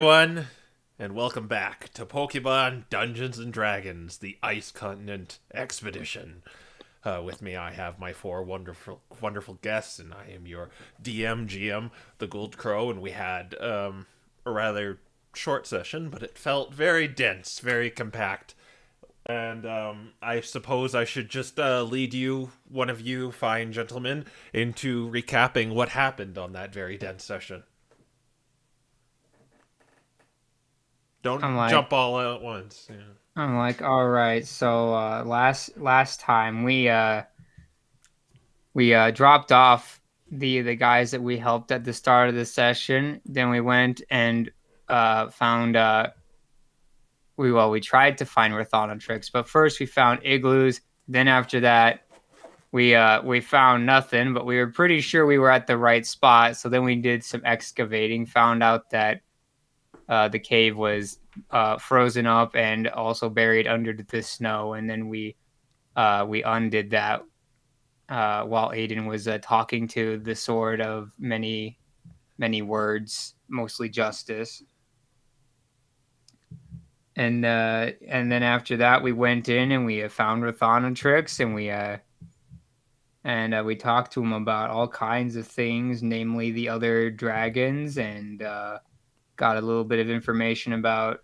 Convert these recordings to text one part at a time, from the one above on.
Everyone, and welcome back to Pokemon Dungeons and Dragons: The Ice Continent Expedition. With me, I have my four wonderful guests, and I am your GM, the Gold Crow. And we had a rather short session, but it felt very dense, very compact. And I suppose I should just lead you, one of you fine gentlemen, into recapping what happened on that very dense session. I'm Don't like, jump all out at once. Yeah. all right. So last time we dropped off the guys that we helped at the start of the session. Then we went and found we tried to find Tricks, but first we found igloos. Then after that we found nothing, but we were pretty sure we were at the right spot. So then we did some excavating, found out that the cave was frozen up and also buried under the snow, and then we undid that while Aiden was talking to the sword of many words, mostly justice. And then after that, we went in and we found Tricks, and we talked to him about all kinds of things, namely the other dragons, and got a little bit of information about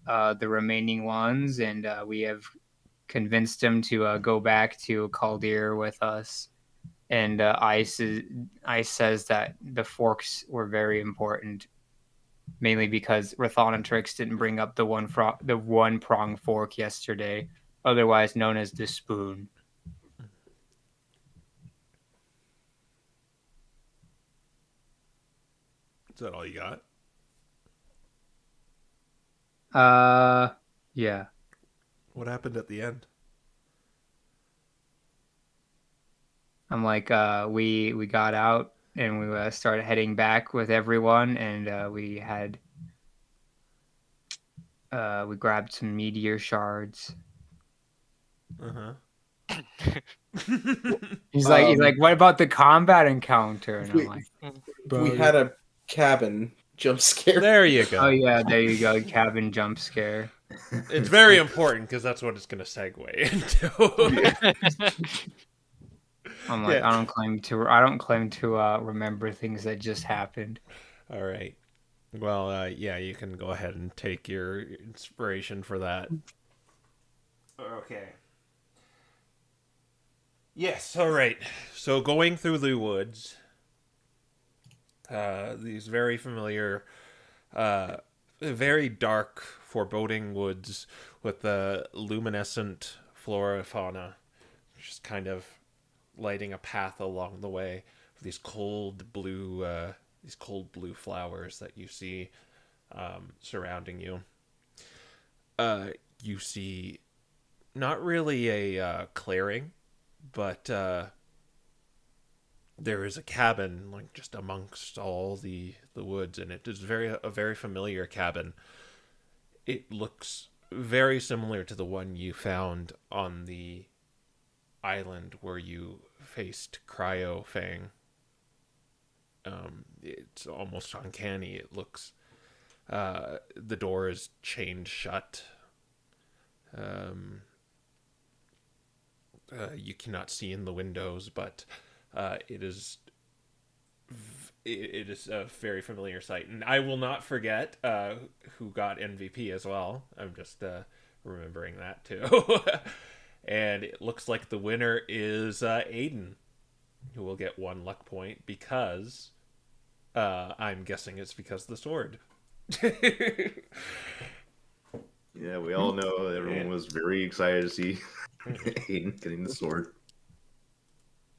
the remaining ones, and we have convinced him to go back to Caldir with us. And Ice says that the forks were very important, mainly because Trix didn't bring up the one prong fork yesterday, otherwise known as the spoon. Is that all you got? Yeah. What happened at the end? I'm like, we got out and we started heading back with everyone, and we grabbed some meteor shards. He's like, what about the combat encounter? And I'm like, we had a cabin jump scare. There you go. oh yeah, there you go, cabin jump scare. It's very important because that's what it's going to segue into. I'm like, Yeah. I don't claim to remember things that just happened. All right. Well, yeah, you can go ahead and take your inspiration for that. Okay. Yes, all right. So going through the woods, these very familiar, very dark, foreboding woods with the luminescent flora fauna, just kind of lighting a path along the way. These cold blue flowers that you see surrounding you. You see not really a clearing, but there is a cabin like just amongst all the woods, and it is a very familiar cabin. It looks very similar to the one you found on the island where you faced Cryo Fang. It's almost uncanny. It looks the door is chained shut. You cannot see in the windows, but it is a very familiar sight, and I will not forget who got MVP as well. I'm just remembering that too. And it looks like the winner is Aiden, who will get one luck point because I'm guessing it's because of the sword. Yeah, we all know everyone was very excited to see Aiden getting the sword.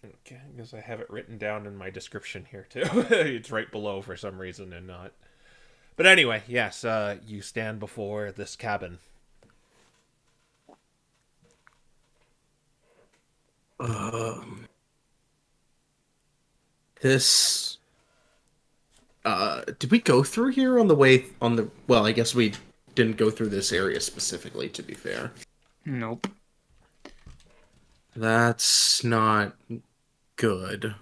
Okay, I guess I have it written down in my description here too. It's right below for some reason and not. But anyway, yes, you stand before this cabin. This. Did we go through here on the way on the? Well, I guess we didn't go through this area specifically. To be fair, Nope. that's not good.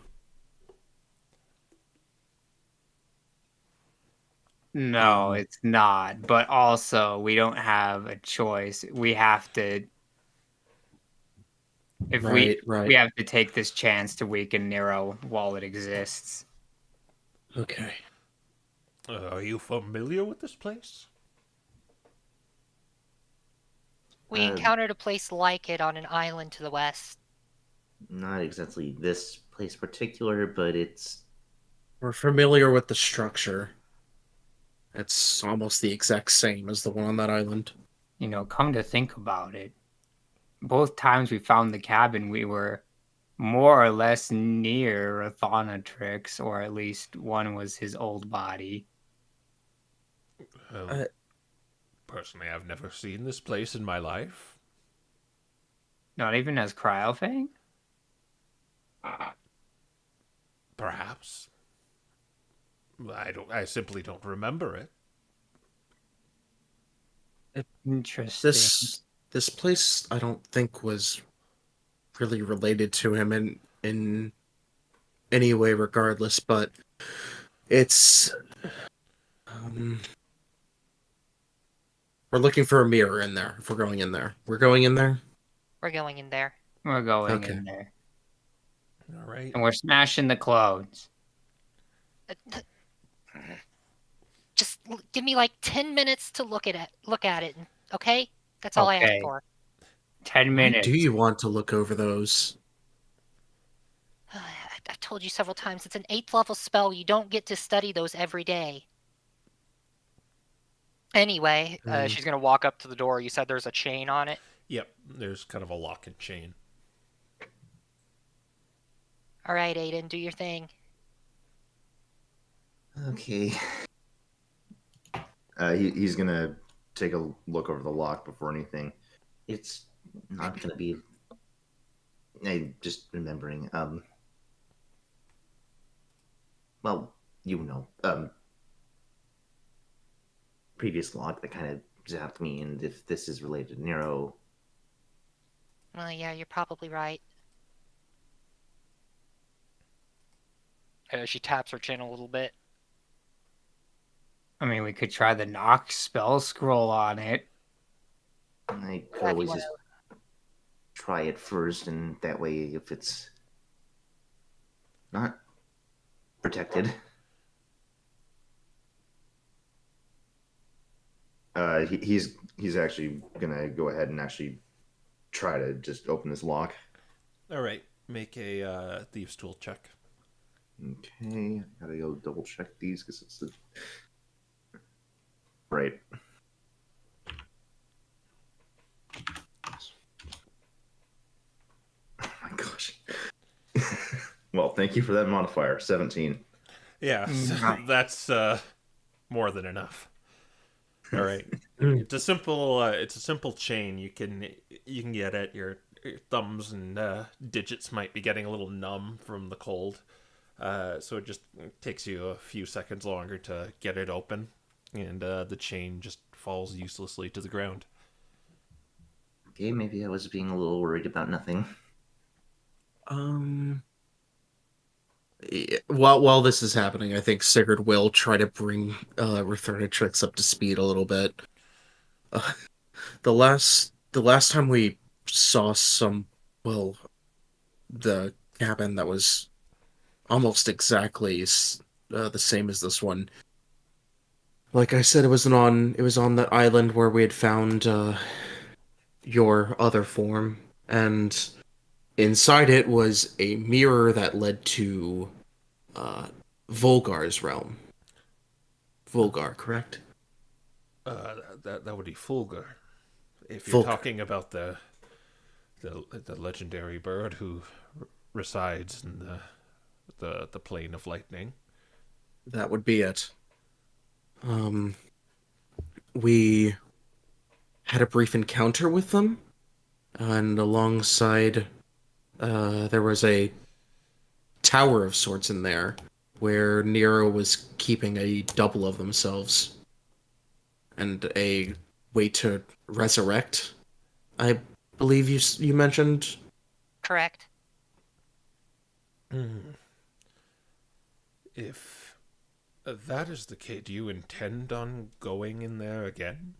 No, it's not. But also, we don't have a choice. We have to. If we Right. have to take this chance to weaken Nero while it exists. Okay. Are you familiar with this place? We encountered a place like it on an island to the west. Not exactly this place particular, but it's We're familiar with the structure. It's almost the exact same as the one on that island. You know, come to think about it, both times we found the cabin, we were more or less near Athanatrix, or at least one was his old body. Well, personally, I've never seen this place in my life. Not even as Cryofang? Perhaps. I simply don't remember it. Interesting. This place I don't think was really related to him in any way regardless, but it's we're looking for a mirror in there if we're going in there. We're going in there? We're going in there. We're going Okay. in there. All right. And we're smashing the clothes. Just give me like 10 minutes to look at it, okay? That's all I ask Okay. for. 10 Why minutes. do you want to look over those? I've told you several times, it's an 8th level spell. You don't get to study those every day. Anyway, She's gonna walk up to the door. You said there's a chain on it. Yep, there's kind of a lock and chain. all right, Aiden, do your thing. okay. He's gonna take a look over the lock before anything. It's not gonna be. Just remembering. Well, previous lock that kind of zapped me, and if this is related to Nero, Well, yeah, you're probably right. She taps her chin a little bit. I mean, we could try the knock spell scroll on it. I could If you always wanna- just try it first, and that way, if it's not protected, he's actually gonna go ahead and actually try to just open this lock. All right, make a thieves' tool check. Okay, I gotta go double check these because it's right. Oh my gosh. Well, thank you for that modifier. 17. Yeah, Nice. that's more than enough. All right, it's a simple chain. You can get it. Your thumbs and digits might be getting a little numb from the cold, so it just takes you a few seconds longer to get it open, and the chain just falls uselessly to the ground. Okay, maybe I was being a little worried about nothing. Yeah, while this is happening, I think Sigurd will try to bring Returnatrix up to speed a little bit. The last time we saw the cabin that was almost exactly the same as this one. Like I said, it was on that island where we had found your other form, and inside it was a mirror that led to Volgar's realm. Volgar, correct? That would be Fulgur. If you're Fulgur. talking about the legendary bird who resides in the plane of lightning. That would be it. We had a brief encounter with them, and alongside, there was a tower of sorts in there, where Nero was keeping a double of themselves, and a way to resurrect. I believe you mentioned. Correct. If That is the case. Do you intend on going in there again?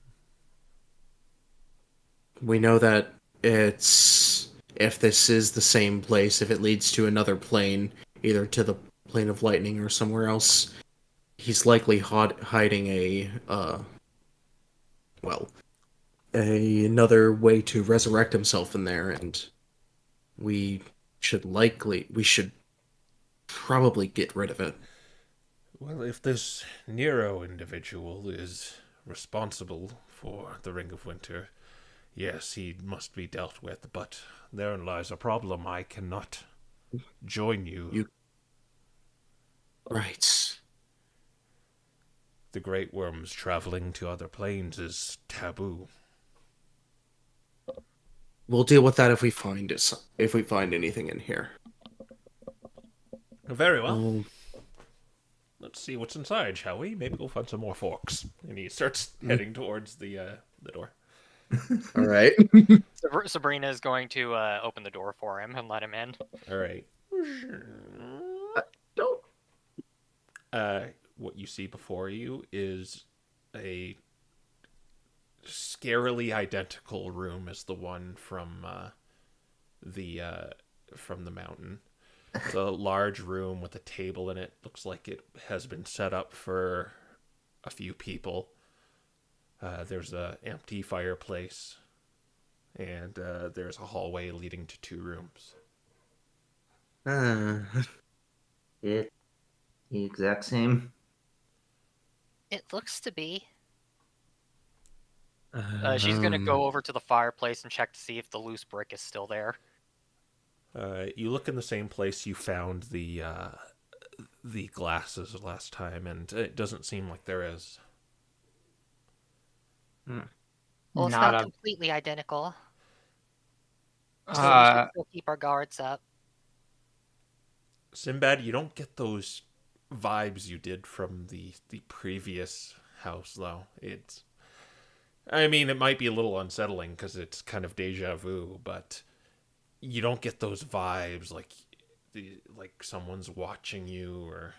We know that it's if this is the same place, if it leads to another plane, either to the plane of lightning or somewhere else, he's likely hiding well, another way to resurrect himself in there, and we we should probably get rid of it. Well, if this Nero individual is responsible for the Ring of Winter, yes, he must be dealt with, but therein lies a problem. I cannot join you. Right. The Great Worms traveling to other planes is taboo. We'll deal with that if we find anything in here. Very well. Um, Let's see what's inside, shall we? Maybe go find some more forks. And he starts heading towards the door. all right. Sabrina is going to open the door for him and let him in. All right. Don't. What you see before you is a scarily identical room as the one from the mountain. It's a large room with a table in it. Looks like it has been set up for a few people. There's an empty fireplace, and there's a hallway leading to 2 rooms. It the exact same. It looks to be. She's going to go over to the fireplace and check to see if the loose brick is still there. You look in the same place you found the glasses last time, and it doesn't seem like there is. Well, it's Not not a- completely identical. So we should still keep our guards up. Sinbad, you don't get those vibes you did from the previous house, though. I mean, it might be a little unsettling because it's kind of deja vu, but you don't get those vibes like someone's watching you or.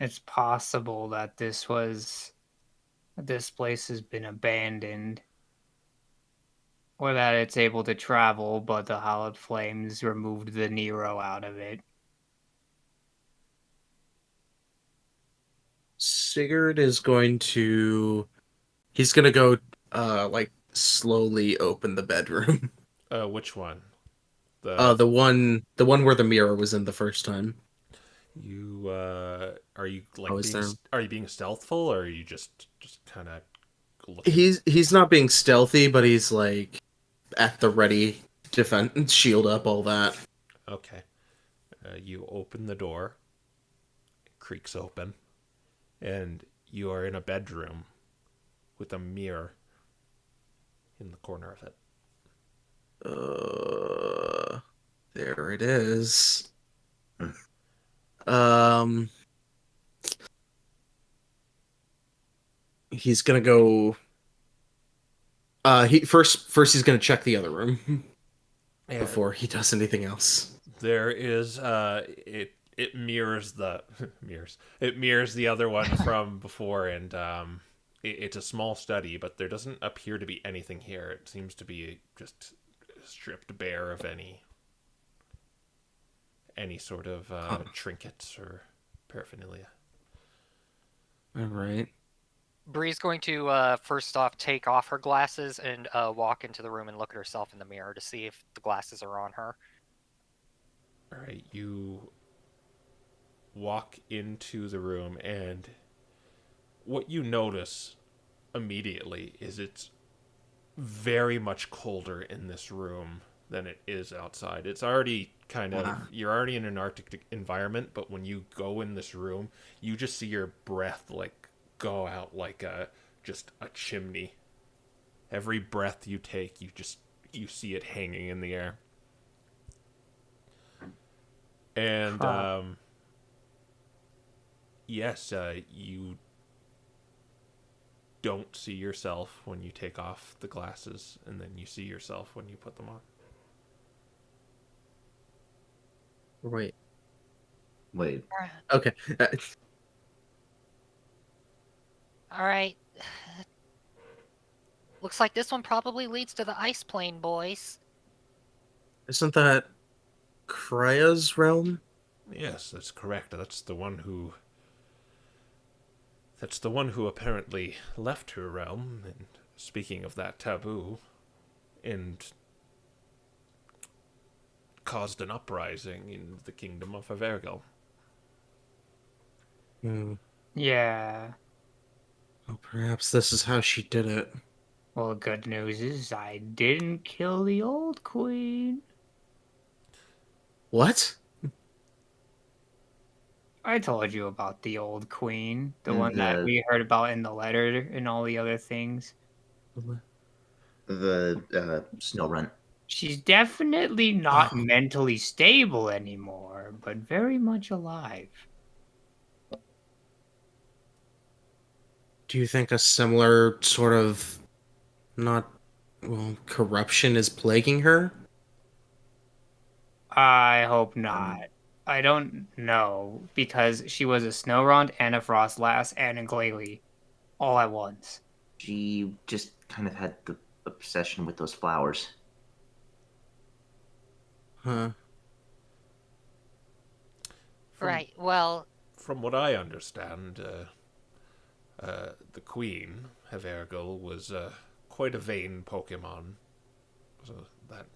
It's possible that this place has been abandoned, or that it's able to travel, but the hallowed flames removed the Nero out of it. Sigurd is going to. He's gonna go, slowly open the bedroom. Which one? The one where the mirror was in the first time. You are you like is there? are you being stealthful, or are you just kind of looking? He's not being stealthy, but he's like at the ready, defend, shield up, all that. Okay. You open the door. It creaks open, and you are in a bedroom with a mirror in the corner of it. There it is. He's gonna go. He first he's gonna check the other room before he does anything else. There is it mirrors the it mirrors the other one from before, and it's a small study, but there doesn't appear to be anything here. It seems to be just stripped bare of any sort of trinkets or paraphernalia. All right. Bree's going to first off take off her glasses and walk into the room and look at herself in the mirror to see if the glasses are on her. All right, you walk into the room, and what you notice immediately is it's very much colder in this room than it is outside. It's already you're already in an Arctic environment, but when you go in this room, you just see your breath like go out like just a chimney. Every breath you take, you see it hanging in the air. And yes, you don't see yourself when you take off the glasses, and then you see yourself when you put them on. Wait. Wait. Okay. All right. Looks like this one probably leads to the ice plane, boys. Isn't that Krya's realm? Yes, that's correct. That's the one who apparently left her realm, and speaking of that taboo, and caused an uprising in the kingdom of Avergel. Hmm. Yeah. Well, perhaps this is how she did it. Well, good news is I didn't kill the old queen. What? I told you about the old queen, the one that The we heard about in the letter and all the other things. snow run. She's definitely not mentally stable anymore, but very much alive. Do you think a similar sort of corruption is plaguing her? I hope not. I don't know because she was a Snowrond and a Frostlass and a Glalie all at once. She just kind of had the obsession with those flowers. Huh. Right. Well, From what I understand, the queen, Havergal, was quite a vain Pokemon. So that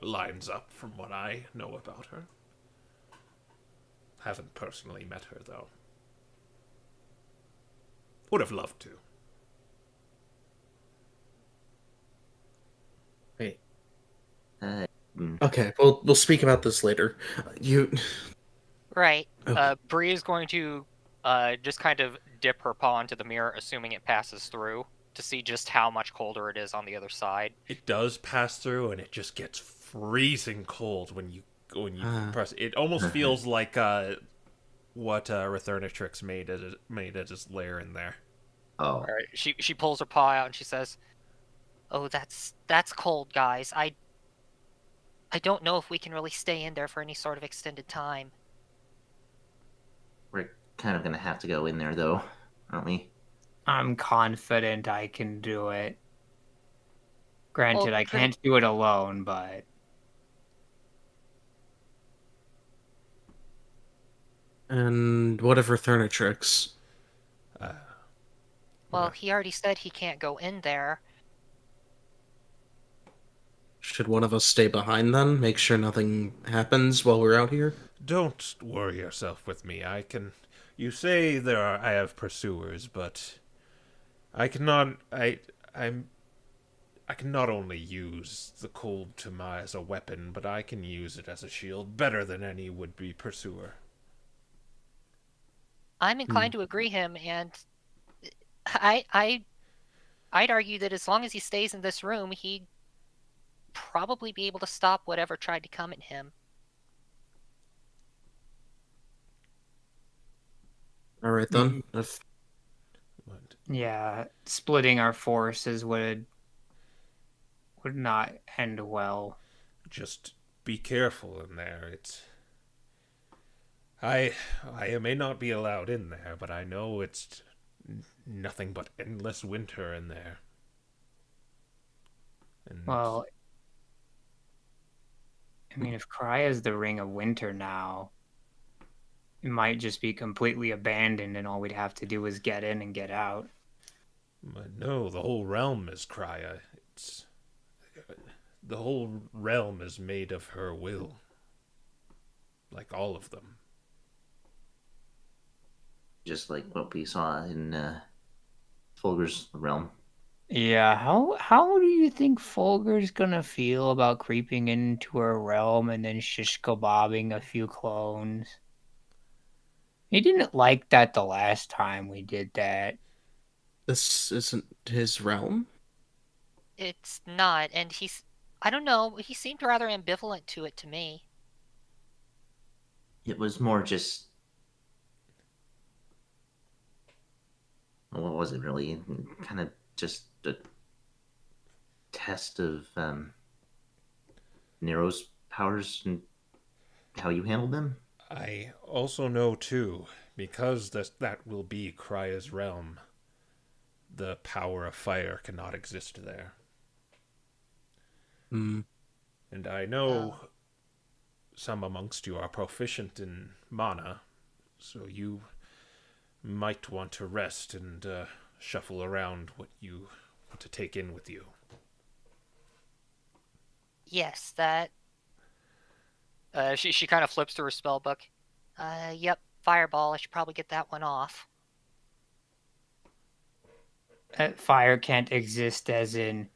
lines up from what I know about her. Haven't personally met her, though. Would have loved to. Wait. Uh, Okay, we'll speak about this later. You. right. Okay. Bree is going to just kind of dip her paw into the mirror, assuming it passes through, to see just how much colder it is on the other side. It does pass through, and it just gets freezing cold when you press. It almost feels like what Rethernatrix made as his lair in there. oh, All right. She pulls her paw out and she says, Oh, that's cold, guys. I don't know if we can really stay in there for any sort of extended time. we're kind of gonna have to go in there though, aren't we? I'm confident I can do it. Granted, Well, I can't do it alone, but And what of Rethernatrix? Well, he already said he can't go in there. Should one of us stay behind then? Make sure nothing happens while we're out here? Don't worry yourself with me. I can. You say I have pursuers, but I cannot. I can not only use the cold as a weapon, but I can use it as a shield better than any would-be pursuer. I'm inclined to agree him, and I'd argue that as long as he stays in this room, he'd probably be able to stop whatever tried to come at him. All right then. If But yeah, splitting our forces would not end well. just be careful in there. I may not be allowed in there, but I know it's nothing but endless winter in there. And Well, I mean, if Cry is the Ring of Winter now, it might just be completely abandoned, and all we'd have to do is get in and get out. but no, the whole realm is Krya. The whole realm is made of her will. Like all of them. Just like what we saw in Fulger's realm. Yeah, how do you think Folger's gonna feel about creeping into her realm and then shish kebabbing a few clones? He didn't like that the last time we did that. this isn't his realm? It's not, and I don't know, he seemed rather ambivalent to it to me. It was more just. What was it really? Kind of just a test of Nero's powers and how you handled them? I also know, too, because that will be Krya's realm, the power of fire cannot exist there. Hmm. And I know some amongst you are proficient in mana, so you might want to rest and shuffle around what you want to take in with you. Yes, that. She kind of flips to her spell book. Yep, fireball. I should probably get that one off. Fire can't exist as in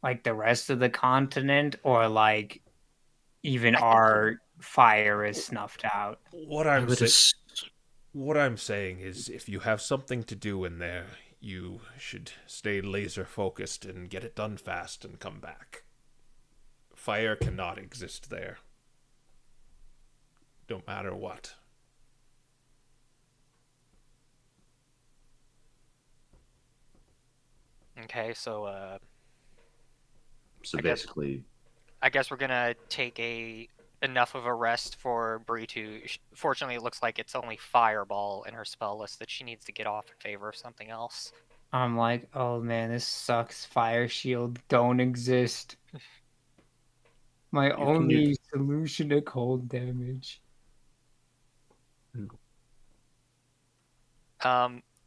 like the rest of the continent, or like even our fire is snuffed out. What I I'm would saying, ass- what I'm saying is, if you have something to do in there, you should stay laser focused and get it done fast and come back. Fire cannot exist there. No matter what. Okay, so So I guess- basically, I guess we're gonna take enough of a rest for Bree to. Fortunately, it looks like it's only fireball in her spell list that she needs to get off in favor of something else. I'm like, oh man, this sucks. Fire shield don't exist. My can only solution to cold damage.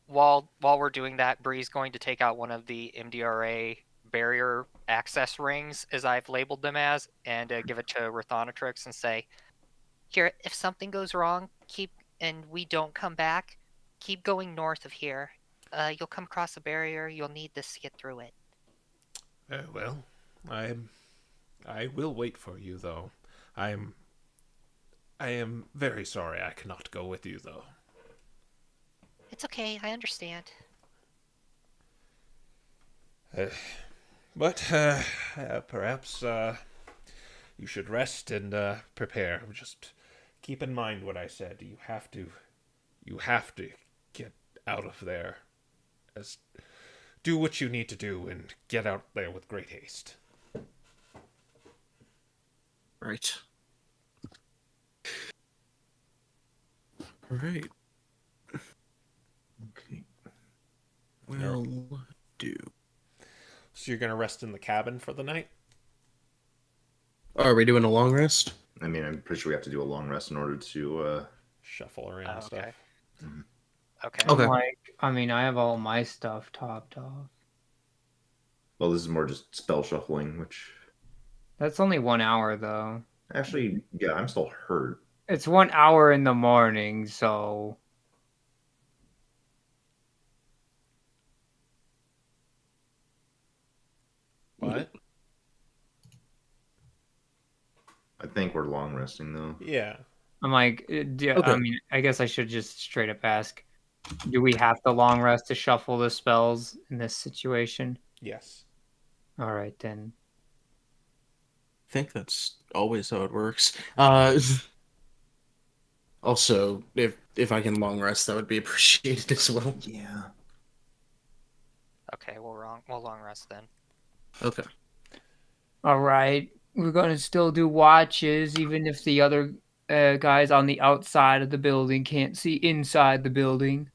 While we're doing that, Bree's going to take out one of the MDRA barrier access rings, as I've labeled them as, and give it to Rothonatrix and say, Here, if something goes wrong, and we don't come back, keep going north of here. You'll come across a barrier. You'll need this to get through it. Well, I will wait for you, though. I am very sorry I cannot go with you, though. It's okay. I understand. But perhaps you should rest and prepare. Just keep in mind what I said. You have to get out of there. Do what you need to do and get out there with great haste. Right. All right. okay. Will do. So you're gonna rest in the cabin for the night? Oh, are we doing a long rest? I mean, I'm pretty sure we have to do a long rest in order to. Shuffle around and okay. stuff. okay. Okay. I'm like, I mean, I have all my stuff topped off. Well, this is more just spell shuffling, which That's only 1 hour though. actually, yeah, I'm still hurt. It's 1 hour in the morning, so What? I think we're long resting though. Yeah. I'm like, I Okay. mean, I guess I should just straight up ask, do we have to long rest to shuffle the spells in this situation? Yes. All right then. I think that's always how it works. Also, if I can long rest, that would be appreciated as well. Yeah. Okay, we'll long rest then. Okay. All right, we're gonna still do watches, even if the other guys on the outside of the building can't see inside the building.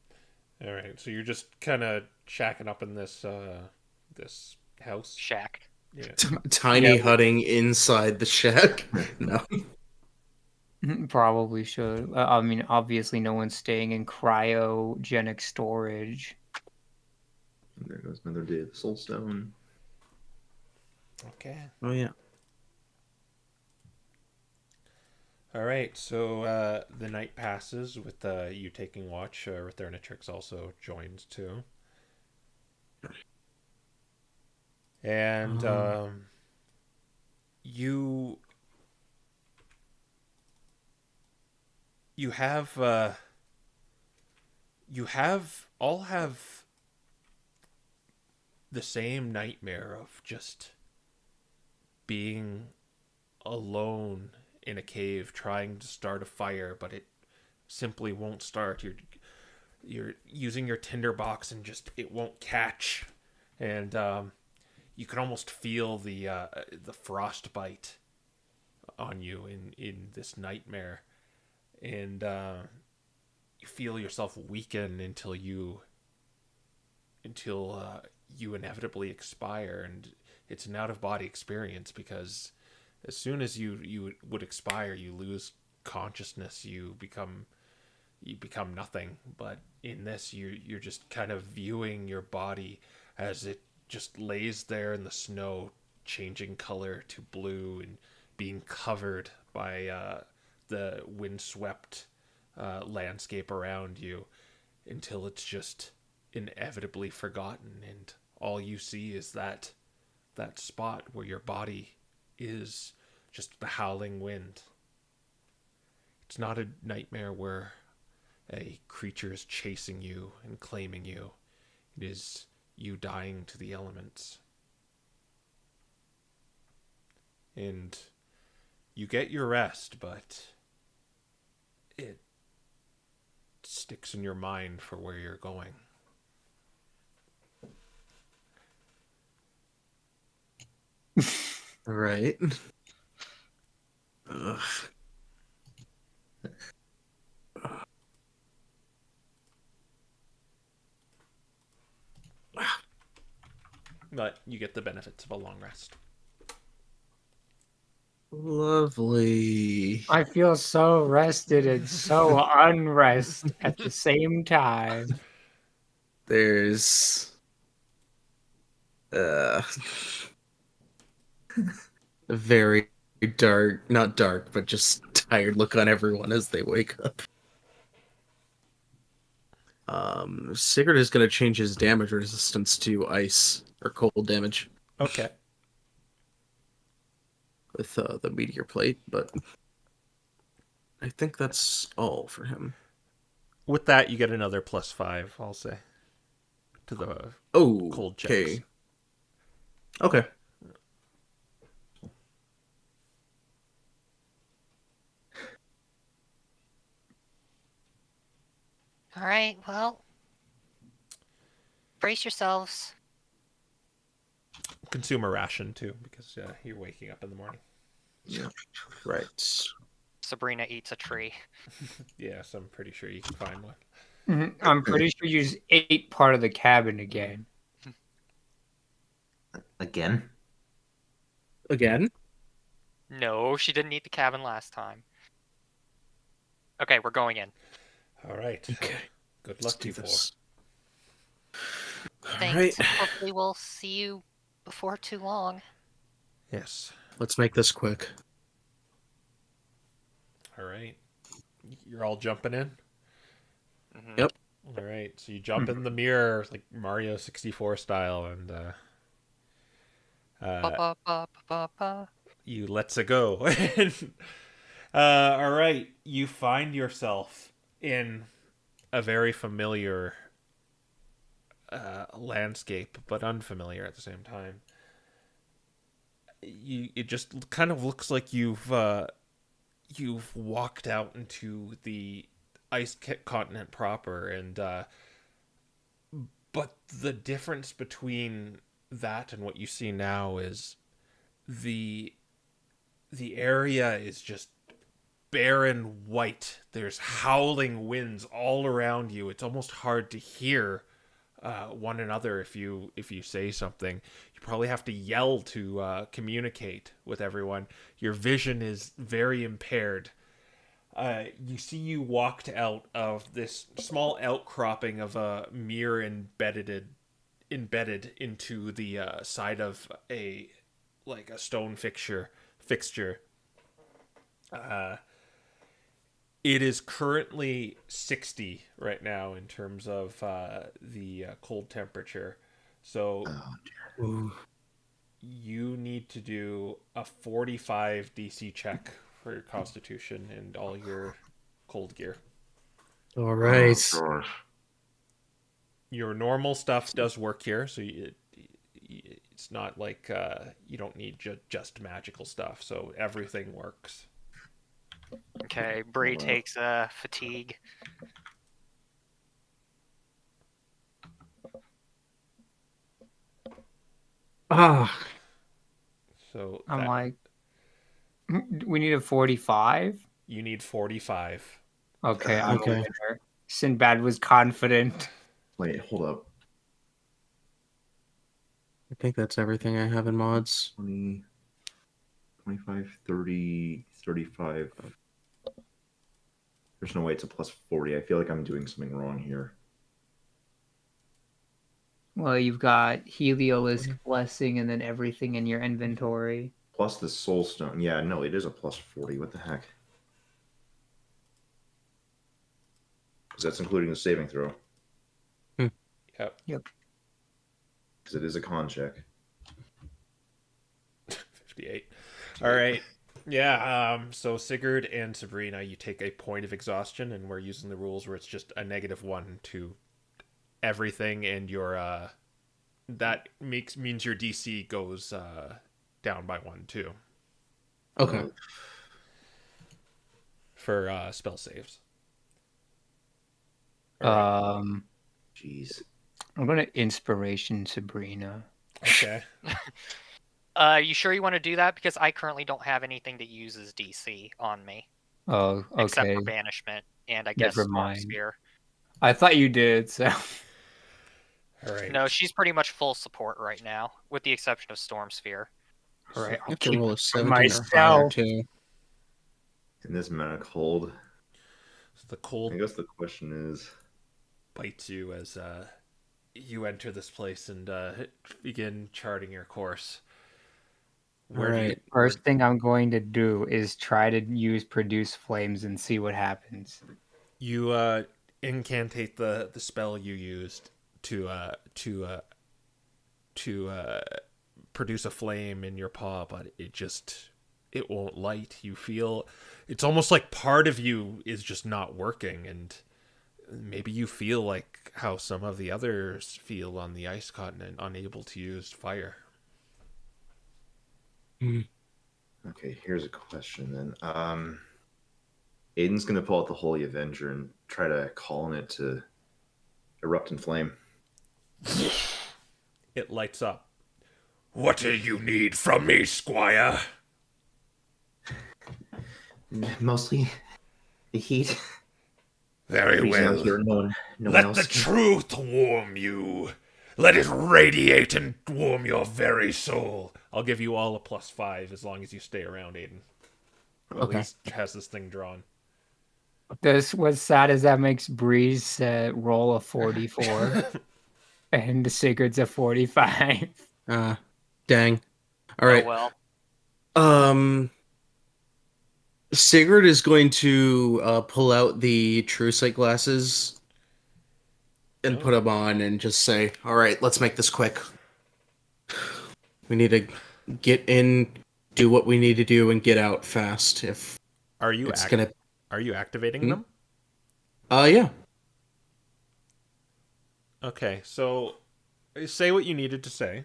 All right. So you're just kind of shacking up in this this house. Shack. Yeah. Tiny Yeah. hutting inside the shack. No. Probably should. I mean, obviously, no one's staying in cryogenic storage. And there goes another day of the soul stone. Okay. Oh yeah. All right. So the night passes with you taking watch. Rothernatrix also joins too. And you all have the same nightmare of just being alone in a cave trying to start a fire, but it simply won't start. You're using your tinderbox and just it won't catch, and you can almost feel the frostbite on you in this nightmare, and you feel yourself weaken until you inevitably expire, and it's an out of body experience because as soon as you would expire, you lose consciousness, you become nothing. But in this, you're just kind of viewing your body as it just lays there in the snow, changing color to blue and being covered by the windswept landscape around you until it's just inevitably forgotten, and all you see is that spot where your body is, just the howling wind. It's not a nightmare where a creature is chasing you and claiming you. It is you dying to the elements. And you get your rest, but it sticks in your mind for where you're going. Right. Ugh. But you get the benefits of a long rest. Lovely. I feel so rested and so unrest at the same time. There's a very dark, not dark, but just tired look on everyone as they wake up. Sigurd is going to change his damage resistance to ice or cold damage Okay. with the meteor plate, but I think that's all for him. With that, you get another +5, I'll say, to the Oh, cold checks. okay. Okay. All right, well, brace yourselves. Consume a ration, too, because you're waking up in the morning. Yeah. Right. Sabrina eats a tree. Yes, I'm pretty sure you can find one. I'm pretty sure you just ate part of the cabin again. Again? Again? No, she didn't eat the cabin last time. Okay, we're going in. All right. Okay. Good luck to you four. Thanks. Alright. Hopefully we'll see you before too long. Yes. Let's make this quick. All right. You're all jumping in? Mhm. Yep. All right. So you jump in the mirror like Mario 64 style, and Ba, ba, ba, ba, ba. you let's a go. And, all right. You find yourself in a very familiar landscape, but unfamiliar at the same time. It just kind of looks like you've walked out into the ice continent proper, and but the difference between that and what you see now is the area is just barren white. There's howling winds all around you. It's almost hard to hear one another if you say something. You probably have to yell to communicate with everyone. Your vision is very impaired. You see you walked out of this small outcropping of a mirror embedded into the side of a stone fixture. It is currently 60 right now in terms of the cold temperature. So Ooh. you need to do a 45 DC check for your constitution and all your cold gear. All right. Oh, gosh. Your normal stuff does work here, so it's not like you don't need just magical stuff, so everything works. Okay, Bree takes fatigue. Ah. So I'm like, We need a 45. You need 45. Okay, I'm Okay. a winner. Sinbad was confident. Wait, hold up. I think that's everything I have in mods. 20, 25, 30, 35. There's no way it's a plus 40. I feel like I'm doing something wrong here. Well, you've got Heliolisk Blessing and then everything in your inventory. Plus the soul stone. Yeah, no, it is a plus 40. What the heck? Because that's including the saving throw. Yep. Because it is a con check. 58. All right. Yeah, so Sigurd and Sabrina, you take a point of exhaustion, and we're using the rules where it's just a -1 to everything, and your that means your DC goes down by 1 too Okay. for spell saves. All right. Jeez. I'm gonna inspiration Sabrina. Okay. You sure you want to do that? Because I currently don't have anything that uses DC on me, Oh, except okay. for banishment and I guess Never Storm mind. Sphere. I thought you did, so All right. No, she's pretty much full support right now, with the exception of Storm Sphere. all right. I I'll have to keep roll a it for 17 or higher, myself. too. In this amount of cold, So the cold I guess the question is, bites you as you enter this place and begin charting your course. Where do you, Alright. First thing I'm going to do is try to use produce flames and see what happens. you incantate the spell you used to produce a flame in your paw, but it won't light. You feel it's almost like part of you is just not working, and maybe you feel like how some of the others feel on the ice continent, unable to use fire. okay, here's a question then. Aiden's gonna pull out the Holy Avenger and try to call on it to erupt in flame. It lights up. What do you need from me, squire? Mostly the heat. Very Freezing out well. here. No one Let else. the truth warm you. Let it radiate and warm your very soul. I'll give you all a +5 as long as you stay around, Aiden. Or at Okay. least has this thing drawn. This what's sad is that makes Breeze roll a 44 and Sigurd's a 45. Dang. Alright. Oh well. Sigurd is going to pull out the true sight glasses and put them on and just say, alright, let's make this quick. We need to get in, do what we need to do, and get out fast. If Are you it's gonna... Are you activating them? Yeah. Okay, so say what you needed to say.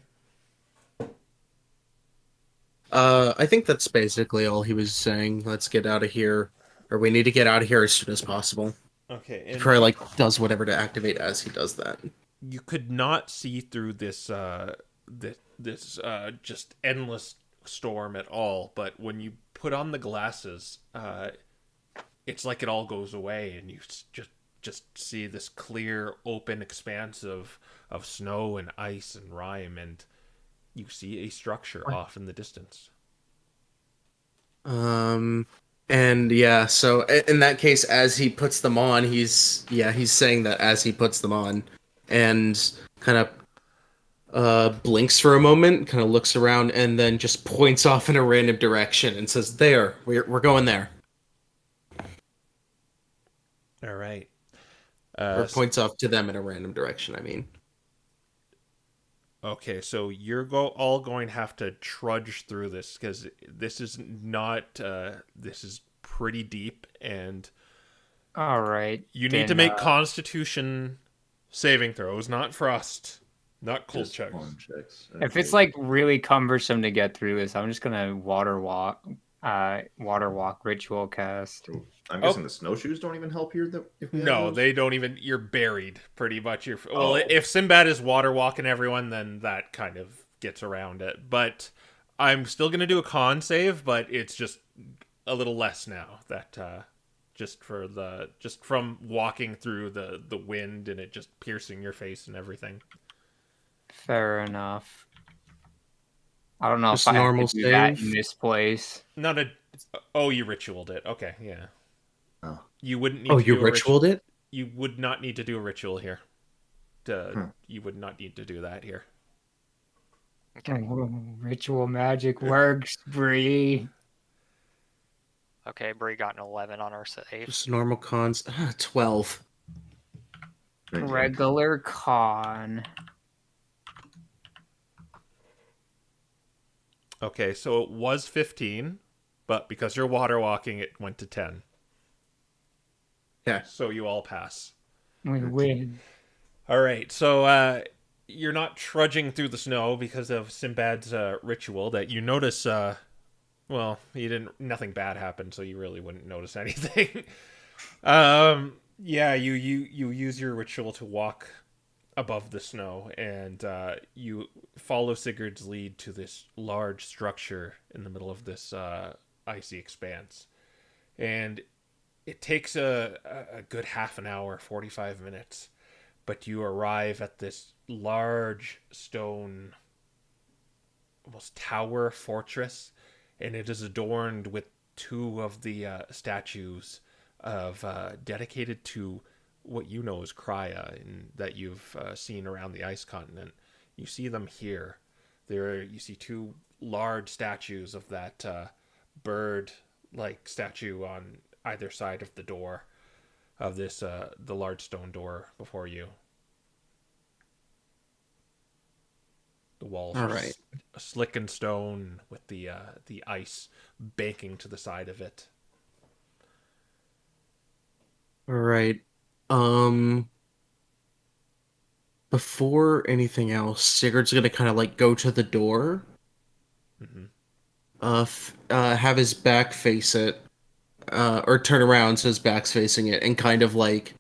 I think that's basically all he was saying. Let's get out of here. Or we need to get out of here as soon as possible. Okay, He and probably does whatever to activate as he does that. you could not see through this just endless storm at all, but when you put on the glasses, it's like it all goes away, and you just see this clear, open expanse of snow and ice and rime, and you see a structure off in the distance. And yeah, so in that case, as he puts them on, he's saying that as he puts them on, and kind of blinks for a moment, kind of looks around, and then just points off in a random direction and says, "There, we're going there." All right. Or points off to them in a random direction. I mean, Okay, so you're all going to have to trudge through this because this is not. This is pretty deep, and All right. you need to make Constitution saving throws, not frost, not cold Just checks. spawn checks. If it's like really cumbersome to get through this, I'm just gonna water walk ritual cast. I'm guessing the snowshoes don't even help here. If we have No, those? they don't even. You're buried pretty much. Well, Oh. if Sinbad is water walking everyone, then that kind of gets around it. But I'm still gonna do a con save, but it's just a little less now. That just from walking through the wind and it just piercing your face and everything. Fair enough. I don't know Just if I have normal to do that in save? this place. Not a. Oh, you ritualed it. Okay, yeah. Oh. You wouldn't need Oh, to you do a ritual. ritualed it? You would not need to do a ritual here. You would not need to do that here. Okay. Oh, ritual magic works, Bree. Okay, Bree got an 11 on her save. Just normal cons. 12. 19. Regular con. Okay, so it was 15, but because you're water walking, it went to 10. Yeah. So you all pass. We win. All right, so you're not trudging through the snow because of Sinbad's ritual. That you notice. Well, you didn't. Nothing bad happened, so you really wouldn't notice anything. Yeah, you use your ritual to walk above the snow, and you follow Sigurd's lead to this large structure in the middle of this icy expanse, and it takes a good half an hour, 45 minutes. But you arrive at this large stone, almost tower fortress, and it is adorned with two of the statues of dedicated to what you know as Krya, and that you've seen around the ice continent. You see them here. You see two large statues of that bird-like statue on either side of the door of this the large stone door before you. The walls All are right. slick and stone with the ice baking to the side of it. All right. Before anything else, Sigurd's gonna kind of like go to the door, Mm-hmm. have his back face it, or turn around so his back's facing it, and kind of like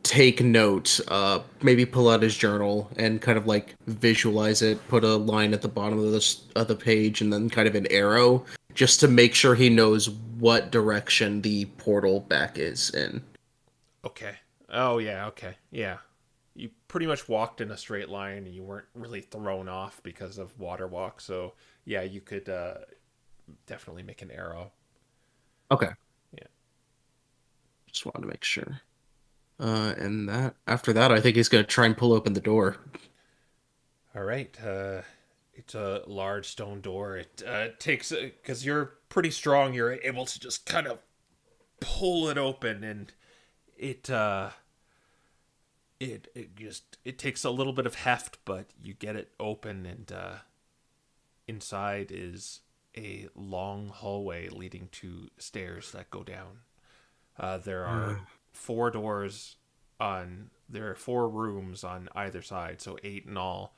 take note, maybe pull out his journal and kind of like visualize it, put a line at the bottom of the page, and then kind of an arrow, just to make sure he knows what direction the portal back is in. Okay. Oh yeah. Okay. Yeah. You pretty much walked in a straight line, and you weren't really thrown off because of water walk. So yeah, you could definitely make an arrow. Okay. Yeah. Just wanted to make sure. And that after that, I think he's gonna try and pull open the door. All right. It's a large stone door. It takes because you're pretty strong. You're able to just kind of pull it open, and it it takes a little bit of heft, but you get it open, and inside is a long hallway leading to stairs that go down. There are there are 4 rooms on either side, so 8 in all.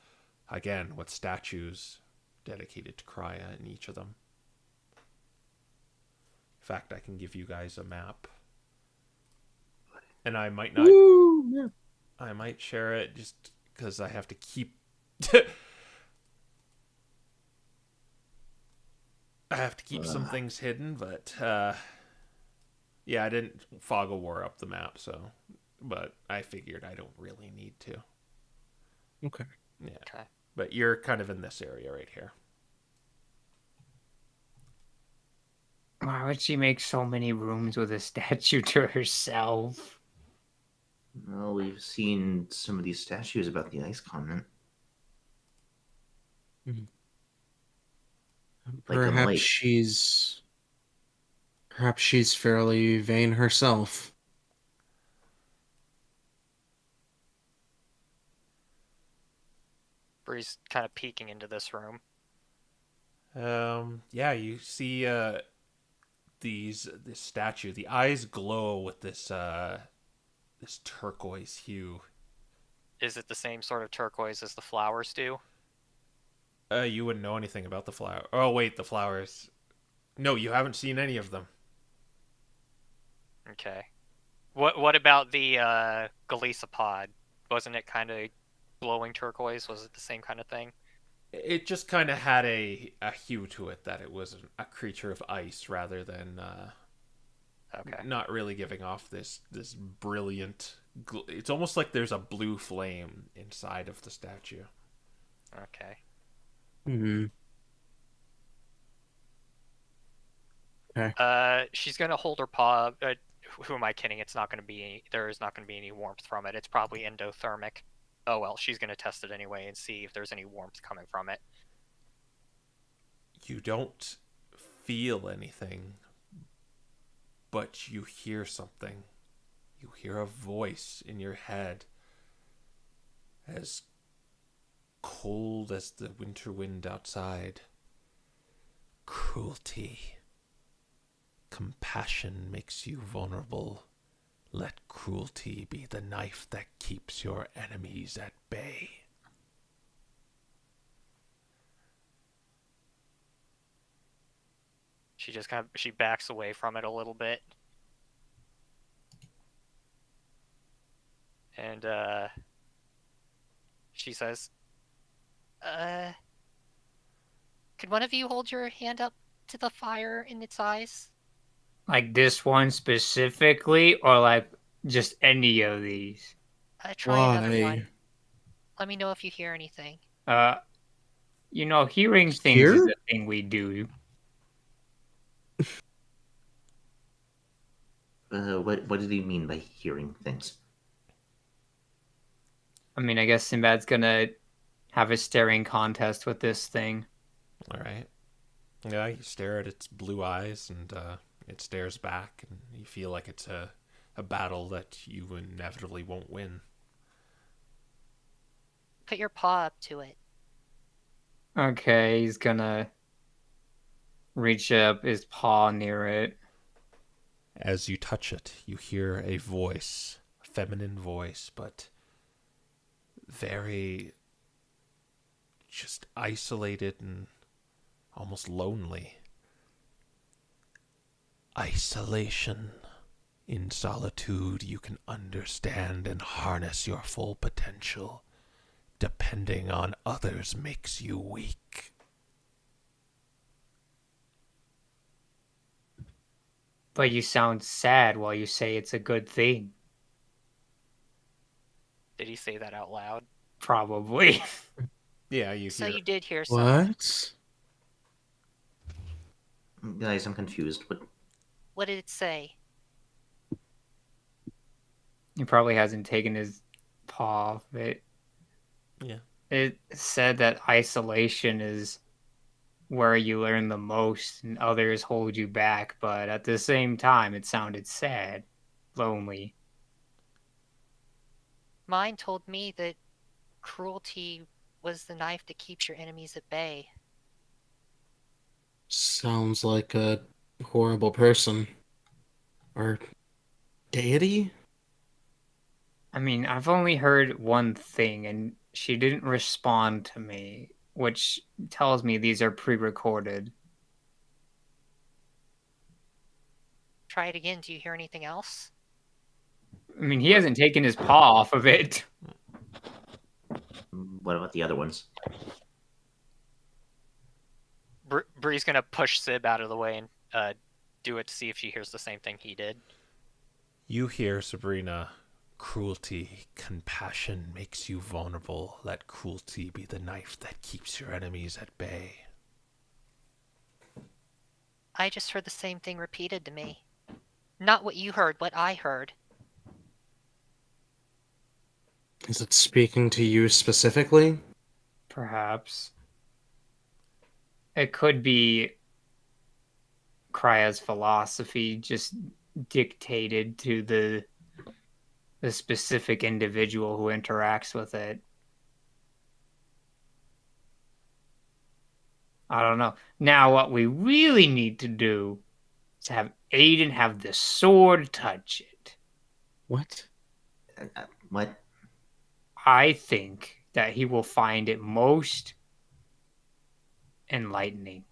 Again, with statues dedicated to Krya in each of them. In fact, I can give you guys a map. And I might not. Woo! Yeah. I might share it just because I have to keep. I have to keep some things hidden, but yeah, I didn't fog a war up the map, so. But I figured I don't really need to. Okay. Yeah. Okay. But you're kind of in this area right here. Why would she make so many rooms with a statue to herself? Well, we've seen some of these statues about the ice continent. Like a Perhaps lake. she's fairly vain herself. Bree's kind of peeking into this room. Yeah, you see this statue. The eyes glow with this turquoise hue. Is it the same sort of turquoise as the flowers do? You wouldn't know anything about the flower. Oh wait, the flowers. No, you haven't seen any of them. Okay. What about the Galisa pod? Wasn't it kind of glowing turquoise? Was it the same kind of thing? It just kind of had a hue to it that it was a creature of ice rather than Okay. not really giving off this brilliant. It's almost like there's a blue flame inside of the statue. Okay. Hmm. She's gonna hold her paw. Who am I kidding? It's not gonna be. There is not gonna be any warmth from it. It's probably endothermic. Oh well, she's gonna test it anyway and see if there's any warmth coming from it. You don't feel anything, but you hear something. You hear a voice in your head, as cold as the winter wind outside. Cruelty. Compassion makes you vulnerable. Let cruelty be the knife that keeps your enemies at bay. She backs away from it a little bit. And she says, could one of you hold your hand up to the fire in its eyes? Like this one specifically, or like just any of these? Try another Why? one. Let me know if you hear anything. Hearing things Here? is a thing we do. What did he mean by hearing things? I mean, I guess Sinbad's gonna have a staring contest with this thing. All right. Yeah, you stare at its blue eyes, and it stares back, and you feel like it's a battle that you inevitably won't win. Put your paw up to it. Okay, he's gonna reach up his paw near it. As you touch it, you hear a voice, a feminine voice, but very just isolated and almost lonely. Isolation. In solitude, you can understand and harness your full potential. Depending on others makes you weak. But you sound sad while you say it's a good thing. did he say that out loud? Probably. Yeah, you So hear. you did hear something. What? Guys, I'm confused. What did it say? He probably hasn't taken his paw off it. Yeah. It said that isolation is where you learn the most and others hold you back, but at the same time, it sounded sad, lonely. Mine told me that cruelty was the knife that keeps your enemies at bay. Sounds like a horrible person. Or deity? I mean, I've only heard one thing, and she didn't respond to me, which tells me these are pre-recorded. Try it again. Do you hear anything else? I mean, he hasn't taken his paw off of it. What about the other ones? Bree's gonna push Sib out of the way and do it to see if she hears the same thing he did. You hear, Sabrina, cruelty, compassion makes you vulnerable. Let cruelty be the knife that keeps your enemies at bay. I just heard the same thing repeated to me. Not what you heard, what I heard. Is it speaking to you specifically? Perhaps. It could be Krya's philosophy just dictated to the specific individual who interacts with it. I don't know. Now, what we really need to do is have Aiden have the sword touch it. What? What? I think that he will find it most enlightening.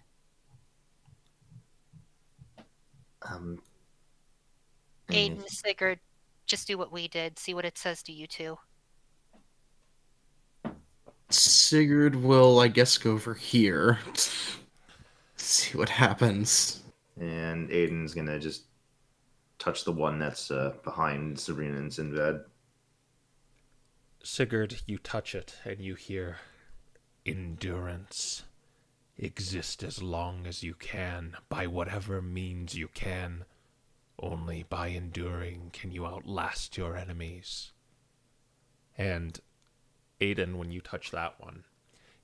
Aiden, Sigurd, just do what we did. See what it says to you two. Sigurd will, I guess, go over here. See what happens. And Aiden's gonna just touch the one that's behind Sabrina and Sinbad. Sigurd, you touch it and you hear endurance. Exist as long as you can, by whatever means you can. Only by enduring can you outlast your enemies. And Aiden, when you touch that one,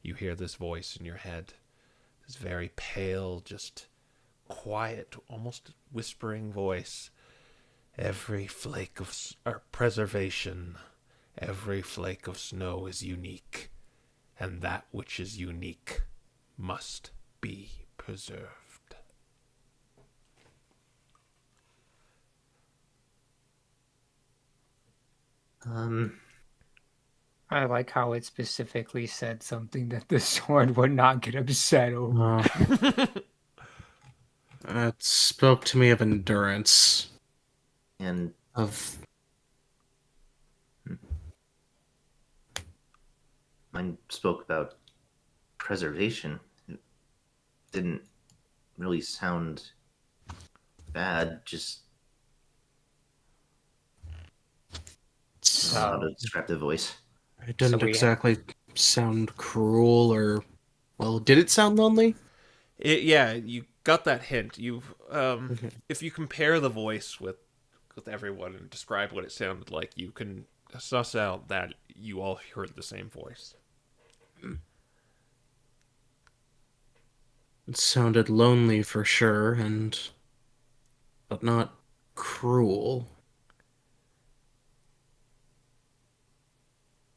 you hear this voice in your head. This very pale, just quiet, almost whispering voice. Every flake of preservation, every flake of snow is unique, and that which is unique must be preserved. I like how it specifically said something that the sword would not get upset over. It spoke to me of endurance. And Of mine spoke about preservation. It didn't really sound bad, just how to describe the voice. it didn't So we exactly sound cruel or, well, did it sound lonely? Yeah, you got that hint. You've Okay. if you compare the voice with everyone and describe what it sounded like, you can suss out that you all heard the same voice. It sounded lonely for sure, but not cruel.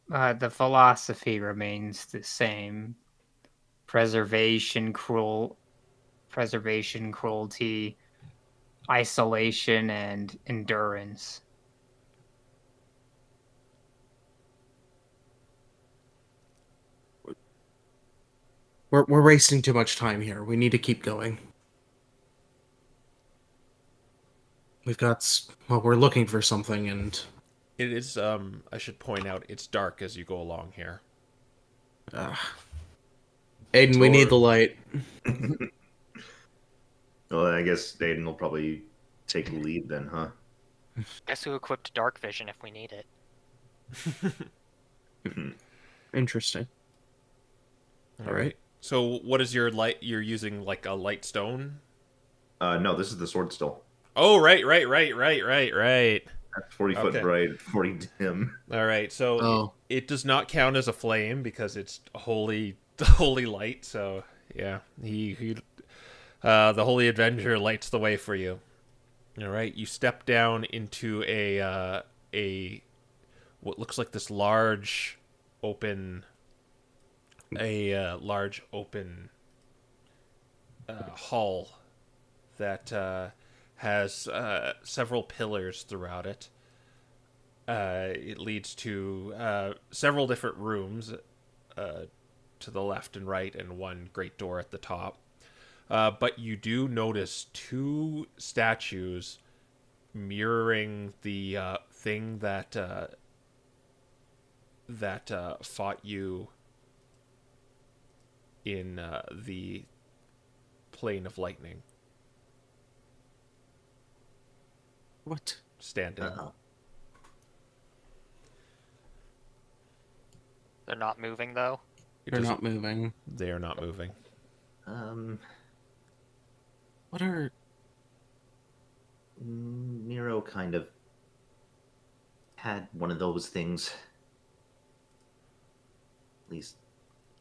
The philosophy remains the same. Preservation, cruelty, isolation, and endurance. We're wasting too much time here. We need to keep going. We're looking for something, and It is I should point out it's dark as you go along here. Aiden, we need the light. Well, I guess Aiden will probably take the lead then, huh? Guess who equipped dark vision if we need it? Interesting. All right. So what is your light? You're using like a light stone? No, this is the sword still. Oh, right. That's 40 foot Okay. bright, 40 dim. All right. So Oh. it does not count as a flame because it's a holy light. So yeah, the holy avenger lights the way for you. All right. You step down into a what looks like this large open hall that has several pillars throughout it. It leads to several different rooms to the left and right, and one great door at the top. But you do notice two statues mirroring the thing that fought you in the plane of lightning. What? Standing. They're not moving though. It They're doesn't- not moving. They are not moving. What are... Nero kind of had one of those things. At least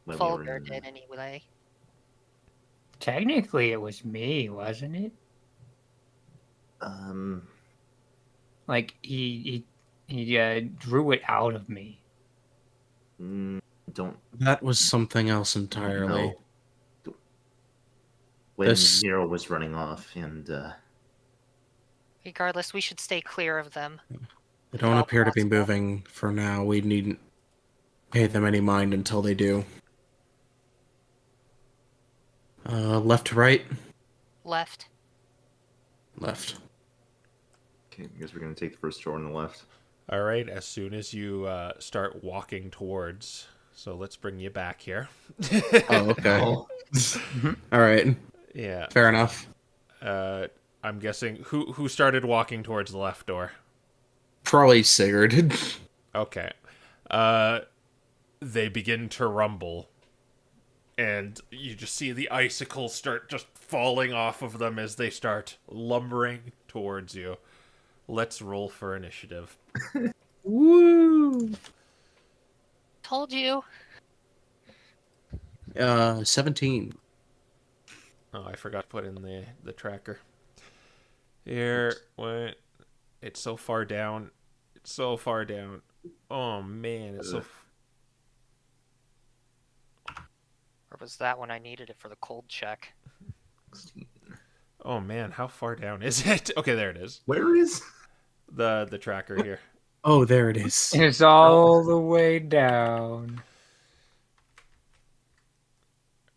when we were Fulgur in did anyway. Technically, it was me, wasn't it? Like he drew it out of me. don't That was something else entirely. know. When This- Nero was running off, and Regardless, we should stay clear of them. They don't All appear to be possible. moving for now. We needn't pay them any mind until they do. Left to right? Left. Left. Okay, I guess we're going to take the first door on the left. All right. As soon as you start walking towards So let's bring you back here. Oh, okay. Oh, All right. Yeah. Fair enough. I'm guessing who started walking towards the left door? Probably Sigurd. Okay. They begin to rumble, and you just see the icicles start just falling off of them as they start lumbering towards you. Let's roll for initiative. Woo! Told you. 17. Oh, I forgot to put in the tracker. Here, what? It's so far down. It's so far down. Oh man, it's so. Or was that when I needed it for the cold check? 16. Oh man, how far down is it? Okay, there it is. Where is? The tracker here. Oh, there it is. It's all the way down.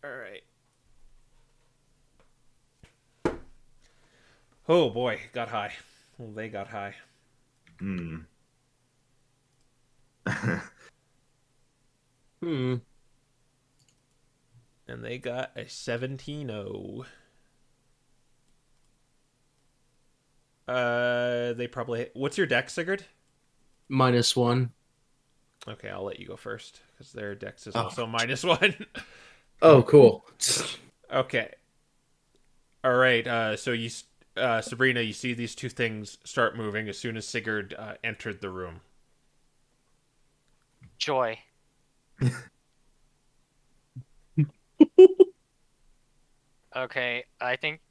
All right. Oh boy, got high. Well, they got high. Hmm. Hmm. And they got a 17-0. They probably. What's your dex, Sigurd? -1. Okay, I'll let you go first because their dex is Oh. also -1. Oh, cool. Okay. All right. So you, Sabrina, you see these two things start moving as soon as Sigurd entered the room. Joy. Okay, I think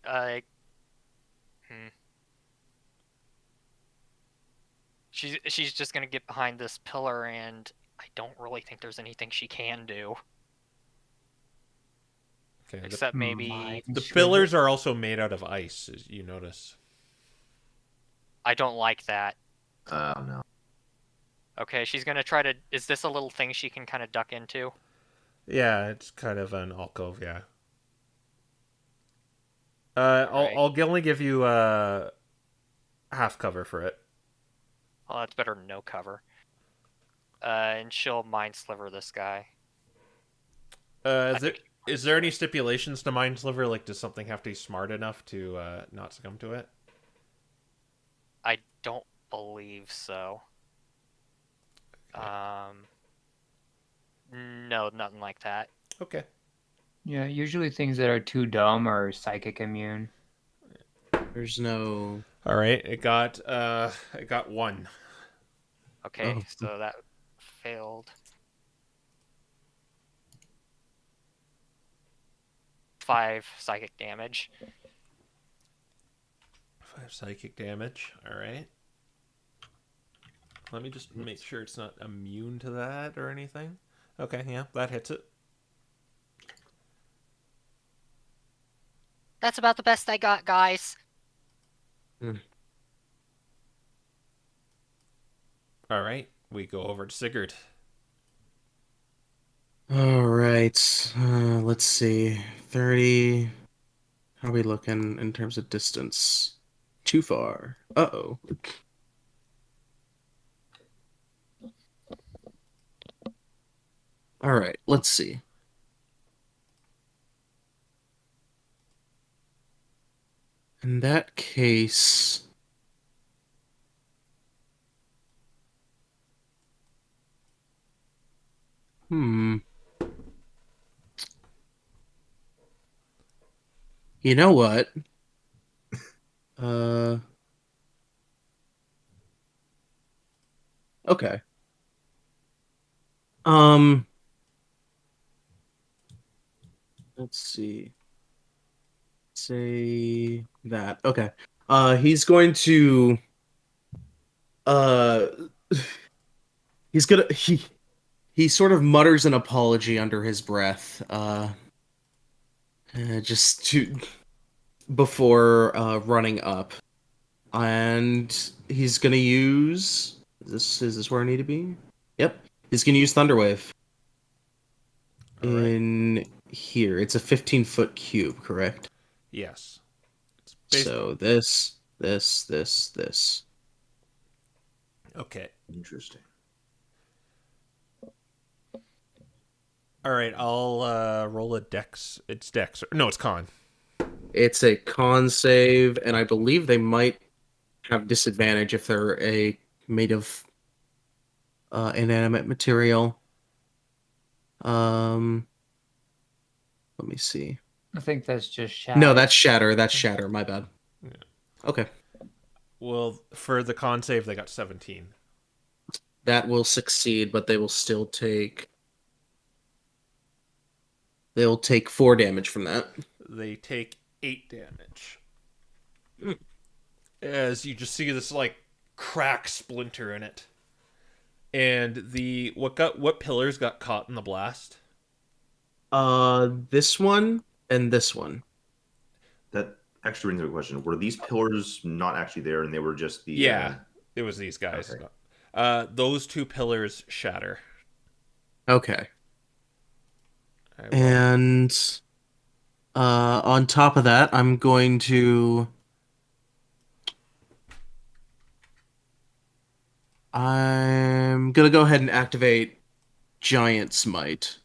She's just gonna get behind this pillar, and I don't really think there's anything she can do Okay. except maybe The pillars are also made out of ice, as you notice. I don't like that. Oh no. Okay, she's gonna try to. Is this a little thing she can kind of duck into? Yeah, it's kind of an alcove. Yeah. Right. I'll only give you half cover for it. Well, that's better than no cover. And she'll mind sliver this guy. Is there any stipulations to Mind Sliver? Like, does something have to be smart enough to not succumb to it? I don't believe so. No, nothing like that. Okay. Yeah, usually things that are too dumb are psychic immune. There's no. All right. It got 1. Okay, Oh. so that failed. 5 psychic damage. 5 psychic damage. All right. Let me just make sure it's not immune to that or anything. Okay, yeah, that hits it. That's about the best I got, guys. All right, we go over to Sigurd. All right. Let's see. 30. How are we looking in terms of distance? Too far. Uh-oh. All right. Let's see. In that case, you know what? Okay. Let's see. Say that. Okay. He's going to uh he sort of mutters an apology under his breath just to before running up, and he's gonna use is this where I need to be? Yep, he's gonna use Thunderwave All right. in here. It's a 15-foot cube, correct? Yes. It's So this. Okay. Interesting. All right, I'll roll a dex. It's dex. No, it's con. It's a con save, and I believe they might have disadvantage if they're made of inanimate material. Let me see. I think that's just shatter. No, that's shatter. That's shatter. My bad. Yeah. Okay. Well, for the con save, they got 17. That will succeed, but they will still take. They'll take 4 damage from that. They take 8 damage. As you just see this like crack splinter in it. And what pillars got caught in the blast? This one and this one. That actually brings up a question. Were these pillars not actually there, and they were just the? Yeah, it was these guys. Okay. Those 2 pillars shatter. Okay. I will- And on top of that, I'm going to go ahead and activate Giant Smite.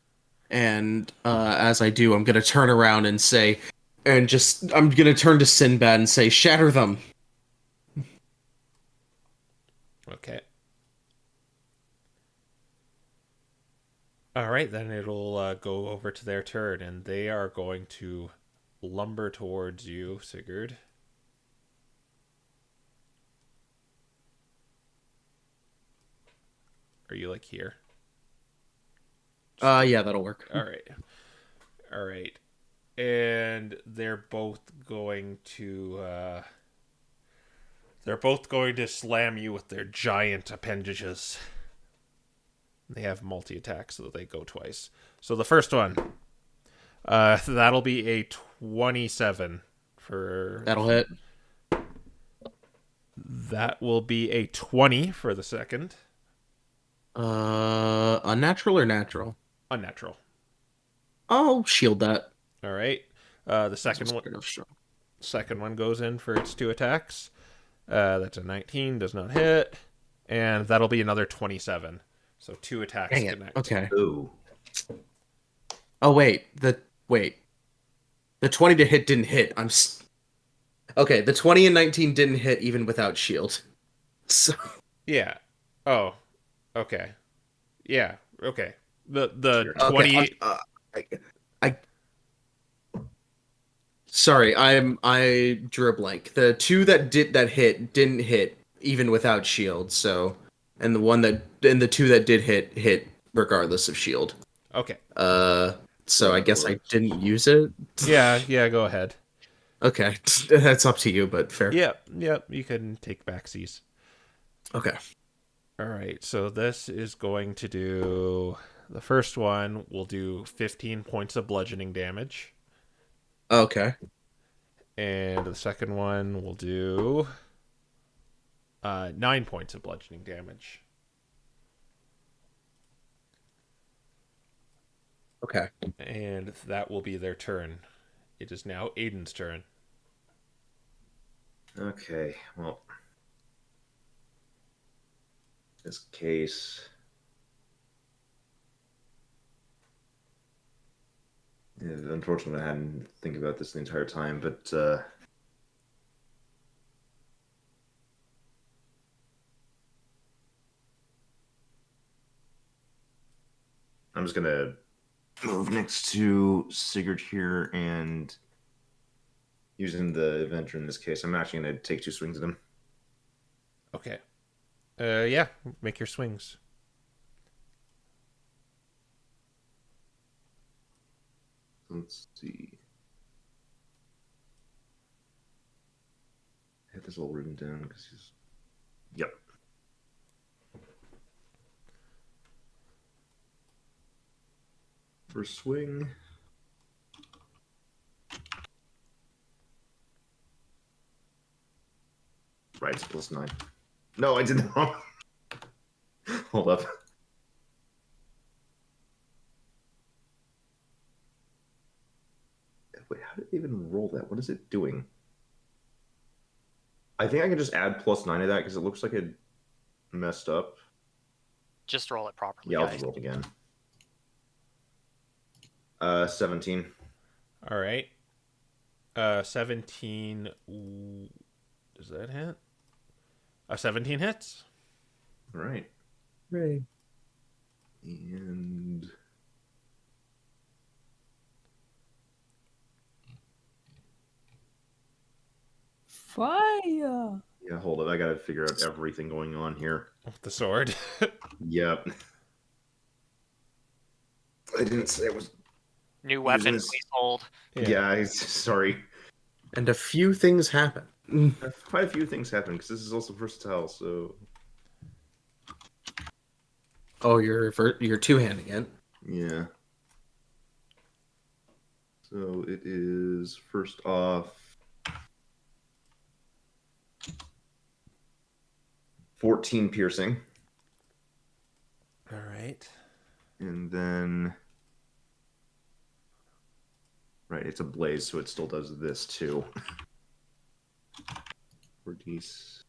And as I do, I'm gonna turn around and say, I'm gonna turn to Sinbad and say, shatter them. Okay. All right, then it'll go over to their turn, and they are going to lumber towards you, Sigurd. Are you like here? Yeah, that'll work. All right. All right. And they're both going to slam you with their giant appendages. They have multi-attack, so they go twice. So the first one, that'll be a 27 for... That'll hit. That will be a 20 for the second. Unnatural or natural? Unnatural. I'll shield that. All right. The second one goes in for its 2 attacks. That's a 19, does not hit. And that'll be another 27. So 2 attacks Dang it. connect. Okay. Ooh. Oh, wait. The 20 to hit didn't hit. Okay, the 20 and 19 didn't hit even without shield. So... Yeah. Oh. Okay. Yeah. Okay. The Sure. 28. Sorry, I drew a blank. The 2 that hit didn't hit even without shield. So, and the 2 that did hit regardless of shield. Okay. So I guess I didn't use it. Yeah. Go ahead. Okay, that's up to you, but fair. Yep. You can take backsies. Okay. All right. So this is going to do. The first one will do 15 points of bludgeoning damage. Okay. And the second one will do 9 points of bludgeoning damage. Okay. And that will be their turn. It is now Aiden's turn. Okay. Well, in this case, yeah, unfortunately, I hadn't think about this the entire time, but I'm just gonna move next to Sigurd here, and using the adventure in this case, I'm actually gonna take 2 swings at him. Okay. Yeah. Make your swings. Let's see. I had this all written down because he's. Yep. First swing. Right, it's +9. No, I did not. Hold up. Wait, how did it even roll that? What is it doing? I think I can just add +9 to that because it looks like it messed up. Just roll it properly, Yeah, I'll guys. just roll it again. 17. All right. 17. Does that hit? 17 hits. All right. Right. And Fire. yeah, hold up. I gotta figure out everything going on here. With the sword. Yep. I didn't say it was. New weapon, this- please hold. Yeah, sorry. And a few things happen. Quite a few things happen because this is also versatile. So Oh, you're two-handing it. yeah. So it is first off 14 piercing, All right. and then right, it's a blaze, so it still does this too. 4d6.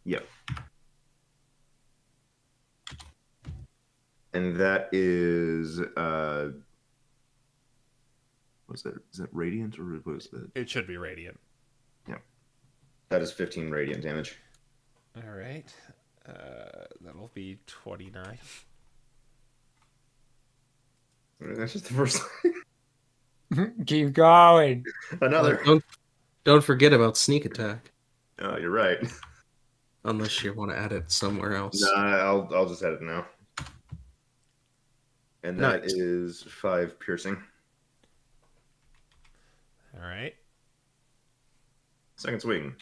Yep. And that is what's that? Is that radiant or what is that? It should be radiant. That is 15 radiant damage. All right. That'll be 29. That's just the first. Keep going. Another. Don't forget about sneak attack, Oh, you're right. unless you want to add it somewhere else. Nah, I'll just add it now. And that Nice. is 5 piercing. All right. Second swing.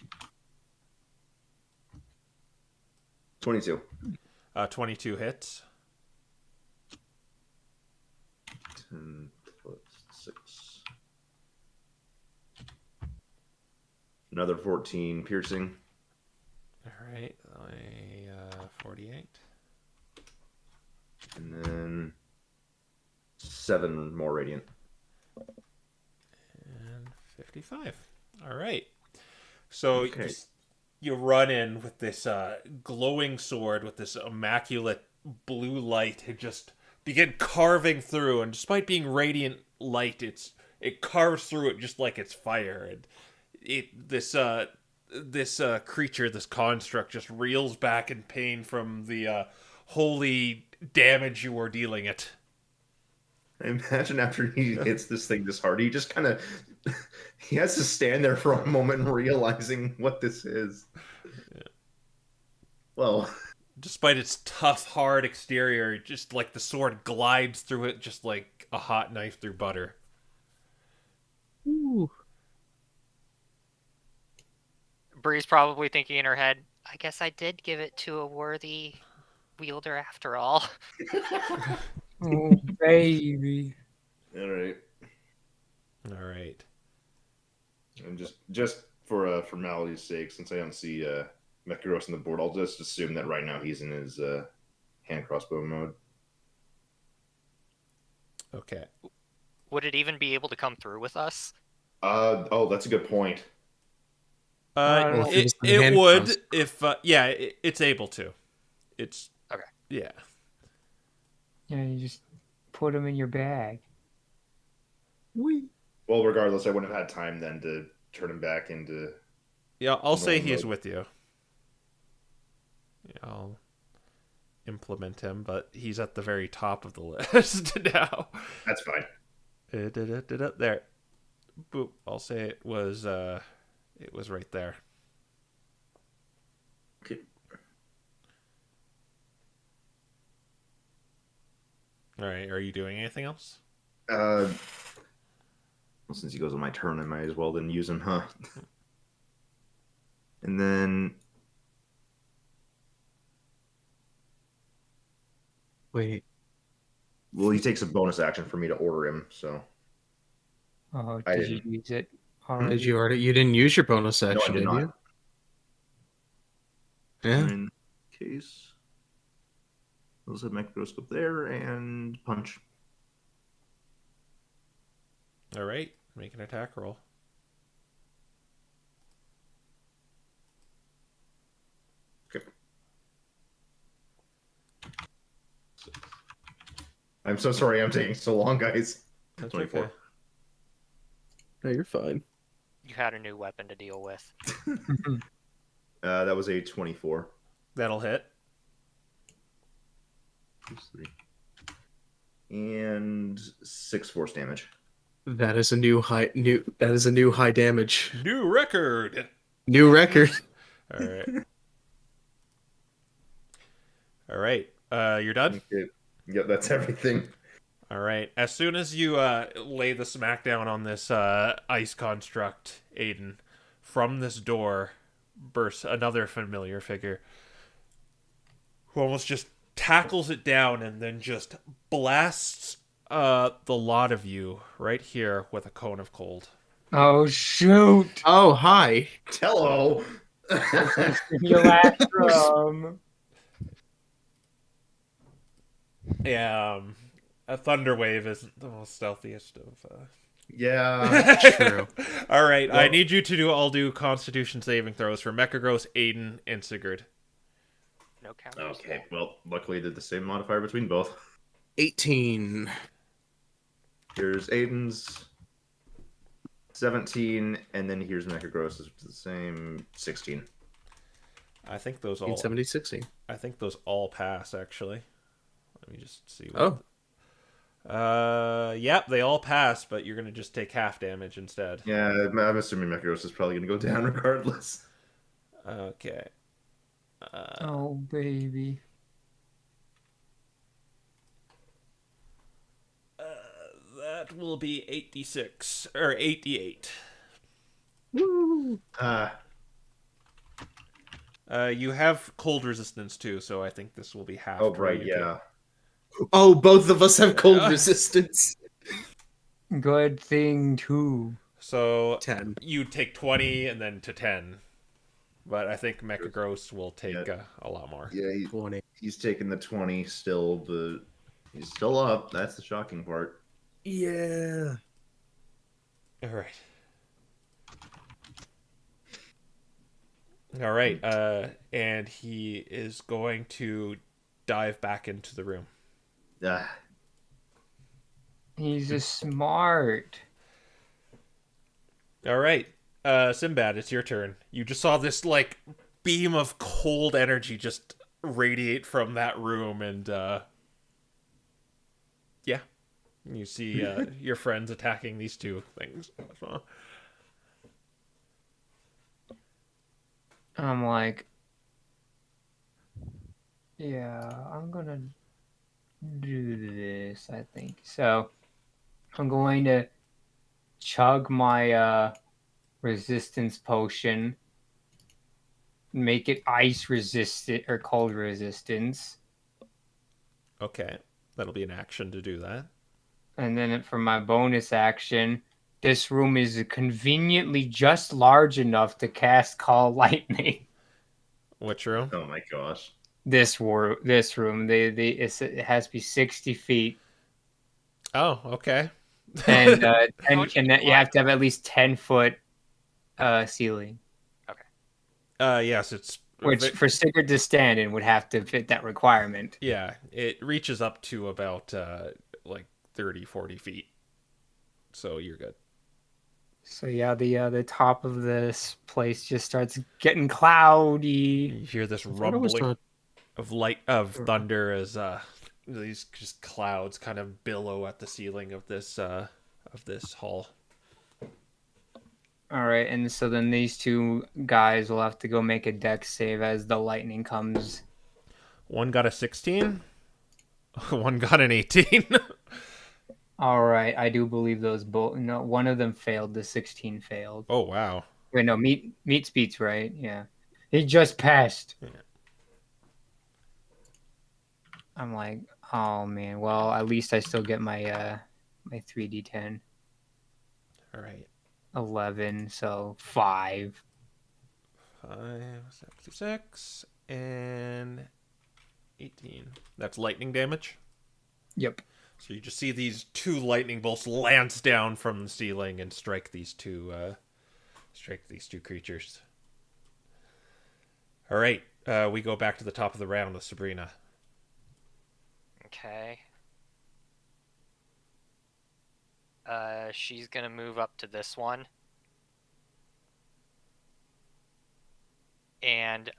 22. 22 hits. 10 plus 6. Another 14 piercing. All right. 48. And then 7 more radiant. And 55. All right. So Okay. you run in with this glowing sword with this immaculate blue light and just begin carving through. And despite being radiant light, it carves through it just like it's fire. And this creature, this construct, just reels back in pain from the holy damage you were dealing it. I imagine after he hits this thing this hard, he just kind of he has to stand there for a moment realizing what this is. Yeah. Well, Despite its tough, hard exterior, just like the sword glides through it just like a hot knife through butter. Ooh. Bree's probably thinking in her head, I guess I did give it to a worthy wielder after all. Oh, baby. all right. All right. And just for formality's sake, since I don't see Mekhiros on the board, I'll just assume that right now he's in his hand crossbow mode. Okay. Would it even be able to come through with us? Oh, that's a good point. Well, if it was the It hand would cross- if it's able to. It's Okay. Yeah. Yeah, you just put them in your bag. Well, regardless, I wouldn't have had time then to turn him back into. Yeah, I'll say Normal he's mode. with you. Yeah, I'll implement him, but he's at the very top of the list now. That's fine. There. Boop. I'll say it was right there. Okay. All right, are you doing anything else? Well, since he goes on my turn, I might as well then use him, huh? And then Wait. well, he takes a bonus action for me to order him, so Oh, I did you didn't. use it Did already? you didn't use your bonus No, I action, did did not. you? Yeah. In case let's have microscope there and punch. All right, make an attack roll. Okay. I'm so sorry I'm taking so long, guys. That's 24. okay. No, you're fine. You had a new weapon to deal with. That was a 24. That'll hit. And 6 force damage. That is a new high damage. New record. New record. All right. All right. You're done? Okay. Yep, that's everything. All right. As soon as you lay the smackdown on this ice construct, Aiden, from this door bursts another familiar figure who almost just tackles it down and then just blasts the lot of you right here with a cone of cold. Oh shoot! Oh, hi. Hello. Your last drum. Yeah, a thunder wave isn't the most stealthiest of. Yeah. True. All right, I Well- need you to do Constitution saving throws for Mechagross, Aiden, and Sigurd. No counters. Okay, well, luckily I did the same modifier between both. 18. Here's Aiden's 17, and then here's Mechagross's, which is the same 16. I think those all. 1870, 16. I think those all pass. Actually, let me just see. Oh. Yep, they all pass, but you're gonna just take half damage instead. Yeah, I'm assuming Mechagross is probably going to go down regardless. Okay. Oh baby. That will be 8d6 or 8d8. Woo. You have cold resistance too, so I think this will be half. Oh, per right, you. yeah. Oh, both of us have cold Yeah. resistance. Good thing too. So 10. you take 20 and then to 10. But I think Mechagross will take a lot more. Yeah, 20. he's taking the 20 still, but he's still up. That's the shocking part. Yeah. All right. All right. And he is going to dive back into the room. Ah, He's a smart. All right. Sinbad, it's your turn. You just saw this like beam of cold energy just radiate from that room, and yeah, you see your friends attacking these two things. I'm like, yeah, I'm gonna do this, I think. So I'm going to chug my resistance potion, make it ice resistant or cold resistance, Okay, that'll be an action to do that. and then for my bonus action, this room is conveniently just large enough to cast Call Lightning. Which room? oh my gosh. This room, it has to be 60 feet. Oh, okay. And Don't you you have to have at least 10-foot ceiling, yes, it's which for Sigurd to stand in would have to fit that requirement. yeah, it reaches up to about like 30-40 feet. So you're good. So yeah, the top of this place just starts getting cloudy. You hear this I thought it was rumbling not- of thunder as these just clouds kind of billow at the ceiling of this hall. All right, and so then these two guys will have to go make a dex save as the lightning comes. One got a 16. One got an 18. All right, I do believe those both. No, one of them failed. The 16 failed. Oh wow. Wait, no, meat beats, right? Yeah, he just passed. Yeah. I'm like, oh man. Well, at least I still get my my 3d10. All right. 11, so 5. 5, 6, and 18. That's lightning damage. Yep. So you just see these two lightning bolts lance down from the ceiling and strike these two creatures. All right, we go back to the top of the round with Sabrina. Okay. She's gonna move up to this one. And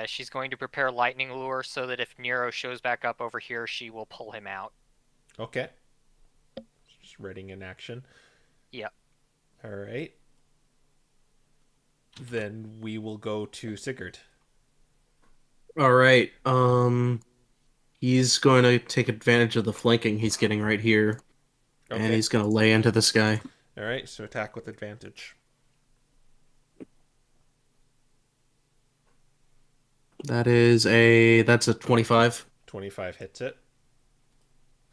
she's going to prepare lightning lure so that if Nero shows back up over here, she will pull him out. Okay. Just readying in action. Yep. All right. Then we will go to Sigurd. All right. He's going to take advantage of the flanking he's getting right here, and Okay. he's going to lay into this guy. All right. So attack with advantage. That's a 25. 25 hits it.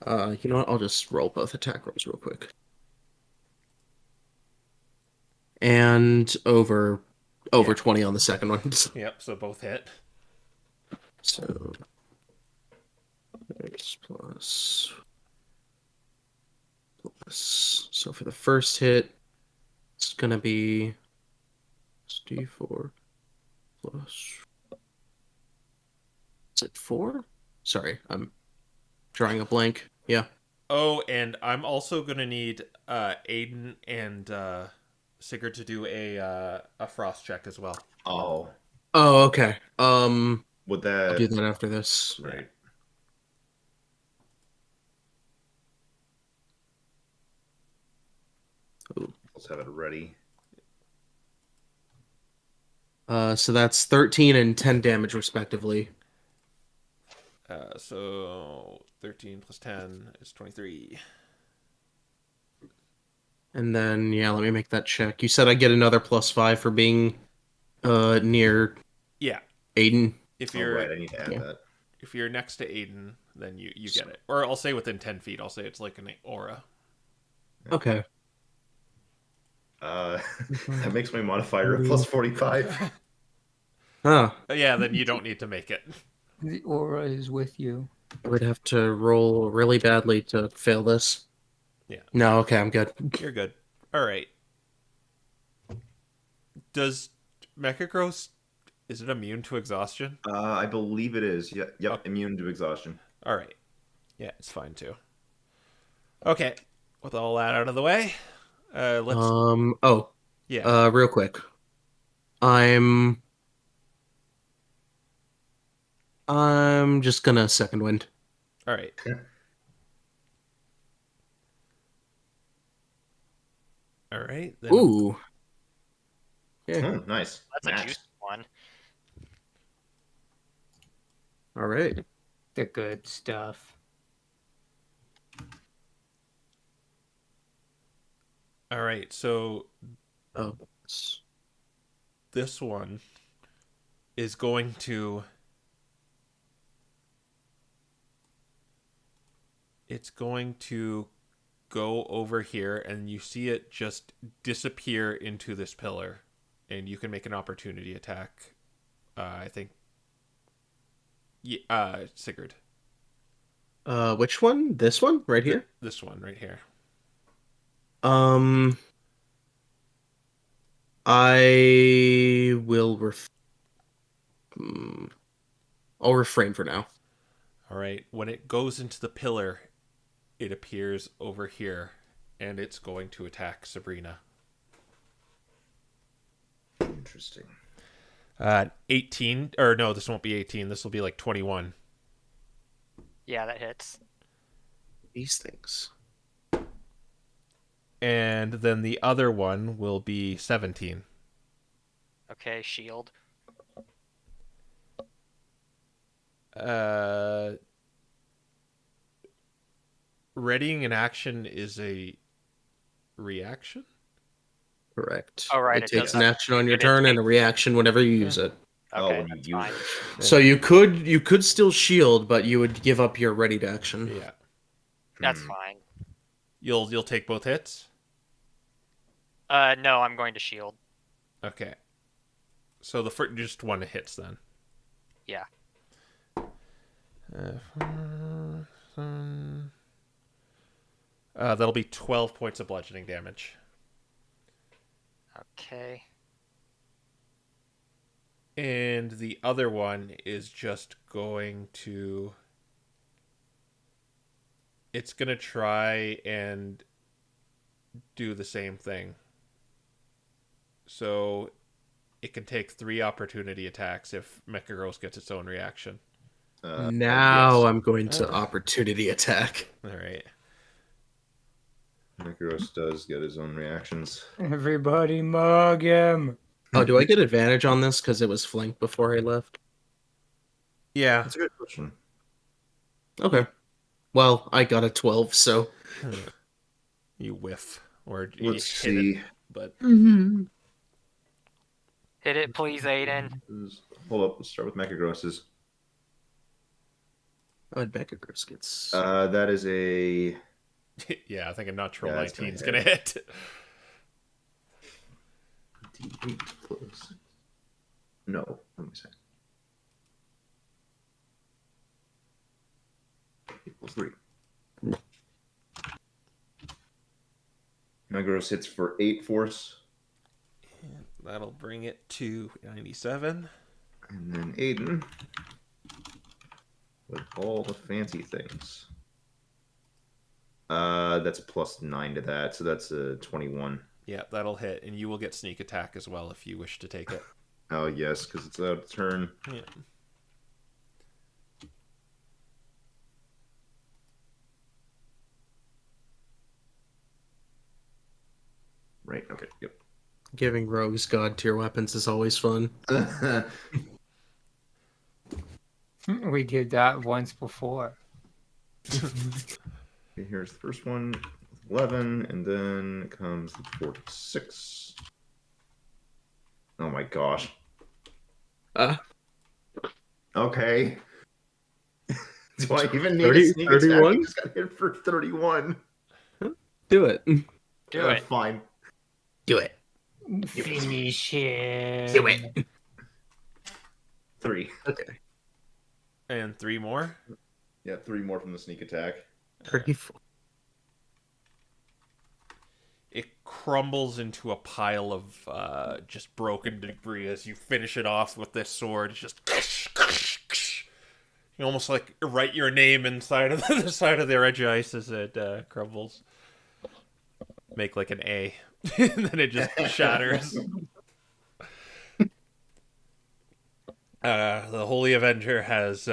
You know what? I'll just roll both attack rolls real quick. And over Yeah. 20 on the second one. Yep. So both hit. So there's plus. So for the first hit, it's gonna be D4 plus. Is it 4? Sorry, I'm drawing a blank. Yeah. Oh, and I'm also gonna need Aiden and Sigurd to do a frost check as well. Oh, Oh, okay. would I'll that do that after this. right? Ooh. Let's have it ready. So that's 13 and 10 damage respectively. So 13 plus 10 is 23. And then yeah, let me make that check. You said I get another +5 for being near Yeah. Aiden. If Oh, you're right, I need to add Yeah. that. if you're next to Aiden, then you get it. Or I'll say within 10 feet. I'll say it's like an aura. Okay. That makes my modifier a plus 45. Huh. Yeah, then you don't need to make it. The aura is with you. I would have to roll really badly to fail this. Yeah. No, okay, I'm good. You're good. All right. Does Mechagross, is it immune to exhaustion? I believe it is. Yep, Okay. immune to exhaustion. All right. Yeah, it's fine too. Okay. With all that out of the way, let's. Yeah. Real quick. I'm just gonna second wind. All right. All right. Then Ooh. Yeah. Oh, nice. That's a Match. juicy one. All right. The good stuff. All right. So Oh. this one is going to. It's going to go over here, and you see it just disappear into this pillar, and you can make an opportunity attack. I think. Yeah, Sigurd. Which one? This one right here? This one right here. I will I'll refrain for now. All right. When it goes into the pillar, it appears over here, and it's going to attack Sabrina. Interesting. 18, or no, this won't be 18. This will be like 21. Yeah, that hits. These things. And then the other one will be 17. Okay, shield. Readying an action is a reaction? Correct. Oh, right, It it takes does an have- action on your it turn and takes- a reaction whenever you use it. Oh, Okay, when you that's use fine. it. So you could still shield, but you would give up your ready to action. Yeah. That's Hmm. fine. You'll take both hits? No, I'm going to shield. Okay. So the first, just one hits then. Yeah. That'll be 12 points of bludgeoning damage. Okay. And the other one is just going to. It's going to try and do the same thing. So it can take 3 opportunity attacks if Mechagross gets its own reaction. Now yes. I'm going to opportunity attack. All right. Micros does get his own reactions. Everybody mug him. Oh, do I get advantage on this because it was flanked before I left? Yeah. That's a good question. Okay. Well, I got a 12, so. You whiff. Or you Let's hit see. it. But Hit it, please, Aiden. Hold up. Let's start with Mechagross's. Oh, Mechagross gets. That is a yeah, I think a natural Yeah, it's 19 is gonna going to hit. D8 plus. No, let me see. Equals 3. Megaros hits for 8 force. That'll bring it to 97. And then Aiden with all the fancy things. That's a plus 9 to that, so that's a 21. Yeah, that'll hit, and you will get sneak attack as well if you wish to take it. Oh, yes, because it's out of turn. Yeah. Right, okay, yep. Giving rogues god tier weapons is always fun. We did that once before. Okay, here's the first one, 11, and then comes the 46. Oh my gosh. Okay. Do I even need 30, a sneak attack? 31? I just got hit for 31. Do it. Do it. Fine. Do it. Finish him. Do it. 3. Okay. And 3 more. Yeah, 3 more from the sneak attack. 34. It crumbles into a pile of just broken debris as you finish it off with this sword. It's just you almost like write your name inside of the side of their edge ice as it crumbles. Make like an A, and then it just shatters. The Holy Avenger has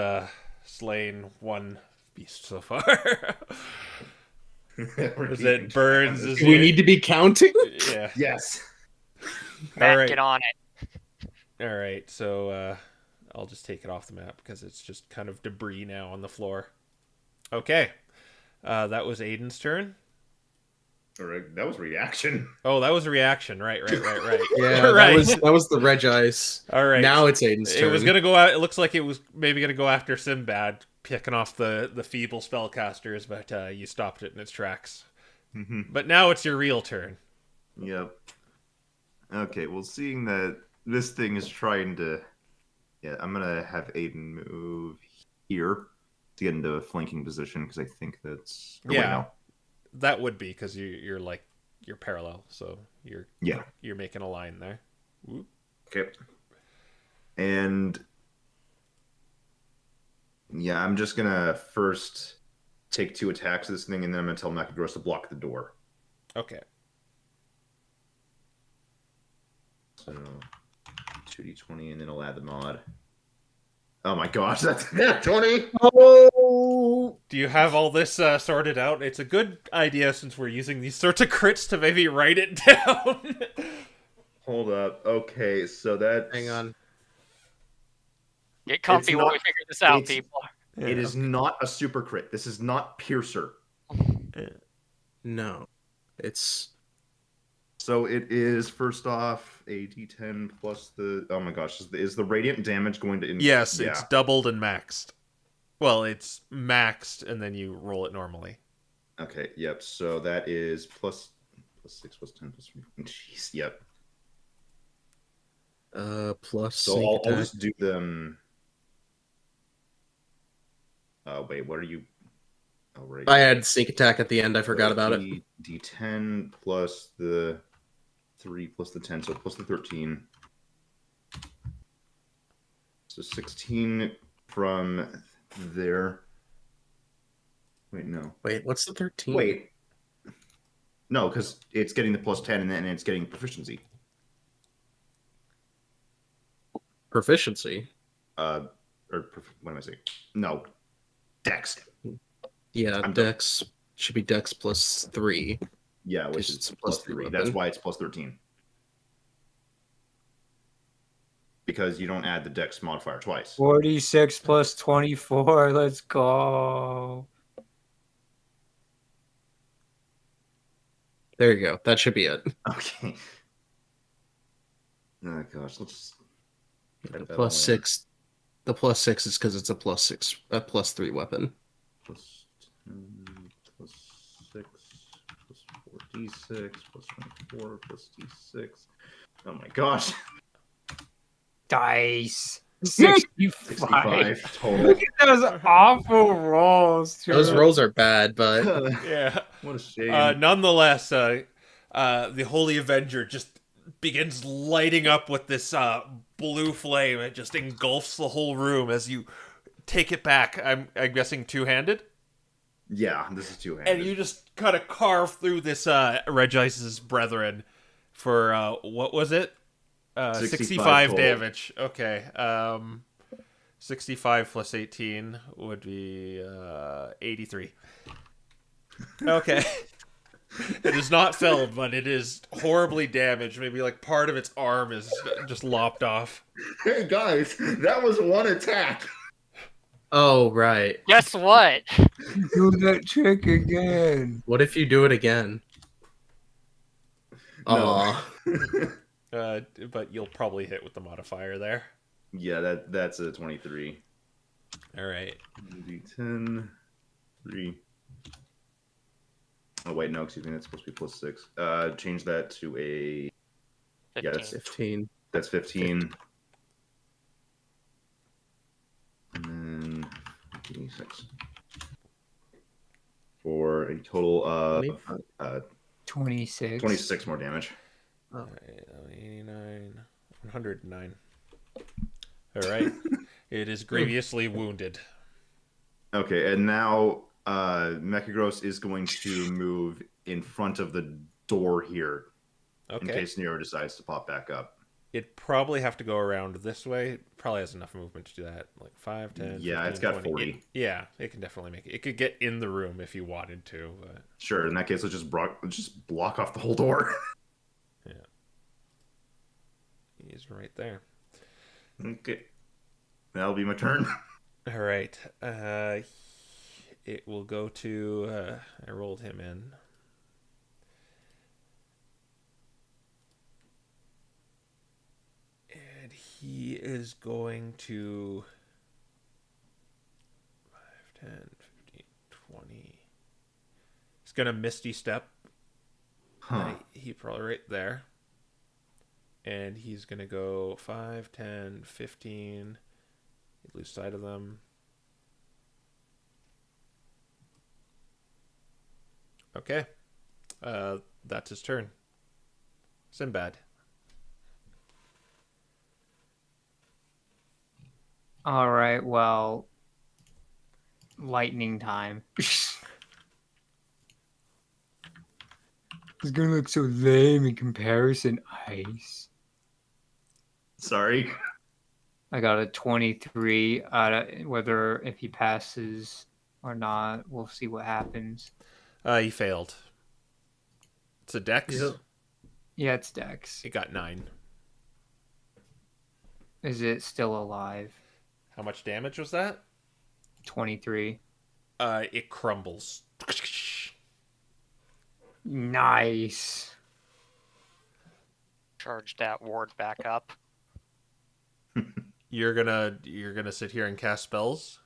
slain one beast so far. As it burns. As Do we need to be counting? Yeah. Yes. Matt, All right. get on it. All right. So I'll just take it off the map because it's just kind of debris now on the floor. Okay. That was Aiden's turn. All right, that was reaction. Oh, that was a reaction. Right. Yeah, right. that was the Reg Ice. All right. Now it's Aiden's turn. It was gonna go out. It looks like it was maybe gonna go after Sinbad, picking off the feeble spellcasters, but you stopped it in its tracks. Mm-hmm. But now it's your real turn. Yep. Okay, well, seeing that this thing is trying to... Yeah, I'm going to have Aiden move here to get into a flanking position, because I think that's... or wait, Yeah. no. That would be because you're parallel, so you're making a line there. Whoop. Okay. And... Yeah, I'm just going to first take 2 attacks of this thing, and then I'm going to tell Mechagross to block the door. Okay. So 2d20, and then I'll add the mod. Oh my gosh, that's 20! Oh! Do you have all this sorted out? It's a good idea since we're using these sorts of crits to maybe write it down. Hold up. Okay, so that's... Hang on. Get comfy It's while not- we figure this out, it's- people. It is not a super crit. This is not Piercer. No. It's... So it is, first off, a d10 plus the... Oh my gosh, is the radiant damage going to... Yes, Yeah. it's doubled and maxed. Well, it's maxed, and then you roll it normally. Okay, yep. So that is plus 6, plus 10, plus 3. Jeez, yep. plus So sneak I'll attack. just do them... wait, what are you... Oh, right. I had sneak attack at the end. I forgot about it. D10 plus the 3 plus the 10, so plus the 13. So 16 from there. Wait, no. Wait, what's the 13? Wait. No, because it's getting the +10 and then it's getting proficiency. Proficiency. Or what am I saying? No, Dex. Yeah, I'm Dex should be Dex +3. Yeah, which It's is a plus +3 3. weapon. That's why it's +13. Because you don't add the Dex modifier twice. 46 plus 24. Let's go. There you go. That should be it. Okay. Oh gosh, let's. The +6. The +6 is because it's a +3 weapon. +10, +6, +4d6, +24, +d6. Oh my gosh. Dice. 65. 65 total. Look at those awful rolls. Those dude. rolls are bad, but Yeah. What a shame. Nonetheless, the Holy Avenger just begins lighting up with this blue flame. It just engulfs the whole room as you take it back. I'm guessing two-handed? Yeah, this is two-handed. And you just kind of carve through this Regice's brethren for, what was it? 65 total. damage. Okay. 65 plus 18 would be 83. Okay. It is not felled, but it is horribly damaged. Maybe like part of its arm is just lopped off. Hey guys, that was one attack. oh right. Guess what? Do that trick again. What if you do it again? No. Aw. But you'll probably hit with the modifier there. Yeah, that's a 23. All right. D10, 3. Oh wait, no, excuse me. That's supposed to be +6. Change that to a. 15. Yeah, that's 15. That's 15. And then 56. For a total of 26. 26 more damage. All right. 89. 109. All right. It is grievously wounded. Okay, and now Mechagross is going to move in front of the door here in Okay. case Nero decides to pop back up. It'd probably have to go around this way. It probably has enough movement to do that. Like 5, 10, Yeah, 15, it's got 20. 40. Yeah, it can definitely make it. It could get in the room if you wanted to. But Sure, in that case, let's just block off the whole door. he's right there. Okay. That'll be my turn. All right. It will go to. I rolled him in. And he is going to. 5, 10, 15, 20. He's going to Misty Step. Huh. He probably right there. And he's going to go 5, 10, 15. You lose sight of them. Okay. That's his turn. Sinbad. All right, well, lightning time. It's gonna look so lame in comparison. Ice. Sorry. I got a 23. Whether if he passes or not, we'll see what happens. He failed. It's a dex. Yeah. Yeah, it's Dex. It got 9. Is it still alive? How much damage was that? 23. It crumbles. Nice. Charge that ward back up. You're gonna sit here and cast spells?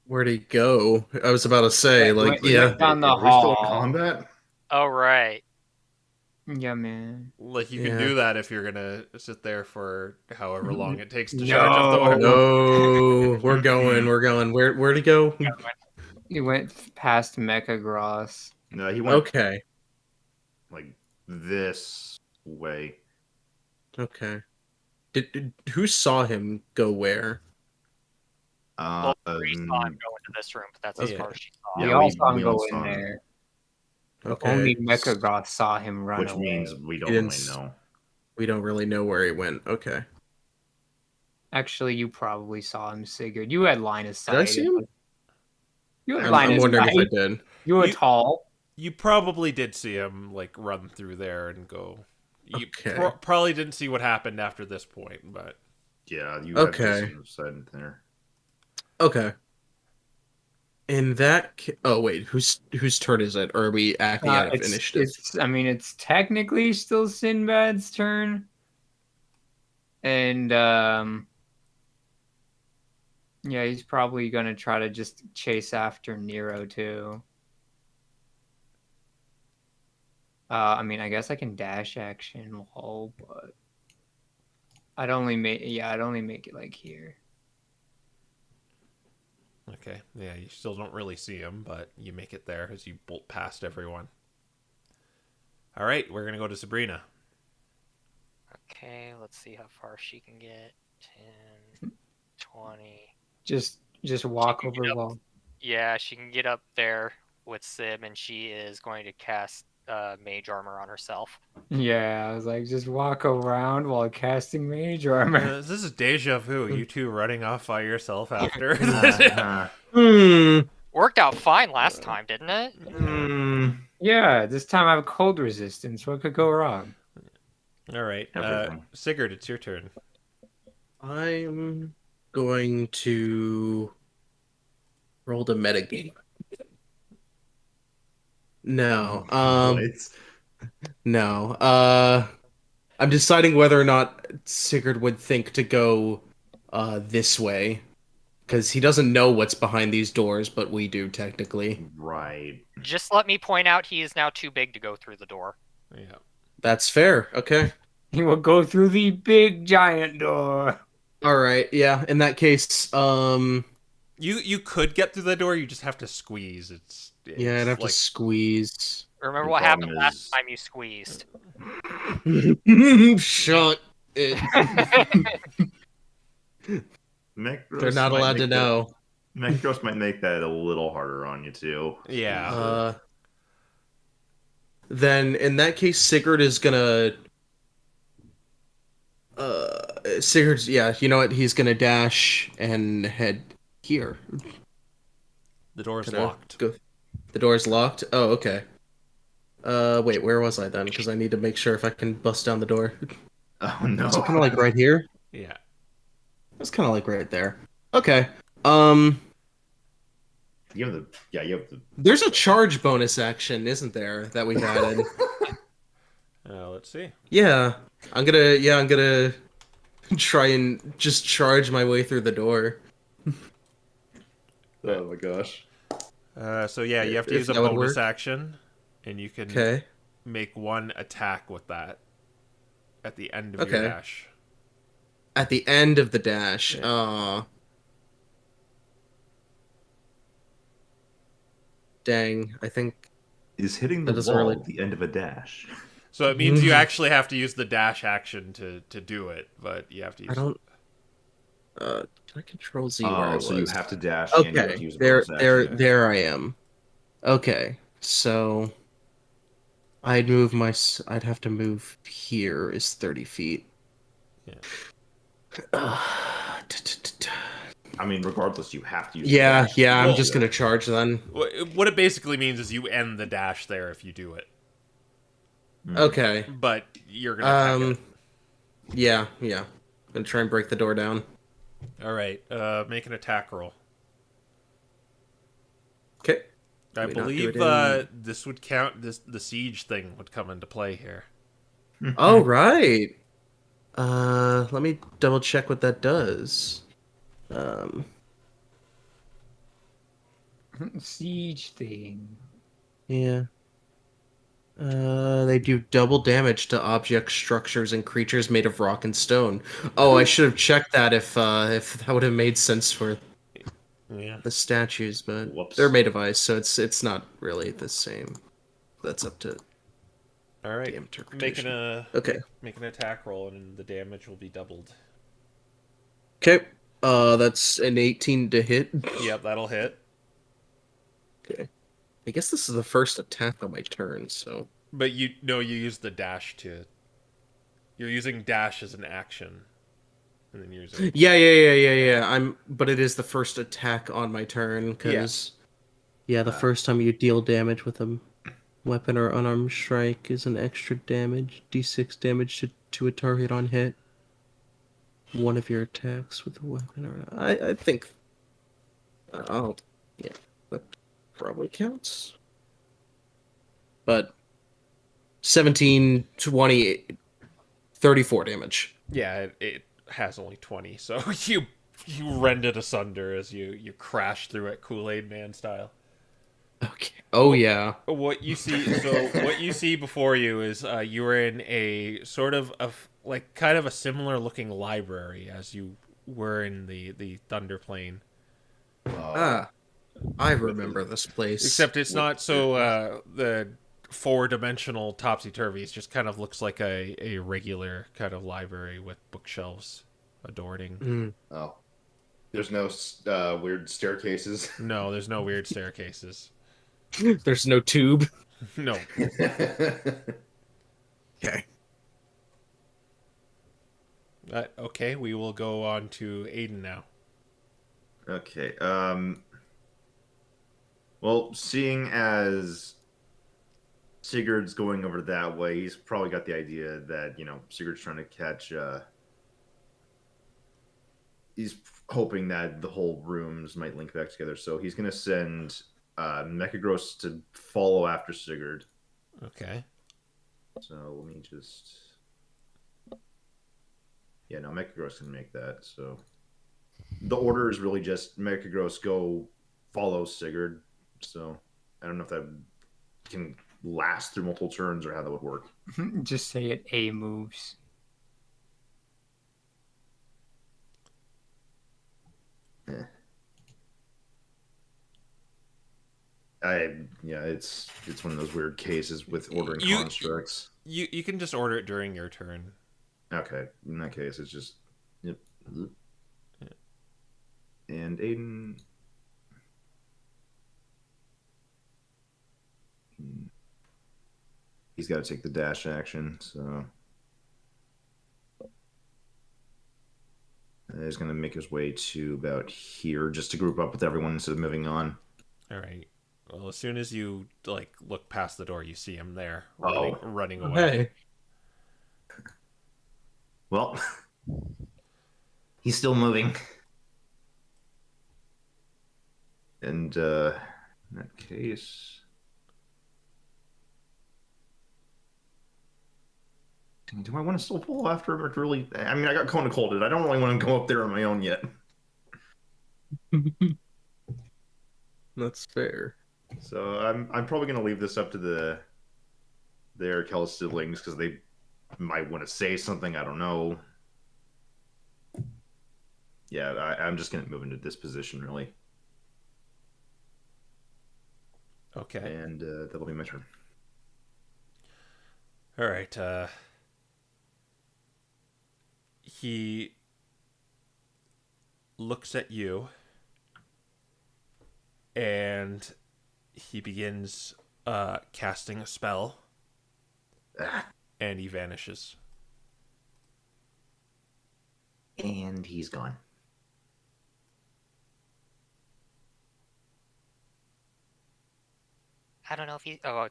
Where'd he go? I was about to say, like, Went yeah. down the Are we still in hall. combat? Oh, right. Yeah, man. Like you can Yeah. do that if you're gonna sit there for however long it takes to No. charge up the order. No, we're going. Where'd he go? He went past Mechagross. No, he went Okay. like this way. Okay. Who saw him go where? Well, Bree saw him go into this room, but that's as Yeah. far as she saw. Yeah, we all we- saw him we go all in saw him. there. Okay. Only Mechagoth saw him run Which away. means we don't didn't really s- know. We don't really know where he went. Okay. Actually, you probably saw him, Sigurd. You had line of sight. Did I see him? You had I'm, line I'm of wondering sight. if I did. You were You- tall. You probably did see him like run through there and go. You Okay. probably didn't see what happened after this point, but Yeah, you Okay. have decent sight there. Okay. In that oh wait, whose turn is it? Or are we acting out of initiative? It's technically still Sinbad's turn. And yeah, he's probably gonna try to just chase after Nero too. I guess I can dash action lol, but I'd only make it like here. okay. Yeah, you still don't really see him, but you make it there as you bolt past everyone. All right, we're gonna go to Sabrina. Okay, let's see how far she can get. 10, 20. Just walk She can over get the up. wall. Yeah, she can get up there with Sib, and she is going to cast mage armor on herself. Yeah, I was like, just walk around while casting mage armor. This is deja vu. You two running off by yourself after. Hmm. Worked out fine last time, didn't it? Yeah, this time I have cold resistance. What could go wrong? All right, Everything. Sigurd, it's your turn. I'm going to roll the metagame. No. No. I'm deciding whether or not Sigurd would think to go this way. Because he doesn't know what's behind these doors, but we do technically. Right. Just let me point out he is now too big to go through the door. Yeah. That's fair. Okay. He will go through the big giant door. All right. Yeah. In that case, You could get through the door. You just have to squeeze. yeah, I'd have to squeeze. Remember The what happened problem last is- time you squeezed? Shut it. They're not allowed to know. Necros might make that a little harder on you too. Yeah. Then in that case, Sigurd is gonna. Sigurd's you know what? He's gonna dash and head here. The door's Gonna locked. Go. The door's locked. Oh, okay. Wait, where was I then? Because I need to make sure if I can bust down the door. Oh no. It's kind of like right here. Yeah. It's kind of like right there. Okay. You have the There's a charge bonus action, isn't there, that we've added? Let's see. Yeah. I'm gonna try and just charge my way through the door. Oh my gosh. So yeah, you have to If use a that would bonus work. action, and you can Okay. make one attack with that at the end of Okay. your dash. At the end of the dash. Yeah. Dang. I think Is hitting the That doesn't wall really- at the end of a dash. So it means you actually have to use the dash action to do it, but you have to use. I don't. Can I control Z where I was? So you have to dash and you have to Okay. use a There, bonus there, action. there I am. Okay. So I'd have to move here is 30 feet. Yeah. I mean, regardless, you have to use. Yeah, the dash. I'm Well- just gonna charge then. What it basically means is you end the dash there if you do it, Okay. but you're gonna attack Yeah. Gonna try and break the door down. it. All right, make an attack roll. Okay. I Maybe not do believe it in- this would count. The siege thing would come into play here. Oh right. Let me double check what that does. Siege thing. Yeah. They do double damage to objects, structures, and creatures made of rock and stone. Oh, I should have checked that if that would have made sense for Yeah. the statues, but Whoops. they're made of ice, so it's not really the same. That's up to All right. the interpretation. Make Okay. an attack roll, and the damage will be doubled. Okay. That's an 18 to hit. Yep, that'll hit. Okay. I guess this is the first attack on my turn, so... But you use the dash to. You're using dash as an action, and then you're using. Yeah. But it is the first attack on my turn, because... Yeah, the first time you deal damage with a weapon or unarmed strike is an extra damage. D6 damage to a target on hit. One of your attacks with a weapon or... I think... Yeah, that probably counts. But 17, 20, 34 damage. Yeah, it has only 20, so you rend it asunder as you crash through it Kool-Aid Man style. Okay. Oh, yeah. What you see before you is you are in a sort of kind of a similar looking library as you were in the Thunder Plane. I remember this place. Except it's not so the 4-dimensional topsy-turvy. It just kind of looks like a regular kind of library with bookshelves adorning. Oh. There's no weird staircases. No, there's no weird staircases. There's no tube. No. Okay. Okay, we will go on to Aiden now. Okay. Well, seeing as Sigurd's going over that way, he's probably got the idea that, Sigurd's trying to catch... He's hoping that the whole rooms might link back together, so he's going to send Mechagross to follow after Sigurd. Okay. So let me just... Yeah, no, Mechagross can make that, so... The order is really just Mechagross go follow Sigurd, so I don't know if that can last through multiple turns or how that would work. Just say it A moves. It's one of those weird cases with ordering constructs. You can just order it during your turn. Okay, in that case, it's just... Yep. And Aiden... He's got to take the dash action, so... He's going to make his way to about here, just to group up with everyone instead of moving on. All right. Well, as soon as you look past the door, you see him there, running away. Hey. Well, he's still moving. And in that case... Do I want to still pull after him? Or really? I mean, I got Kona Colded. I don't really want to go up there on my own yet. That's fair. So I'm probably going to leave this up to the Arakel siblings because they might want to say something. I don't know. Yeah, I'm just going to move into this position, really. Okay. And that'll be my turn. All right. He looks at you and he begins casting a spell and he vanishes. And he's gone. I don't know if he. Oh,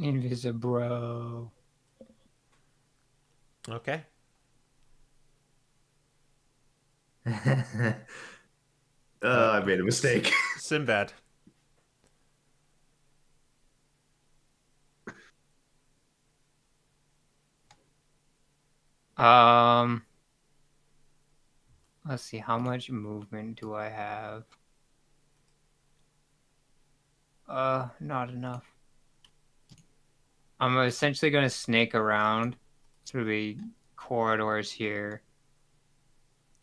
Invisibro. Okay. I made a mistake. Sinbad. Let's see, how much movement do I have? Not enough. I'm essentially going to snake around through the corridors here.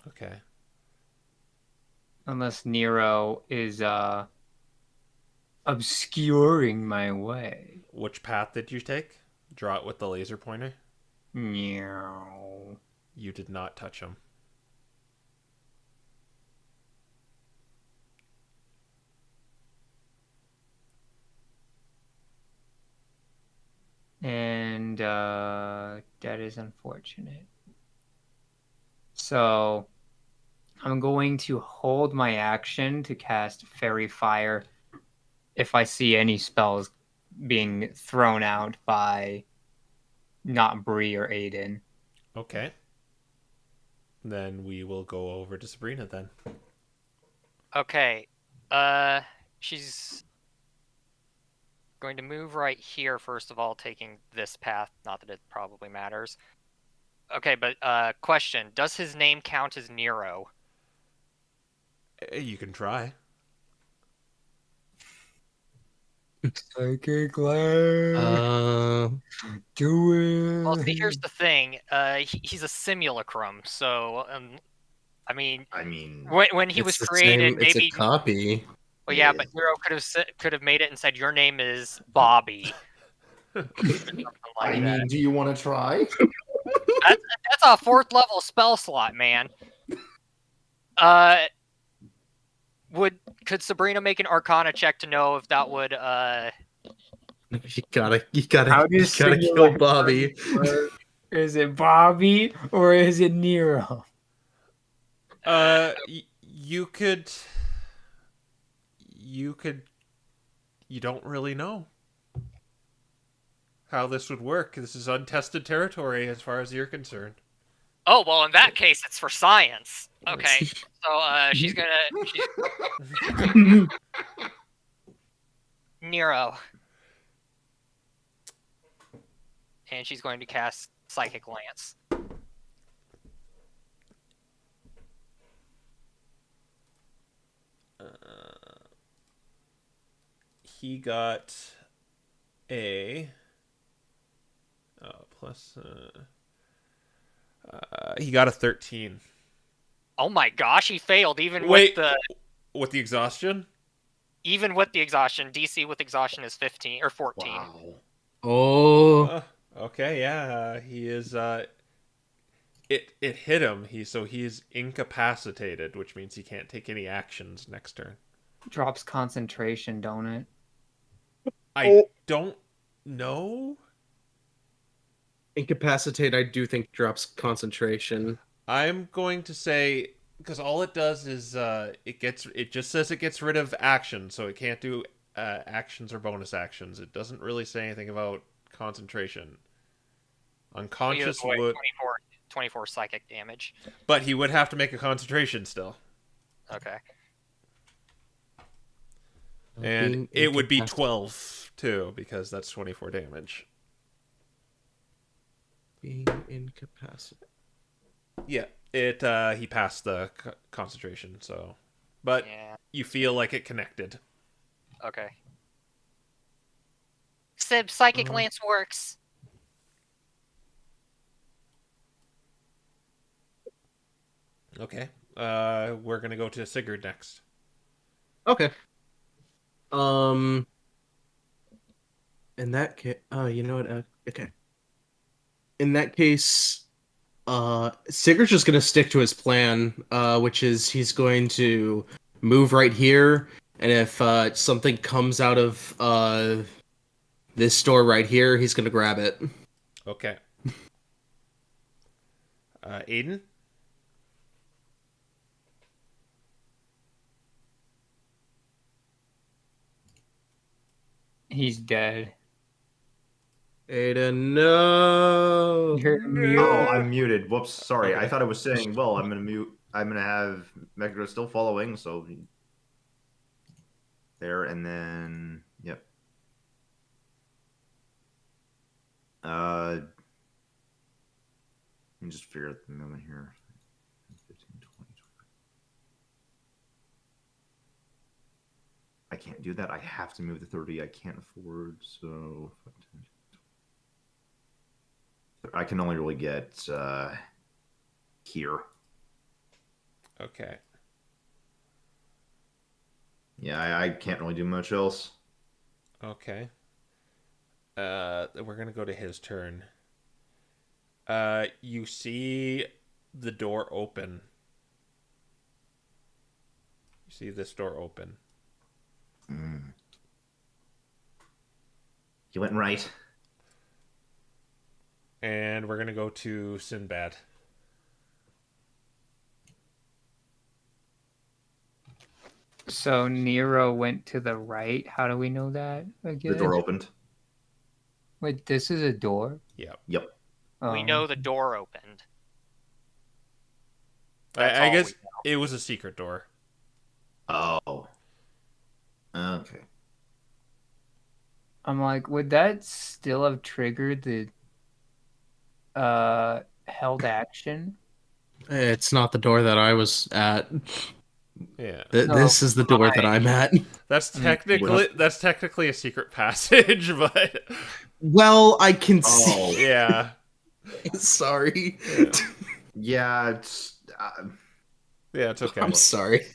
Okay. Unless Nero is obscuring my way. Which path did you take? Draw it with the laser pointer? Meow. You did not touch him. And that is unfortunate. So I'm going to hold my action to cast Fairy Fire if I see any spells being thrown out by not Bree or Aiden. Okay. Then we will go over to Sabrina then. Okay. She's going to move right here, first of all, taking this path. Not that it probably matters. Okay, but question. Does his name count as Nero? You can try. Psychic Land. Do it. Well, see, here's the thing. He's a simulacrum, so I mean, when he was It's the created, same, it's maybe. a copy. Well, yeah, but Nero could have made it and said your name is Bobby. Something like I that. mean, do you want to try? That's a 4th level spell slot, man. Could Sabrina make an Arcana check to know if that would You gotta How do you kill Bobby. Is it Bobby or is it Nero? You could. You don't really know how this would work. This is untested territory as far as you're concerned. Oh, well, in that case, it's for science. Okay, so she's gonna... Nero. And she's going to cast Psychic Lance. He got a plus. He got a 13. Oh my gosh, he failed even Wait, with the exhaustion. Even with the exhaustion, DC with exhaustion is 15 or 14. Wow. Oh. Okay, yeah, he is. It hit him. He's incapacitated, which means he can't take any actions next turn. Drops concentration, don't it? I don't know. Incapacitate, I do think drops concentration. I'm going to say, because all it does is it just says it gets rid of actions, so it can't do actions or bonus actions. It doesn't really say anything about concentration. Unconscious would 24 psychic damage. but he would have to make a concentration still, Okay. and it would be 12 too, because that's 24 damage. Being incapacitated. Yeah, he passed the concentration, so, but Yeah. you feel like it connected. Okay. Sib, Psychic Lance works. Okay, we're gonna go to Sigurd next. Okay. In that case, you know what? Okay. In that case, Sigurd's just gonna stick to his plan, which is he's going to move right here, and if something comes out of this door right here, he's gonna grab it. Okay. Aiden? He's dead. Aiden, no. You're muted. Oh, I'm muted. Whoops, sorry. I thought I was saying, well, I'm gonna mute. I'm gonna have Megara still following, so there, and then yep. Let me just figure out the moment here. 15, 20, 25. I can't do that. I have to move the 30. I can't afford, so I can only really get here. Okay. Yeah, I can't really do much else. Okay. We're gonna go to his turn. You see the door open. You see this door open. You went right. And we're gonna go to Sinbad. So Nero went to the right. How do we know that again? The door opened. Wait, this is a door? Yep. Yep. We know the door opened. That's I all guess we know. it was a secret door. Oh. Okay. I'm like, would that still have triggered the held action? It's not the door that I was at. Yeah. This is the door that I'm at. That's I mean, technically a secret passage, but Well, I can Oh. see. yeah. Sorry. Yeah, Yeah, it's. yeah, it's okay. I'm sorry.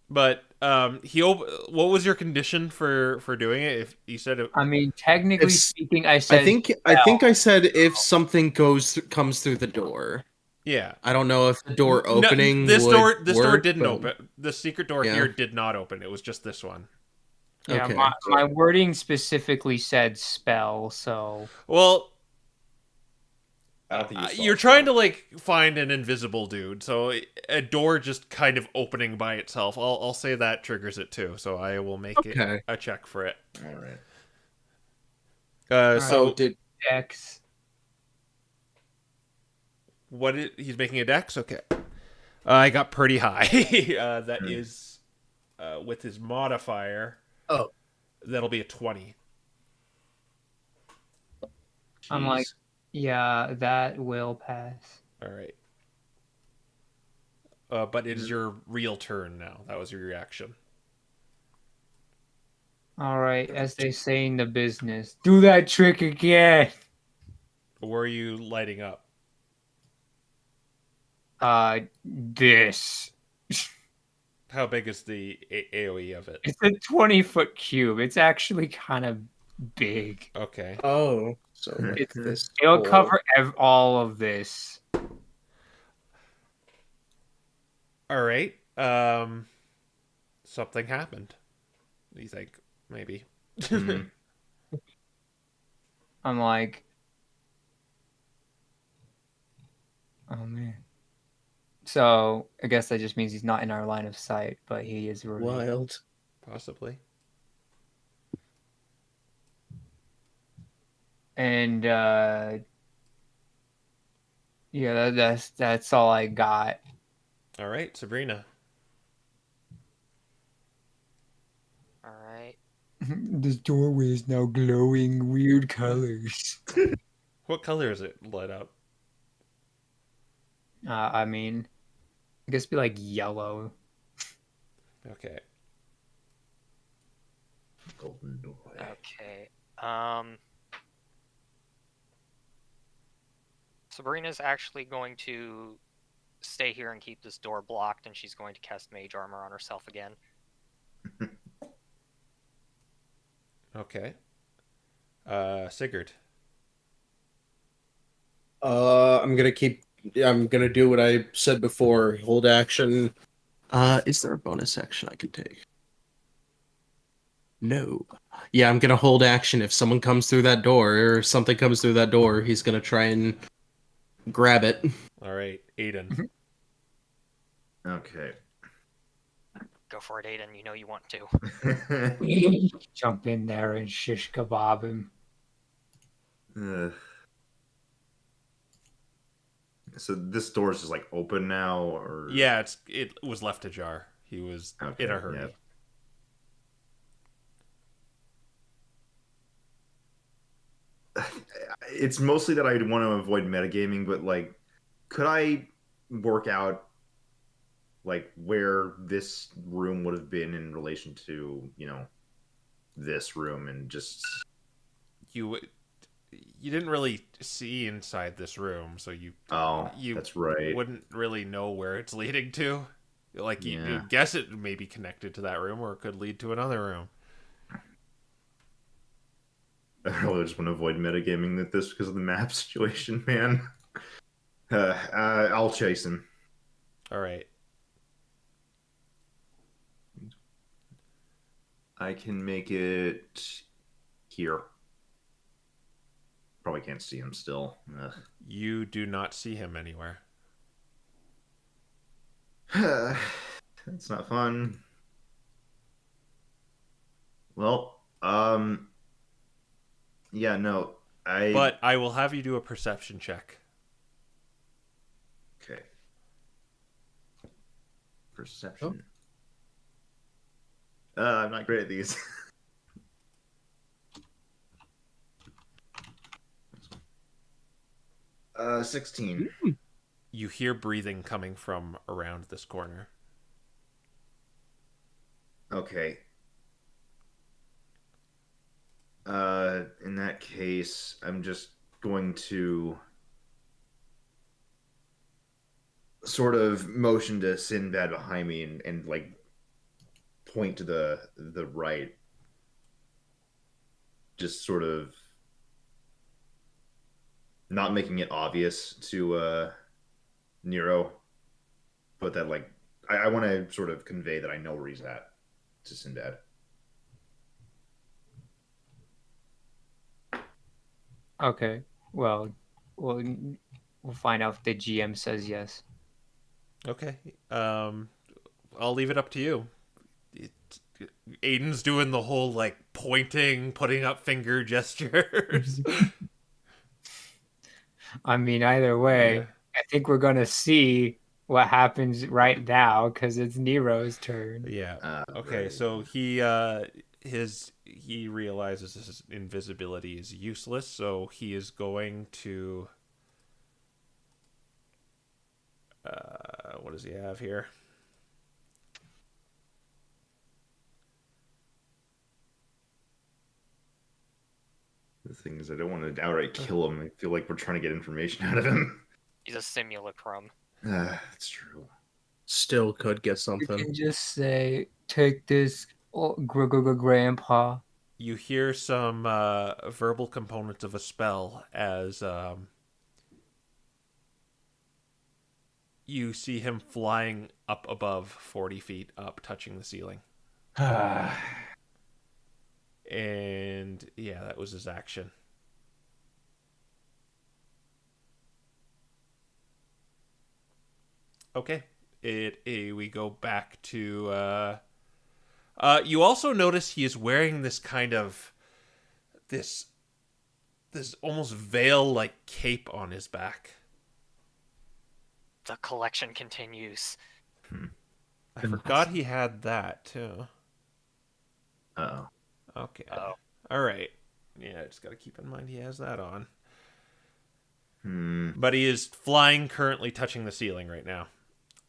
But what was your condition for doing it? If you said it, I mean, technically It's- speaking, I said I think I said if something comes through the door. yeah. I don't know if the door No, opening this would door work, didn't but- open. The secret door Yeah. here did not open. It was just this one. yeah, Okay. my wording specifically said spell, so Well, I don't think you saw you're it. trying to like find an invisible dude, so a door just kind of opening by itself. I'll say that triggers it too. So I will make Okay. it a check for it. All right. So did X. he's making a dex? Okay. I got pretty high. That is with his modifier. Oh. That'll be a 20. I'm like, yeah, that will pass. All right. But it is your real turn now. That was your reaction. All right, as they say in the business, do that trick again. Where are you lighting up? This. How big is the AoE of it? It's a 20-foot cube. It's actually kind of big. Okay. Oh, so It's- this It'll whole- cover all of this. All right. Something happened. You think maybe? Mhm. I'm like, oh man. So I guess that just means he's not in our line of sight, but he is revealed. wild. Possibly. And yeah, that's all I got. All right, Sabrina. All right. This doorway is now glowing weird colors. What color is it lit up? I mean, I guess it'd be like yellow. Okay. Golden door. Okay. Sabrina's actually going to stay here and keep this door blocked, and she's going to cast Mage Armor on herself again. Okay. Sigurd. I'm gonna do what I said before. Hold action. Is there a bonus action I can take? No. Yeah, I'm gonna hold action. If someone comes through that door or something comes through that door, he's gonna try and grab it. All right, Aiden. Okay. Go for it, Aiden. You know you want to. Jump in there and shish kebab him. So this door is just like open now, or Yeah, it was left ajar. He was Okay, in a hurry. yeah. It's mostly that I want to avoid metagaming, but like, could I work out like where this room would have been in relation to, you know, this room, and just You didn't really see inside this room, so you that's right. wouldn't really know where it's leading to. Like Yeah. you'd guess it may be connected to that room, or it could lead to another room. I really just want to avoid metagaming with this because of the map situation, man. I'll chase him. All right. I can make it here. probably can't see him still. Ugh. You do not see him anywhere. That's not fun. Well, yeah, no, But I will have you do a perception check. Okay. Perception. I'm not great at these. 16. You hear breathing coming from around this corner. Okay. In that case, I'm just going to sort of motion to Sinbad behind me and like point to the right. Just sort of not making it obvious to Nero, but that like I want to sort of convey that I know where he's at to Sinbad. Okay. Well, we'll find out if the GM says yes. Okay. I'll leave it up to you. Aiden's doing the whole like pointing, putting up finger gestures. I mean, either way, Yeah. I think we're gonna see what happens right now because it's Nero's turn. Yeah. Okay, Right. so he realizes his invisibility is useless, so he is going to what does he have here? The thing is, I don't want to outright kill him. I feel like we're trying to get information out of him. He's a simulacrum. That's true. Still could get You something. can just say, "Take this, Grandpa." You hear some verbal components of a spell as you see him flying up above 40 feet up, touching the ceiling. And yeah, that was his action. Okay. We go back to you also notice he is wearing this kind of this almost veil like cape on his back. The collection continues. I forgot he had that too. Uh-oh. Okay. Oh. All right. Yeah, I just got to keep in mind he has that on. Hmm. But he is flying, currently touching the ceiling right now.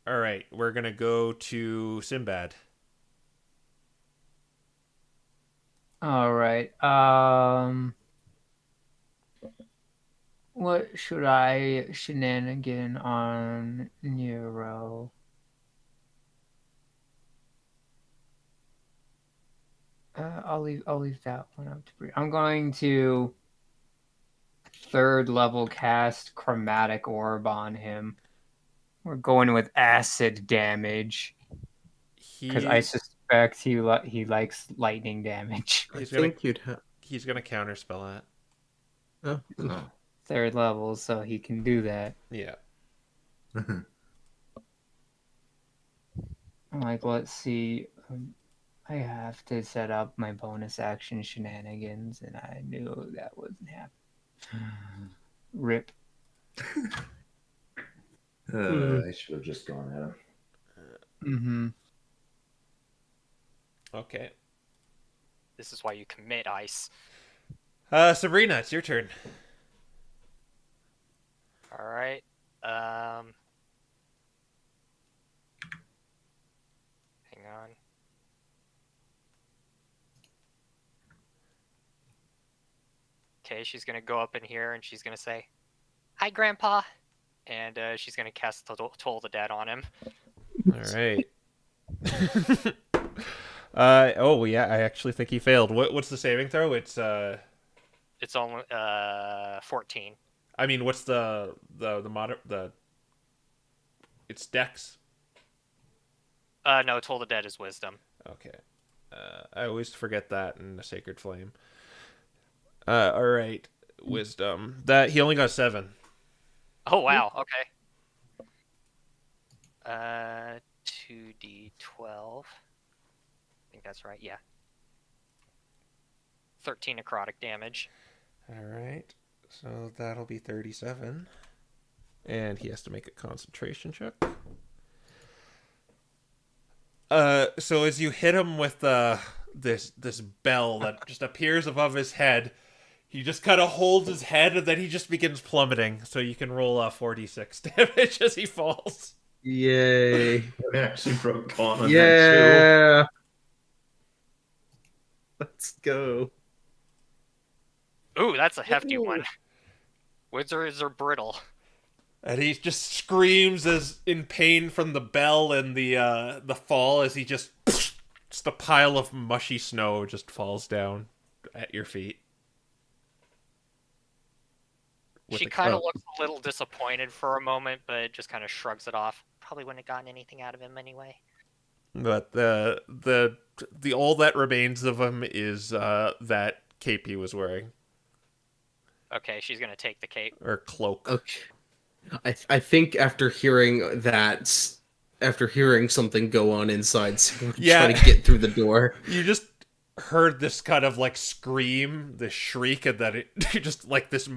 All right, we're going to go to Sinbad. All right. What should I shenanigan on Nero? I'll leave that one up to Bree. I'm going to third level cast chromatic orb on him. We're going with acid damage because I suspect he likes lightning damage. I He's gonna think you'd have. he's gonna counterspell that. Oh, Oh. Third level, so he can do that. Yeah. Like, let's see. I have to set up my bonus action shenanigans, and I knew that wasn't happening. Rip. I should have just gone at him. Mm-hmm. Okay. This is why you commit ice. Sabrina, it's your turn. All right. Hang on. Okay, she's gonna go up in here and she's gonna say, "Hi, Grandpa," and she's gonna cast Toll the Dead on him. All right. Oh yeah, I actually think he failed. What's the saving throw? It's It's only 14. I mean, what's the it's Dex. No, Toll the Dead is Wisdom. Okay. I always forget that in the Sacred Flame. All right. wisdom. That he only got 7. Oh wow. Okay. 2d12. I think that's right. Yeah. 13 necrotic damage. All right. So that'll be 37. And he has to make a concentration check. So as you hit him with this bell that just appears above his head, he just kind of holds his head and then he just begins plummeting. So you can roll 4d6 damage as he falls. Yay. I actually broke on that Yeah. Let's go. Ooh, that's a hefty Ooh. one. Wizards are brittle. And he just screams as in pain from the bell and the fall as he just a pile of mushy snow just falls down at your feet. With She a kind of club. looks a little disappointed for a moment, but just kind of shrugs it off. Probably wouldn't have gotten anything out of him anyway. But the all that remains of him is that cape he was wearing, Okay, she's gonna take the cape. or cloak. Okay. I think after hearing something go on inside, so Yeah. try to get through the door. You just heard this kind of like scream, this shriek, and then it just like this.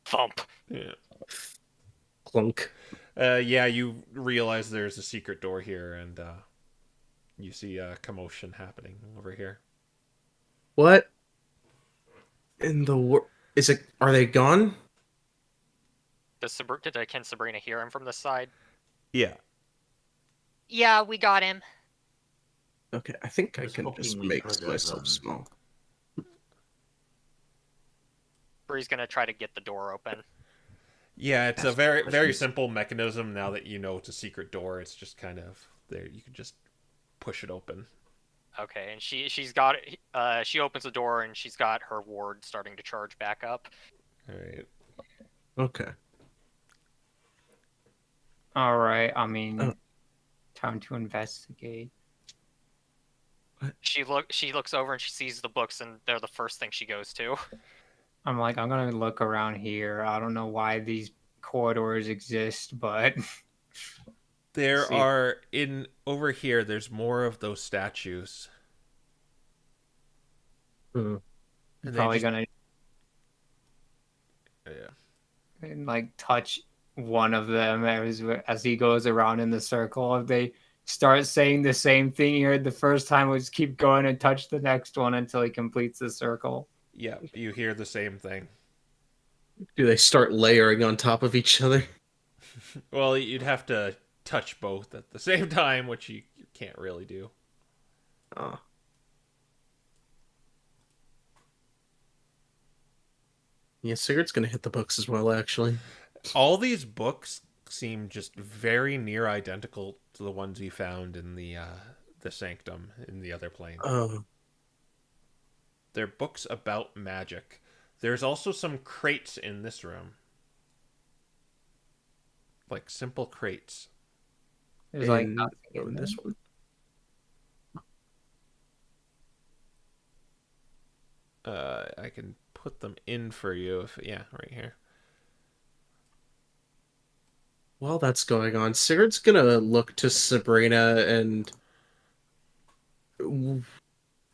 Thump. Yeah. Clunk. Yeah, you realize there's a secret door here, and you see a commotion happening over here. What? In the is it? Are they gone? Can Sabrina hear him from this side? Yeah. Yeah, we got him. Okay, I think I was can hoping just we make could have, myself small. Bree's gonna try to get the door open. Yeah, it's a Ask very questions. simple mechanism. Now that you know it's a secret door, it's just kind of there. You can just push it open. Okay, and she's got she opens the door and she's got her ward starting to charge back up. All right. Okay. All right. I mean, Oh. time to investigate. She looks over and she sees the books and they're the first thing she goes to. I'm like, I'm gonna look around here. I don't know why these corridors exist, but There See. are over here. There's more of those statues. Hmm. And they probably just- gonna Yeah. like touch one of them as he goes around in the circle. If they start saying the same thing he heard the first time, we'll just keep going and touch the next one until he completes the circle. Yeah, you hear the same thing. Do they start layering on top of each other? Well, you'd have to touch both at the same time, which you can't really do. Oh. Yeah, Sigurd's gonna hit the books as well, actually. All these books seem just very near identical to the ones you found in the sanctum in the other plane. Oh. They're books about magic. There's also some crates in this room. Like simple crates. There's like in- nothing oh, in this them. one. I can put them in for you right here. While that's going on, Sigurd's gonna look to Sabrina and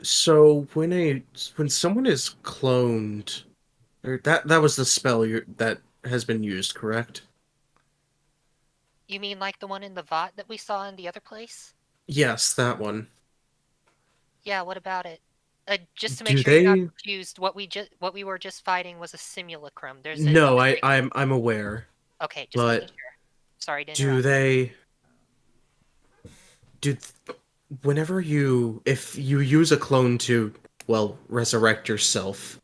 so when someone is cloned, or that was the spell that has been used, correct? You mean like the one in the Vought that we saw in the other place? Yes, that one. Yeah, what about it? Just to Do make sure you're they- not confused, what we were just fighting was a simulacrum. There's No, another- I'm aware. Okay, just but making sure. Sorry to Do interrupt. they? Whenever if you use a clone to, well, resurrect yourself,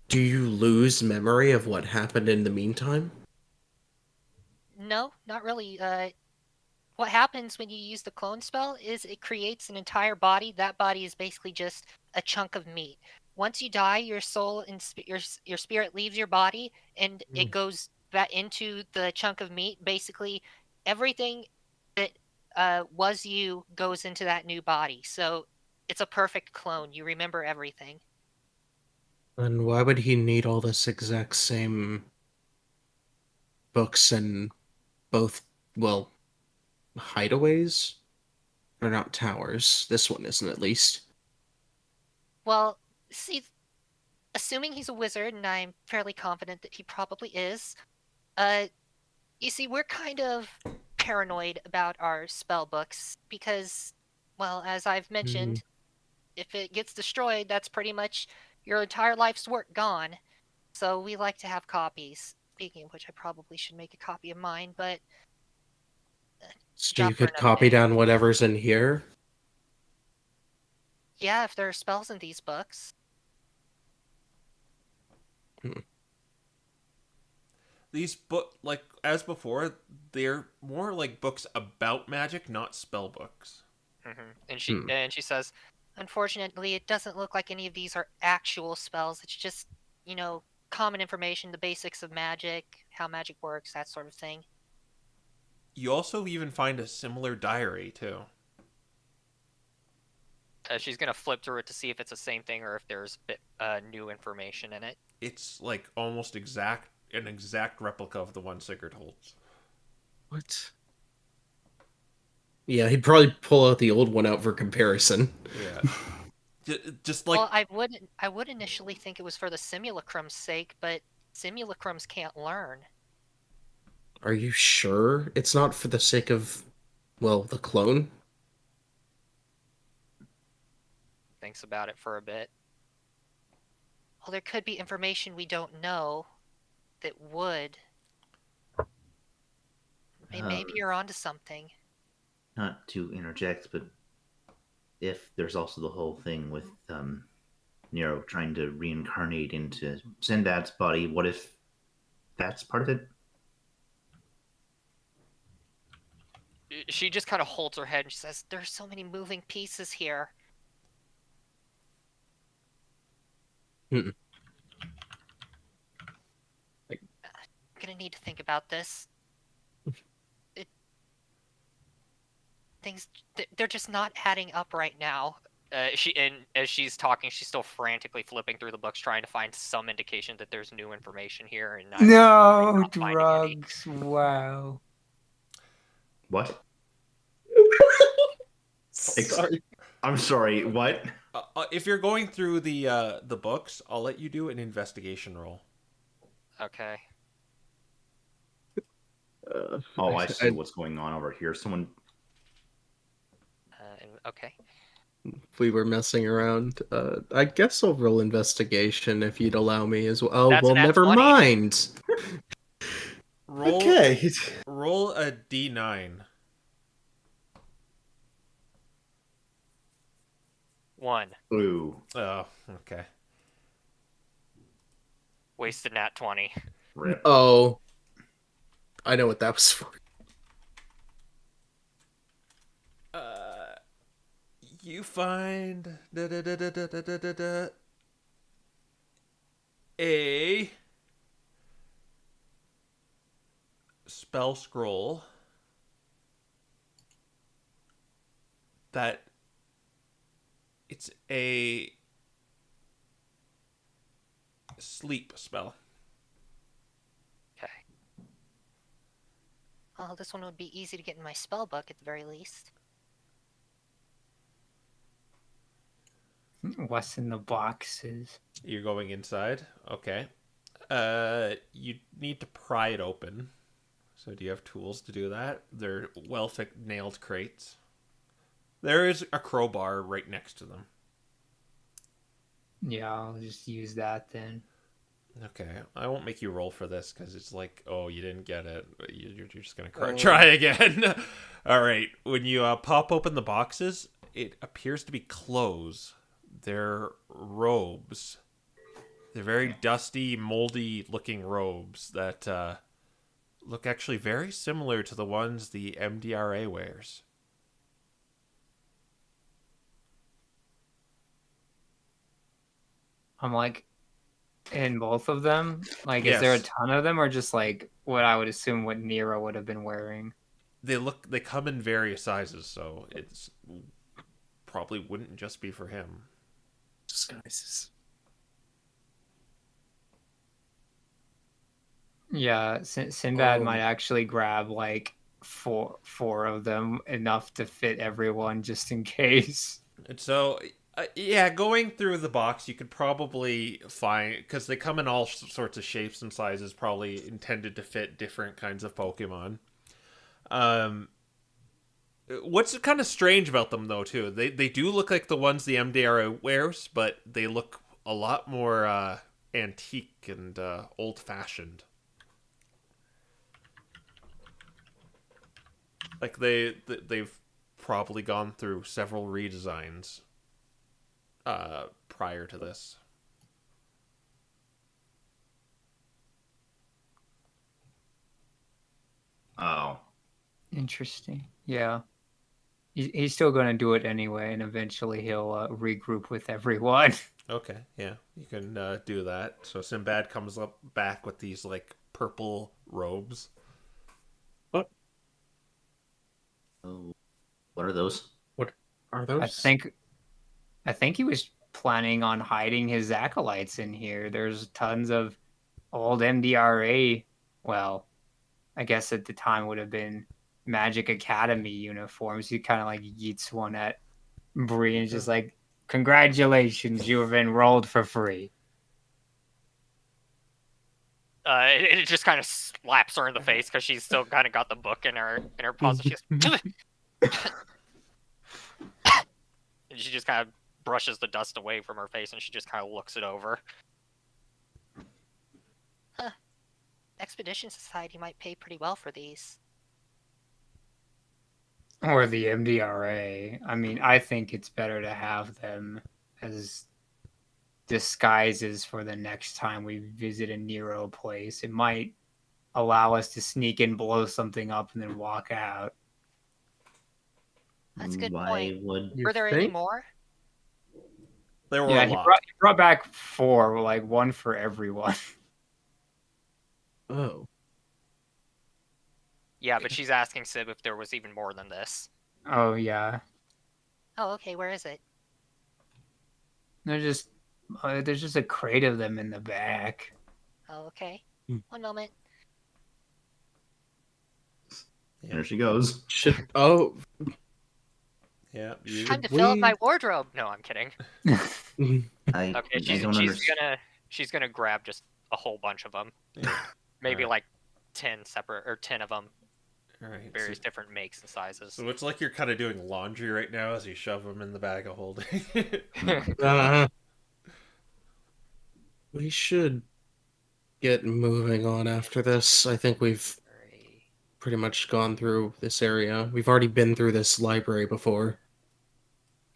do you lose memory of what happened in the meantime? No, not really. What happens when you use the clone spell is it creates an entire body. That body is basically just a chunk of meat. Once you die, your soul and your spirit leaves your body, and it goes back into the chunk of meat. Basically, everything that was you goes into that new body. So it's a perfect clone. You remember everything. And why would he need all this exact same books in both, well, hideaways? They're not towers. This one isn't, at least. Well, see, assuming he's a wizard, and I'm fairly confident that he probably is, you see, we're kind of paranoid about our spell books because, well, as I've mentioned, if it gets destroyed, that's pretty much your entire life's work gone. So we like to have copies. Speaking of which, I probably should make a copy of mine, but So job you for could another copy day. down whatever's in here? Yeah, if there are spells in these books. These like as before, they're more like books about magic, not spell books. And she says, Unfortunately, it doesn't look like any of these are actual spells. It's just, common information, the basics of magic, how magic works, that sort of thing. You also even find a similar diary too. she's gonna flip through it to see if it's the same thing or if there's new information in it. It's like almost an exact replica of the one Sigurd holds. What? Yeah, he'd probably pull out the old one out for comparison. Yeah. Just like... Well, I would initially think it was for the simulacrum's sake, but simulacrums can't learn. Are you sure it's not for the sake of, well, the clone? Thinks about it for a bit. Well, there could be information we don't know that would. Maybe you're onto something. Not to interject, but if there's also the whole thing with Nero trying to reincarnate into Sinbad's body, what if that's part of it? She just kind of holds her head and she says, There's so many moving pieces here. Mm-mm. I'm gonna need to think about this. They're just not adding up right now. and as she's talking, she's still frantically flipping through the books, trying to find some indication that there's new information here. And No, not finding any. drugs. Wow. What? Sorry. I'm sorry, what? If you're going through the books, I'll let you do an investigation roll. Okay. Oh, I see what's going on over here. Someone... Okay. If we were messing around, I guess I'll roll investigation if you'd allow me as well. Oh, That's well, an never F20. mind. Okay. Roll a D9. 1. Ooh. Oh, okay. Wasted nat 20. Rip. Oh. I know what that was for. You find a spell scroll that it's a sleep spell. Okay. Well, this one would be easy to get in my spell book at the very least. What's in the boxes? You're going inside? Okay. You need to pry it open. So do you have tools to do that? They're nailed crates. There is a crowbar right next to them. Yeah, I'll just use that then. Okay, I won't make you roll for this because it's like, oh, you didn't get it. You're just gonna try again. All right, when you pop open the boxes, it appears to be clothes. They're robes. They're very dusty, moldy-looking robes that look actually very similar to the ones the MDRA wears. I'm like, in both of them? Like, Yes. is there a ton of them, or just like what I would assume what Nero would have been wearing? They come in various sizes, so it's probably wouldn't just be for him. Disguises. Yeah, Sinbad Um, might actually grab like four of them, enough to fit everyone just in case. And so, yeah, going through the box, you could probably find, because they come in all sorts of shapes and sizes, probably intended to fit different kinds of Pokemon. Um, what's kind of strange about them, though, too, they do look like the ones the MDRA wears, but they look a lot more antique and old fashioned. Like they've probably gone through several redesigns prior to this. Oh. Interesting. Yeah. He's still going to do it anyway, and eventually he'll regroup with everyone. Okay, yeah, you can do that. So Sinbad comes up back with these like purple robes. what Oh, what are those? are those? I think he was planning on hiding his acolytes in here. There's tons of old MDRA. Well, I guess at the time would have been Magic Academy uniforms. He kind of like yeets one at Bree and just like, "Congratulations, you have enrolled for free." It just kind of slaps her in the face because she's still kind of got the book in her paws. And she just kind of brushes the dust away from her face, and she just kind of looks it over. Expedition Society might pay pretty well for these. Or the MDRA. I mean, I think it's better to have them as disguises for the next time we visit a Nero place. It might allow us to sneak in, blow something up, and then walk out. That's a good Why point. would You Were there any think? more? There were Yeah, a he lot. brought back 4, like one for everyone. Oh, Yeah, but she's asking Sib if there was even more than this. Oh yeah, Oh, okay. Where is it? there's just a crate of them in the back. Oh, okay. Hmm. One moment. there she goes? should Yeah, you, Time to fill up we- my wardrobe. No, I'm kidding. I Okay, I don't understand. she's gonna grab just a whole bunch of them. yeah. Maybe Alright. like 10 of them, All right. various different makes and sizes. So it's like you're kind of doing laundry right now as you shove them in the bag of holding. we should get moving on after this. I think we've pretty much gone through this area. We've already been through this library before.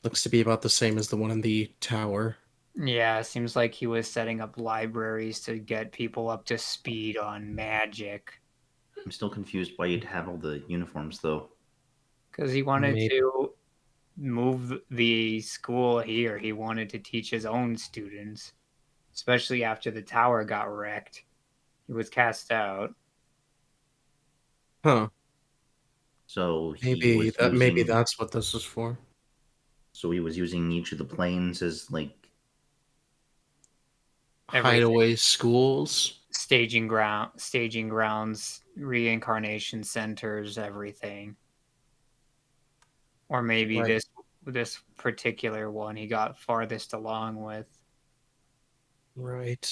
Looks to be about the same as the one in the tower. Yeah, seems like he was setting up libraries to get people up to speed on magic. I'm still confused why you'd have all the uniforms though. Because he wanted Maybe. to move the school here. He wanted to teach his own students, especially after the tower got wrecked. He was cast out. Huh. So Maybe that's what this is for. So he was using each of the planes as like Everything. Hideaway schools. Staging grounds, reincarnation centers, everything. Or maybe Right. this particular one he got farthest along with. Right.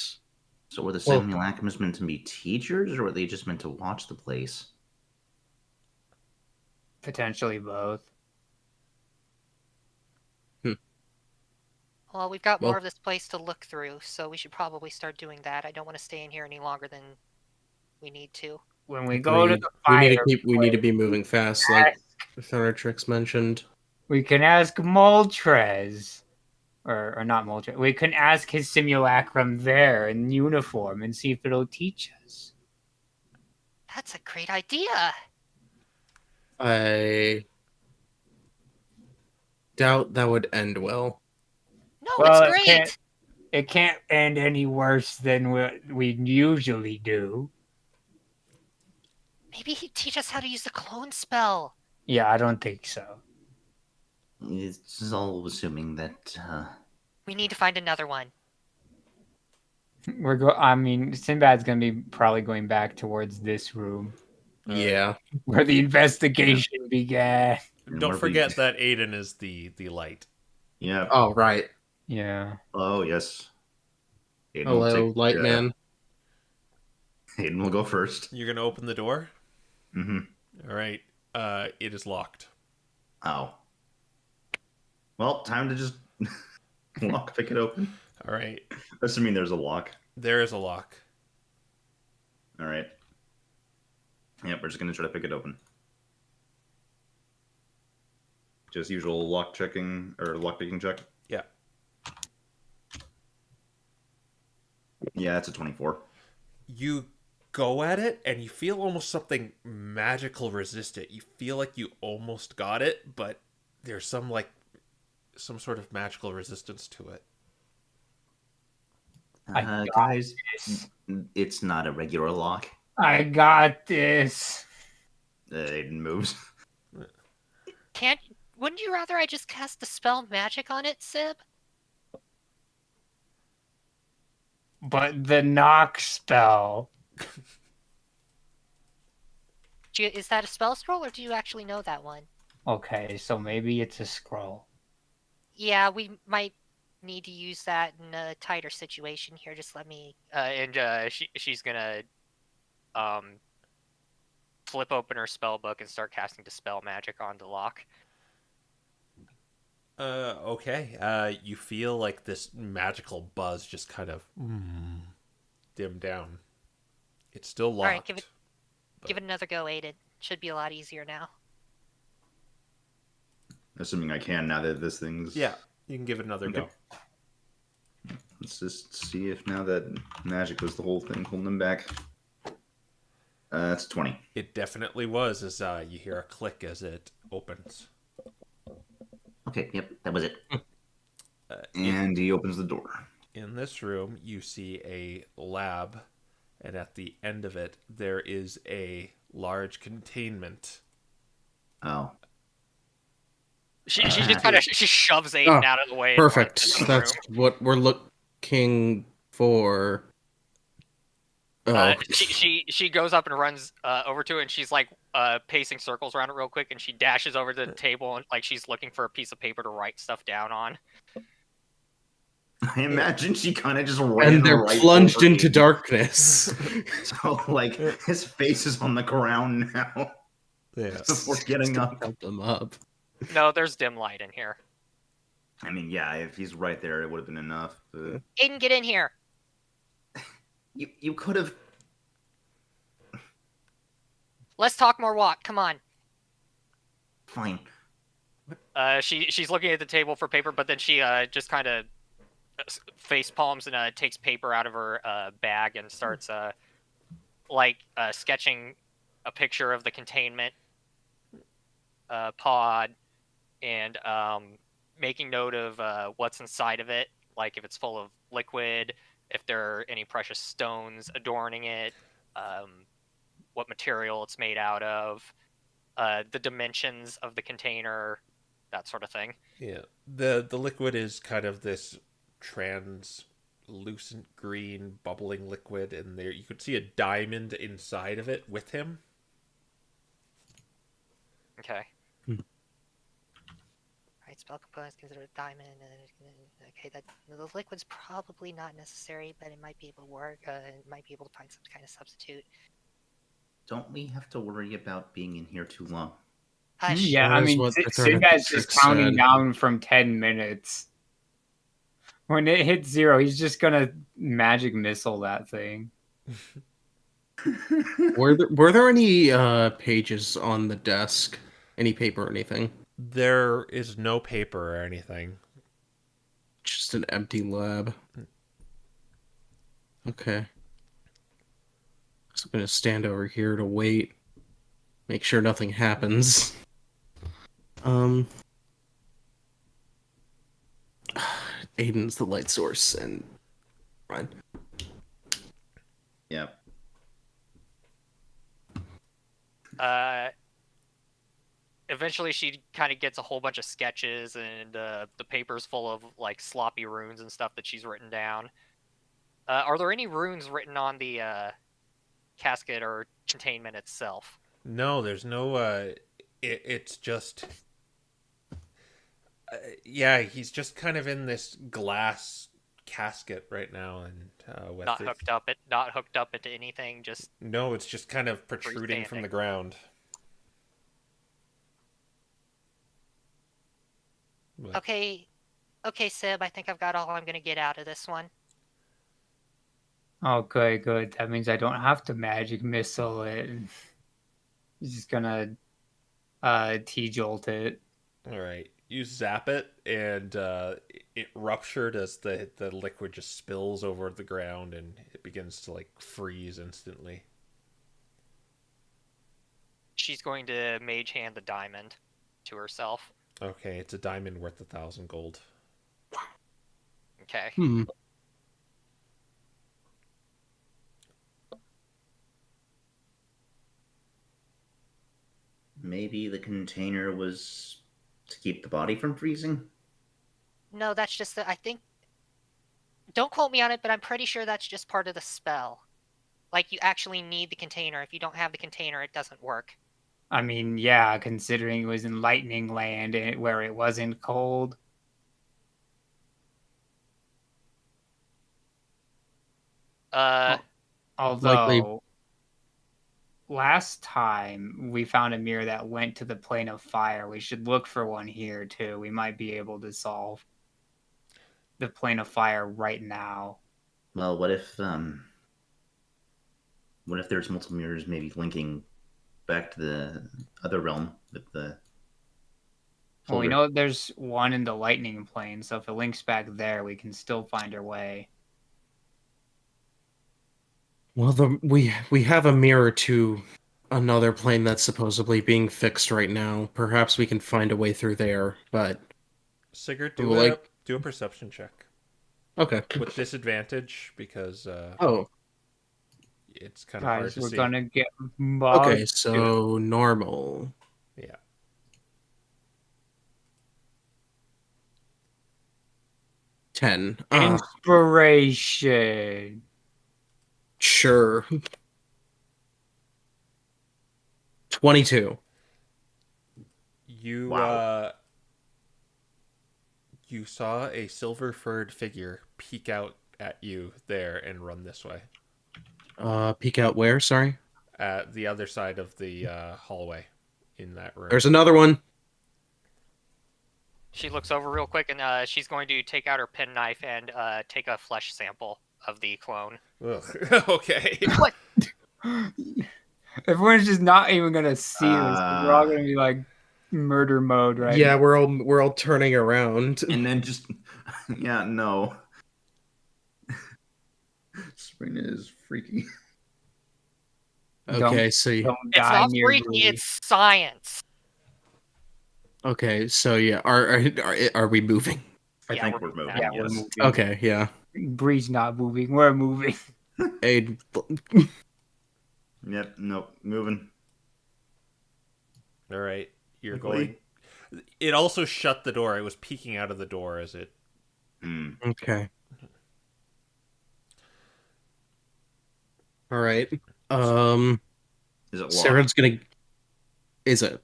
So were the Well- simulacrums meant to be teachers, or were they just meant to watch the place? Potentially both. Well, we've got more Well- of this place to look through, so we should probably start doing that. I don't want to stay in here any longer than we need to. When we go to the fire, we need to be moving fast, like Thundertrix mentioned. we can ask Moltres. Or not Moltres. We can ask his simulacrum there in uniform and see if it'll teach us. That's a great idea. I doubt that would end well. No, Well, it's great. It can't end any worse than what we usually do. Maybe he'd teach us how to use the clone spell. Yeah, I don't think so. It's all assuming that We need to find another one. I mean, Sinbad's gonna be probably going back towards this room Yeah. where the investigation began. And Don't where we- forget that Aiden is the light. Yeah. Oh, right. Yeah. Oh, yes. Aiden will Hello, take, light man. Aiden will go first. You're gonna open the door. Mm-hmm. All right. It is locked. Oh. Well, time to just pick it open. All right. Assuming there's a lock. There is a lock. All right. Yep, we're just gonna try to pick it open. Just usual lock checking or lock picking check. Yeah. Yeah, it's a 24. You go at it and you feel almost something magical resist it. You feel like you almost got it, but there's some sort of magical resistance to it. I got Guys, this. it's not a regular lock. I got this. Aiden moves. Wouldn't you rather I just cast the spell magic on it, Sib? But the knock spell. Is that a spell scroll, or do you actually know that one? Okay, so maybe it's a scroll. Yeah, we might need to use that in a tighter situation here. Just let me. She's gonna flip open her spell book and start casting dispel magic on the lock. Okay. You feel like this magical buzz just kind of dim down. It's still locked. All right, give it another go, Aiden. Should be a lot easier now. Assuming I can now that this thing's... Yeah, you can give it another go. Let's just see if now that magic was the whole thing holding him back. That's 20. It definitely was, as you hear a click as it opens. Okay, yep, that was it. And he opens the door. In this room, you see a lab, and at the end of it, there is a large containment. Oh. She just kind of she shoves Aiden out of the way. and Perfect. runs into the That's room. what we're looking for. Oh, She goes up and runs over to it, and she's like pacing circles around it real quick, and she dashes over to the table and like she's looking for a piece of paper to write stuff down on. I imagine she kind of just ran and they're right plunged over into Aiden. darkness. So, like, his face is on the ground now. Yes. Before getting up. Help them up. No, there's dim light in here. I mean, yeah, if he's right there, it would have been enough. But Aiden, get in here. you could have. Let's talk more walk. Come on. Fine. She's looking at the table for paper, but then she just kind of face palms and takes paper out of her bag and starts sketching a picture of the containment pod and making note of what's inside of it, like if it's full of liquid, if there are any precious stones adorning it, what material it's made out of, the dimensions of the container, that sort of thing. Yeah. The liquid is kind of this translucent green bubbling liquid, and there you could see a diamond inside of it with him. Okay. Right, spell components considered a diamond. Okay, that the liquid's probably not necessary, but it might be able to work. It might be able to find some kind of substitute. Don't we have to worry about being in here too long? Hush. Yeah, That I is mean, what the Sinbad's 36 just counting said. down from 10 minutes. When it hits 0, he's just gonna magic missile that thing. Were there any pages on the desk? Any paper or anything? There is no paper or anything. Just an empty lab. Okay. So I'm gonna stand over here to wait. Make sure nothing happens. Aiden's the light source and run. Yeah. Eventually she kind of gets a whole bunch of sketches and the paper's full of like sloppy runes and stuff that she's written down. Are there any runes written on the casket or containment itself? No, there's no. It's just. Yeah, he's just kind of in this glass casket right now, and with Not it. not hooked up into anything. Just No, it's just kind of protruding from Freestanding. the ground. But- Okay, Sib. I think I've got all I'm gonna get out of this one. Okay, good. That means I don't have to magic missile it. He's just gonna T-jolt it. All right, you zap it, and it ruptured as the liquid just spills over the ground, and it begins to like freeze instantly. she's going to mage hand the diamond to herself. Okay, it's a diamond worth 1,000 gold. Okay. Maybe the container was to keep the body from freezing? No, that's just I think. Don't quote me on it, but I'm pretty sure that's just part of the spell. Like you actually need the container. If you don't have the container, it doesn't work. I mean, yeah, considering it was in lightning land and where it wasn't cold. Although Likely- last time we found a mirror that went to the plane of fire, we should look for one here too. We might be able to solve the plane of fire right now. Well, what if there's multiple mirrors maybe linking back to the other realm with the Well, we folder? know there's one in the lightning plane, so if it links back there, we can still find our way. Well, we have a mirror to another plane that's supposedly being fixed right now. Perhaps we can find a way through there, but Sigurd, Like- do a perception check okay. with disadvantage because Oh, it's kind of hard Guys, to we're see. gonna get mugged. okay, so normal. Yeah. Ten. Inspiration. Sure. 22. You Wow. you saw a silver-furred figure peek out at you there and run this way, Peek out where? Sorry. at the other side of the hallway in that room. There's another one. She looks over real quick, and she's going to take out her penknife and take a flesh sample of the clone. Ugh. Okay. Everyone's just not even gonna see this. 'Cause we're all gonna be like murder mode, right? Yeah, we're all turning around. And then just, yeah, no. Sabrina is freaky. Okay, so Don't It's die not near freaky, Bree. it's science. okay, so yeah, are we moving? I Yeah, think we're we're moving. Yeah, yes. we're moving. Okay, yeah. Bree's not moving. We're moving. Hey, Yep, nope, moving. All right. You're Quickly. going. It also shut the door. It was peeking out of the door as it. Hmm. okay. All right. Is it locked? Sarah's gonna. Is it?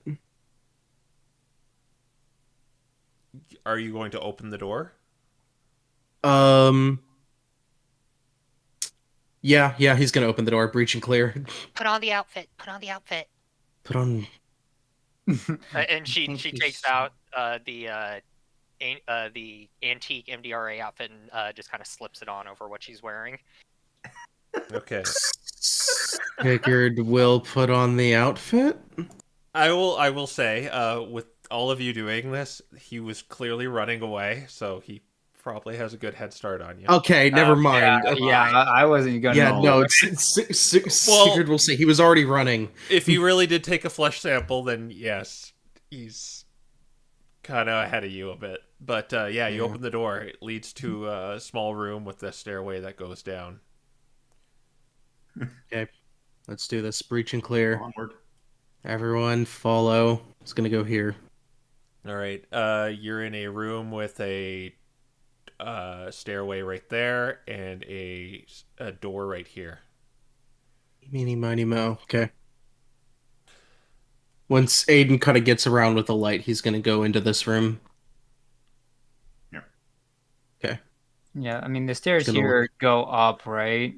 Are you going to open the door? Yeah, he's gonna open the door, breach and clear. Put on the outfit. Put on the outfit. Put on. And she think takes he's- out the antique MDRA outfit and just kind of slips it on over what she's wearing. Okay. Figured we'll put on the outfit. I will say, with all of you doing this, he was clearly running away, so he probably has a good head start on you. Okay, never mind. Okay. Yeah, I wasn't gonna. Yeah, no, know. Sigurd will say he was already running. If you really did take a flesh sample, then yes, he's kind of ahead of you a bit. But yeah, you Yeah. open the door. It leads to a small room with a stairway that goes down. Let's do this. Breach and clear. Onward. Everyone follow. It's gonna go here. All right. You're in a room with a stairway right there and a door right here. Meeny, miny, mo. Okay. Once Aiden kind of gets around with the light, he's going to go into this room. Yeah. Okay. Yeah, I mean the stairs Just gonna here go up, right?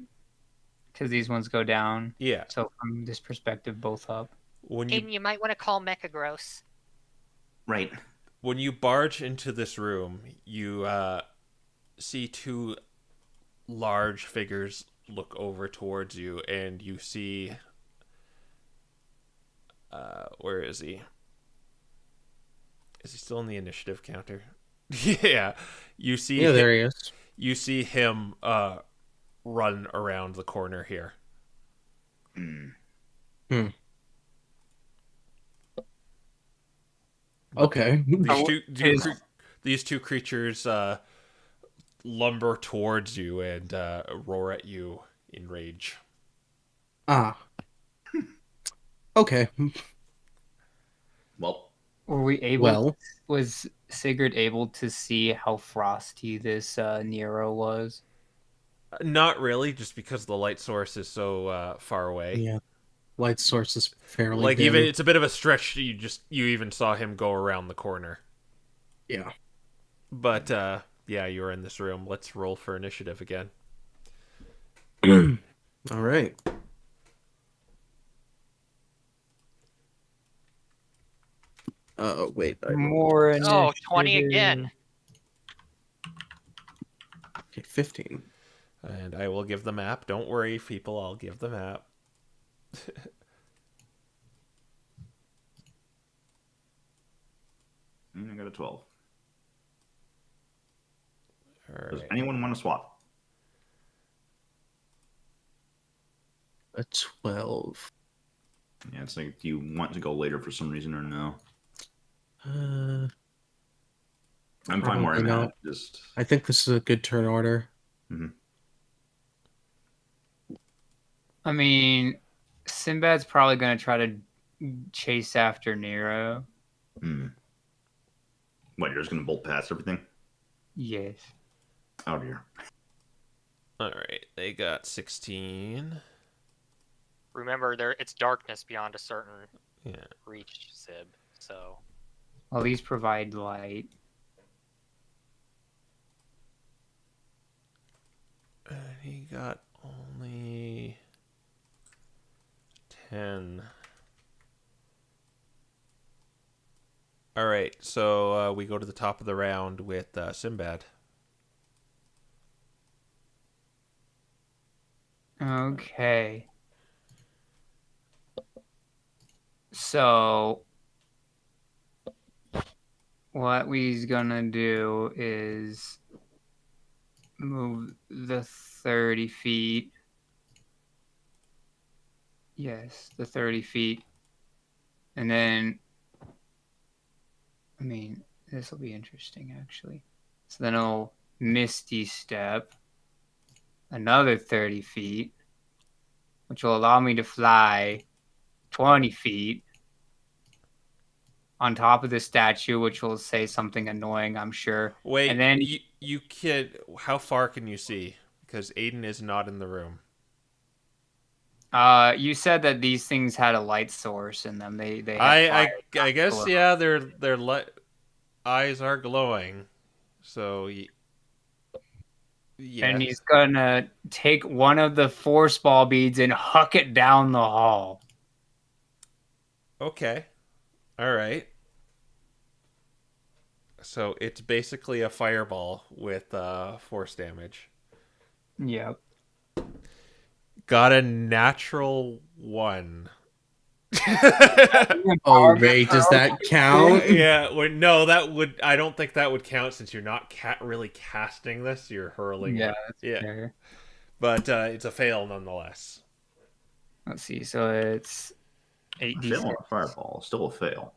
Because these ones go down. Yeah. So from this perspective, both up. When Aiden, you might want to call Mecha Gross. Right. when you barge into this room, you see two large figures look over towards you, and you see where is he? Is he still in the initiative counter? Yeah. You see Yeah, there he is. You see him run around the corner here. Okay. These two creatures lumber towards you and roar at you in rage. Ah. Okay. Well, Were we able? Well, Was Sigurd able to see how frosty this Nero was? Not really, just because the light source is so far away. yeah. Light source is fairly Like dim. even it's a bit of a stretch. You even saw him go around the corner. Yeah. But yeah, you're in this room. Let's roll for initiative again. All right. Wait. More Oh, 20 again. Okay, 15. And I will give the map. Don't worry, people. I'll give the map. I got a 12. All Does right. anyone want to swap? A 12. Yeah, it's like, do you want to go later for some reason or no? I'm fine where I'm Probably at. not. Just I think this is a good turn order. I mean, Sinbad's probably going to try to chase after Nero. what? You're just gonna bolt past everything? Yes. Oh dear. All right. They got 16. Remember, it's darkness beyond a certain Yeah. reach, Sib. So Well, these provide light. And he got only 10. All right, so we go to the top of the round with Sinbad. Okay. So what we's gonna do is move the 30 feet. Yes, the 30 feet. And then, I mean, this will be interesting actually. So then I'll Misty Step another 30 feet, which will allow me to fly 20 feet on top of the statue, which will say something annoying, I'm sure. Wait, and then you can. How far can you see? Because Aiden is not in the room. you said that these things had a light source in them. They had I fire guess glow. yeah. Their eyes are glowing. So yeah. And he's gonna take one of the force ball beads and huck it down the hall. Okay. All right. So it's basically a fireball with force damage. Yep. Got a natural 1. Oh, wait, does that count? Yeah, no, that would. I don't think that would count since you're not really casting this. You're hurling. Yeah, it. that's Yeah. fair. But it's a fail nonetheless. Let's see. So it's A 8d6. fail on a fireball, still a fail.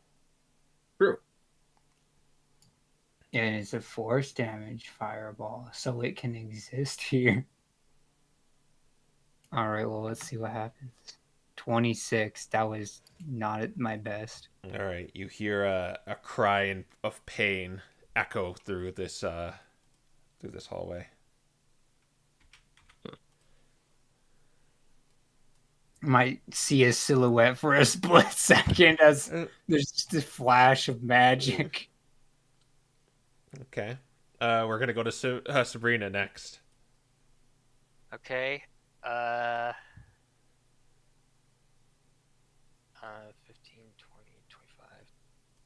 True. And it's a force damage fireball, so it can exist here. All right, well, let's see what happens. 26. That was not at my best. All right, you hear a cry of pain echo through this through this hallway. Might see a silhouette for a split second as Uh, there's just a flash of magic. Okay. We're gonna go to Sabrina next. Okay. 15, 20, 25,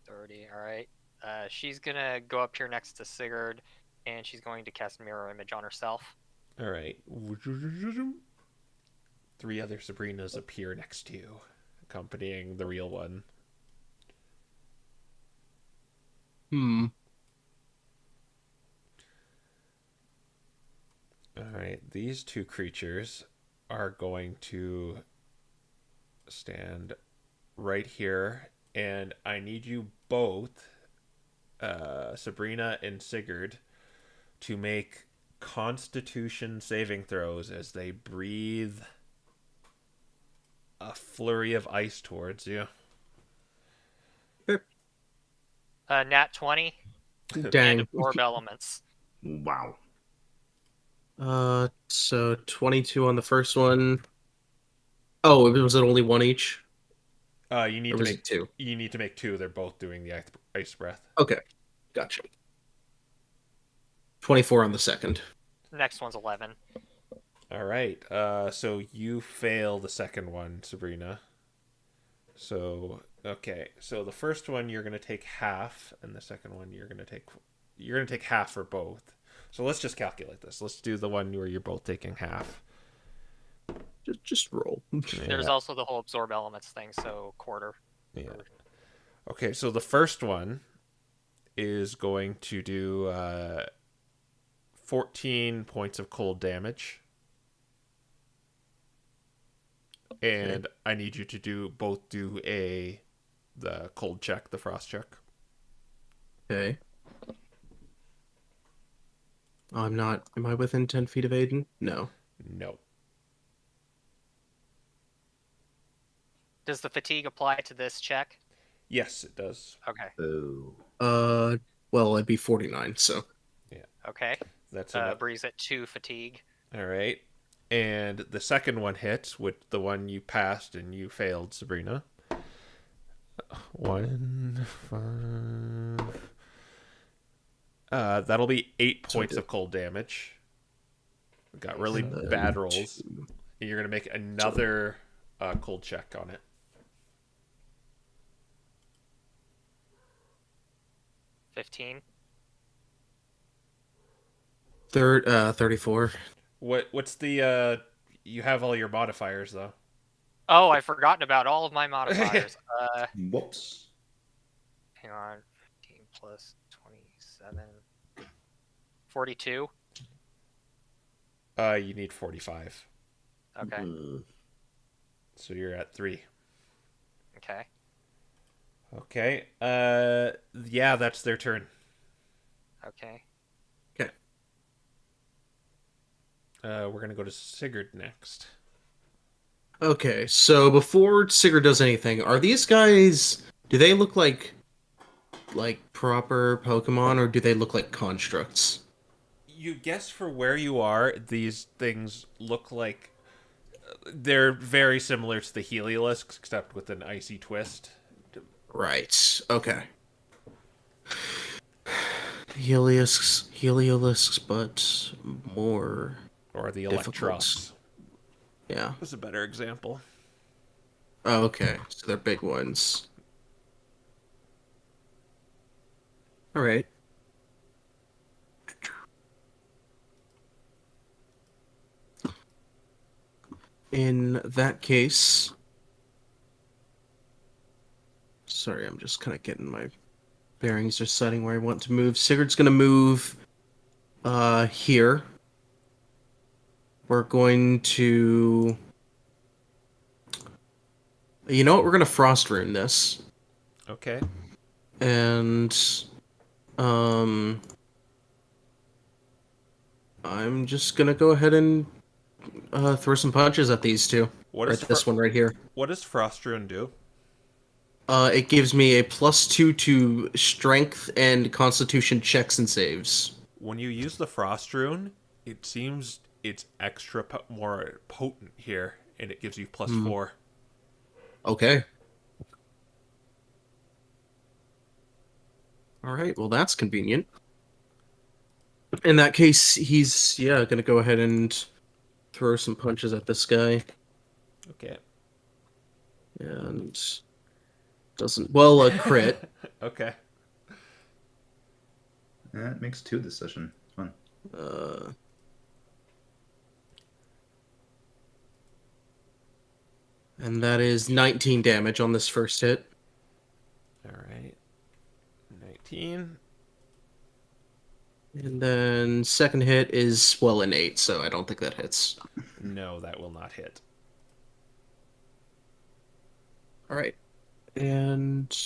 30. All right. She's gonna go up here next to Sigurd, and she's going to cast mirror image on herself. All right. 3 other Sabrinas appear next to you, accompanying the real one. All right. These 2 creatures are going to stand right here, and I need you both, Sabrina and Sigurd, to make Constitution saving throws as they breathe a flurry of ice towards you. Nat 20 Dang. and absorb elements. Wow. So 22 on the first one. Oh, was it only 1 each? You need Or to was make it 2? You need to make 2. They're both doing the ice breath. Okay, gotcha. 24 on the second. Next one's 11. All right. So you fail the second one, Sabrina. So okay. So the first one you're gonna take half, and the second one you're gonna take half for both. So let's just calculate this. Let's do the one where you're both taking half. Just roll. There's also the whole absorb elements thing, so quarter. Yeah. Okay, so the first one is going to do 14 points of cold damage. And I need you to do the cold check, the frost check. Okay. Oh, I'm not. Am I within 10 feet of Aiden? No. No. Does the fatigue apply to this check? Yes, it does. Okay. Oh. Well, it'd be 49, so. Okay. That's enough. Breeze at 2 fatigue. All right. And the second one hits with the one you passed and you failed, Sabrina. 1, 5. That'll be 8 points of cold damage. We got really bad rolls. And you're gonna make another cold check on it. 15. 34. What's the you have all your modifiers though. Oh, I've forgotten about all of my modifiers. Whoops. Hang on. 15 plus 27. 42. You need 45. Okay. So you're at 3. Okay. Okay. Yeah, that's their turn. Okay. We're gonna go to Sigurd next. Okay, so before Sigurd does anything, are these guys... Do they look like proper Pokemon, or do they look like constructs? You guess for where you are, these things look like they're very similar to the Heliolisk, except with an icy twist. Right, okay. Heliolisks, but more... Or the difficult. Electros. Yeah. That's a better example. Oh, okay, so they're big ones. Alright. In that case... Sorry, I'm just kind of getting my bearings, deciding where I want to move. Sigurd's gonna move here. We're going to... You know what? We're gonna frost rune this. Okay. And I'm just gonna go ahead and throw some punches at these two. What Or is at this one right here. What does Frost Rune do? It gives me a +2 to strength and constitution checks and saves. when you use the frost rune, it seems it's extra more potent here, and it gives you +4. Okay. All right. Well, that's convenient. In that case, he's gonna go ahead and throw some punches at this guy, Okay. and doesn't a crit. Okay. That makes 2 this session. Fun. And that is 19 damage on this first hit. All right. 19. And then second hit is, an 8, so I don't think that hits. No, that will not hit. All right. And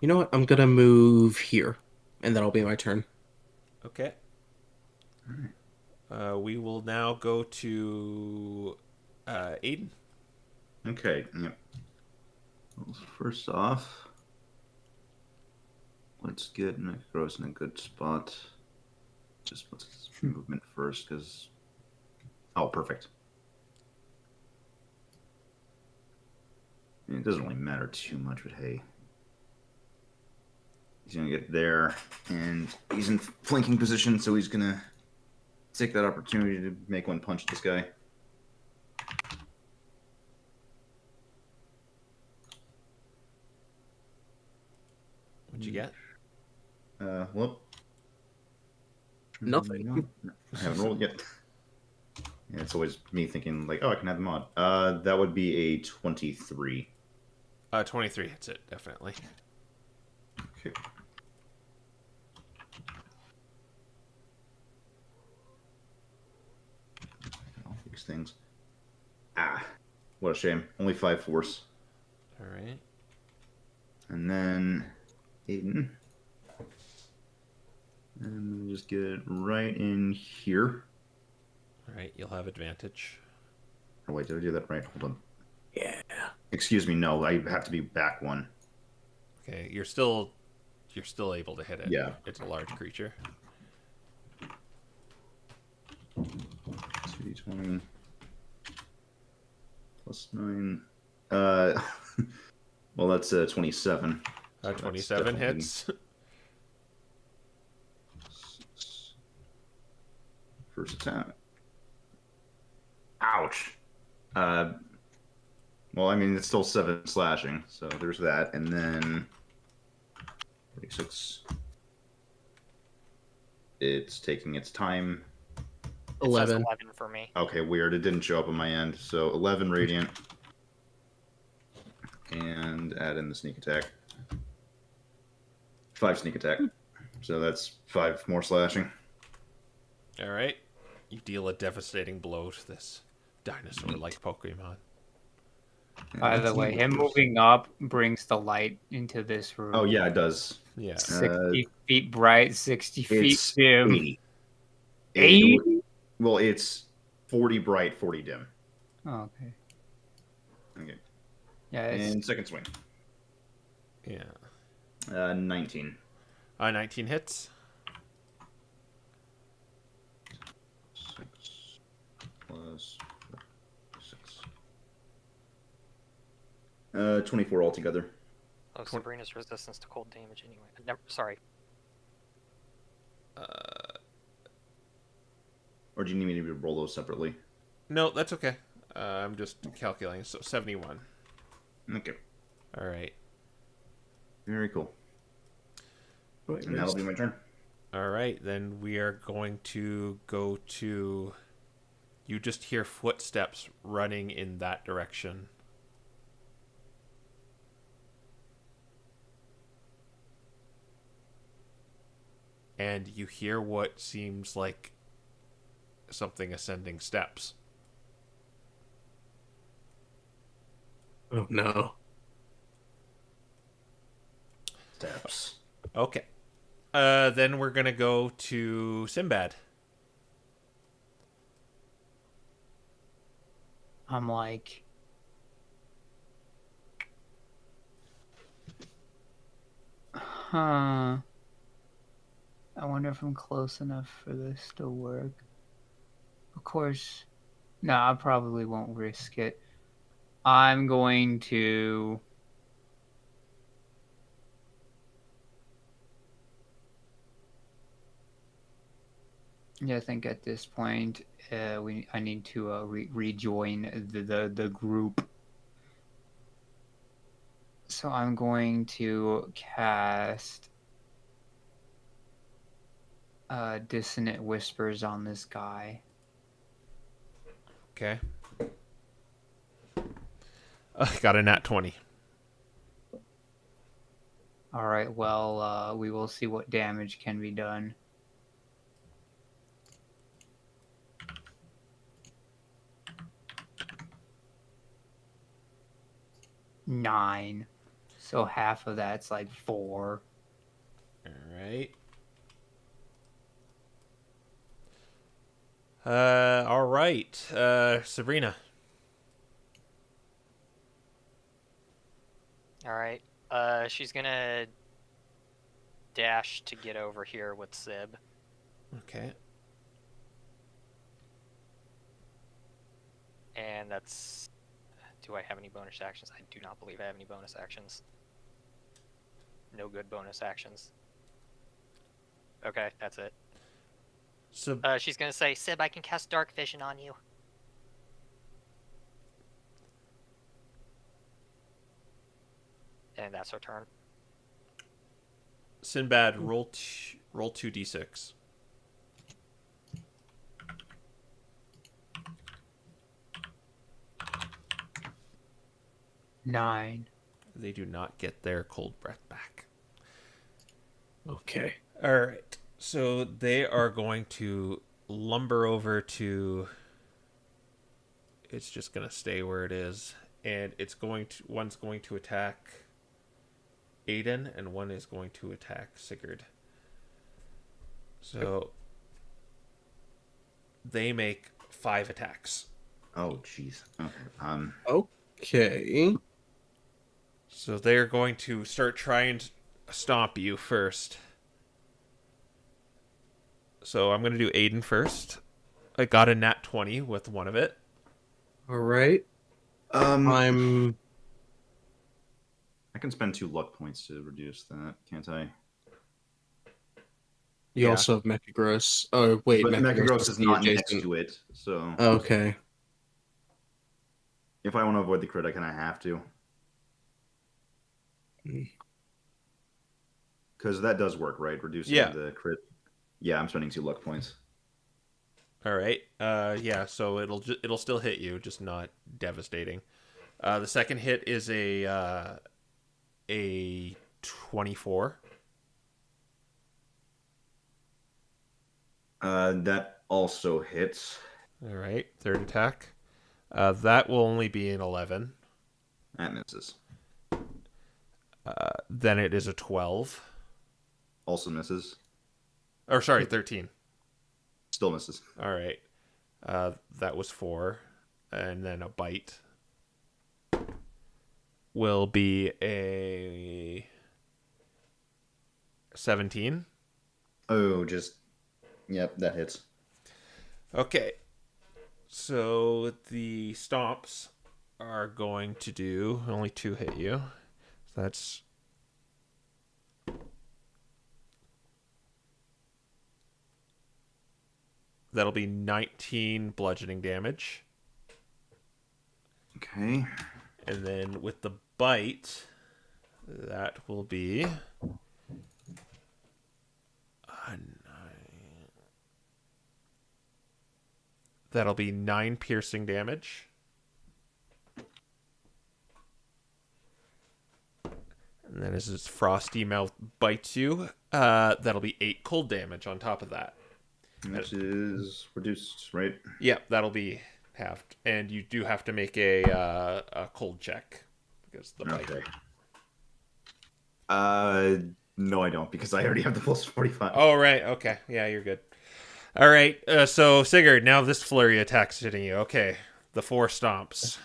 you know what? I'm going to move here, and that'll be my turn. Okay. We will now go to Aiden. Okay. Yep. Well, first off, let's get Necros in a good spot. Just put his movement first, because... Oh, perfect. It doesn't really matter too much, but hey. He's going to get there, and he's in flanking position, so he's going to take that opportunity to make one punch at this guy. What'd you get? Well. Nothing. No, I haven't rolled yet. Yeah, it's always me thinking, like, oh, I can have the mod. That would be a 23. 23 hits it, definitely. Okay. I'll fix things. Ah, what a shame. Only 5 force. All right. And then Aiden. And just get it right in here. All right, you'll have advantage. Oh, wait, did I do that right? Hold on. Yeah. Excuse me, no, I have to be back 1. Okay, you're still able to hit it. Yeah. It's a large creature. 2d20 plus 9. Well, that's 27. So that's 27 definitely hits. 6. First attack. Ouch. Well, I mean, it's still 7 slashing, so there's that. And then 46. It's taking its time. It says 11. 11 for me. Okay, weird. It didn't show up on my end. So 11 radiant. And add in the sneak attack. 5 sneak attack. So that's 5 more slashing. All right. You deal a devastating blow to this dinosaur-like Pokemon. By the way, him moving up brings the light into this room. Oh, yeah, it does. Yeah. 60 feet bright, 60 feet It's dim. 80. 80? Well, it's 40 bright, 40 dim. Oh, okay. Okay. Yeah, it's, And second swing. Yeah. 19. 19 hits. 6 plus 6. 24 altogether. Oh, Sabrina's resistance to cold damage anyway. Never, sorry. Or do you need me to roll those separately? No, that's okay. I'm just calculating. So 71. Okay. All right. Very cool. Wait, And that'll be my turn. All right. Then we are going to go to... You just hear footsteps running in that direction. And you hear what seems like something ascending steps. Oh, no. Steps. Okay. Then we're going to go to Sinbad. I'm like, huh. I wonder if I'm close enough for this to work. Of course, no, I probably won't risk it. I'm going to... Yeah, I think at this point, I need to rejoin the group. So I'm going to cast Dissonant Whispers on this guy. Okay. Got a nat 20. All right, well, we will see what damage can be done. Nine. So half of that's like 4. All right. All right. Sabrina. All right. She's gonna dash to get over here with Sib. Okay. And that's... Do I have any bonus actions? I do not believe I have any bonus actions. No good bonus actions. Okay, that's it. So She's gonna say, Sib, I can cast Dark Vision on you. And that's her turn. Sinbad, roll 2d6. Nine. They do not get their cold breath back. Okay. All right. So they are going to lumber over to... It's just going to stay where it is. And it's going to... One's going to attack Aiden, and one is going to attack Sigurd. So they make 5 attacks. Oh, jeez. Okay. Okay. So they're going to start trying to stomp you first. So I'm going to do Aiden first. I got a nat 20 with one of it. All right. I'm. I can spend 2 luck points to reduce that, can't I? You Yeah. also have Mechagross. Oh wait, But Mechagross is not next adjacent. to it, so Okay. if I want to avoid the crit, I kind of have to. Because that does work, right? Reducing the crit. Yeah, I'm spending 2 luck points. All right. Yeah. So it'll still hit you, just not devastating. The second hit is a 24. That also hits. All right. Third attack. That will only be an 11. That misses. Then it is a 12. Also misses. Or sorry, 13. Still misses. All right. That was 4. And then a bite will be a 17. Oh, just... Yep, that hits. Okay. So the stomps are going to do... Only 2 hit you. So that's... That'll be 19 bludgeoning damage. Okay. And then with the bite, that will be... That'll be 9 piercing damage. And then as its frosty mouth bites you, that'll be 8 cold damage on top of that. Which is reduced, right? Yep, that'll be halved. And you do have to make a cold check. Because the bite. Okay. No, I don't, because I already have the plus 45. Oh, right. Okay. Yeah, you're good. All right. So, Sigurd, now this flurry attack's hitting you. Okay. The 4 stomps.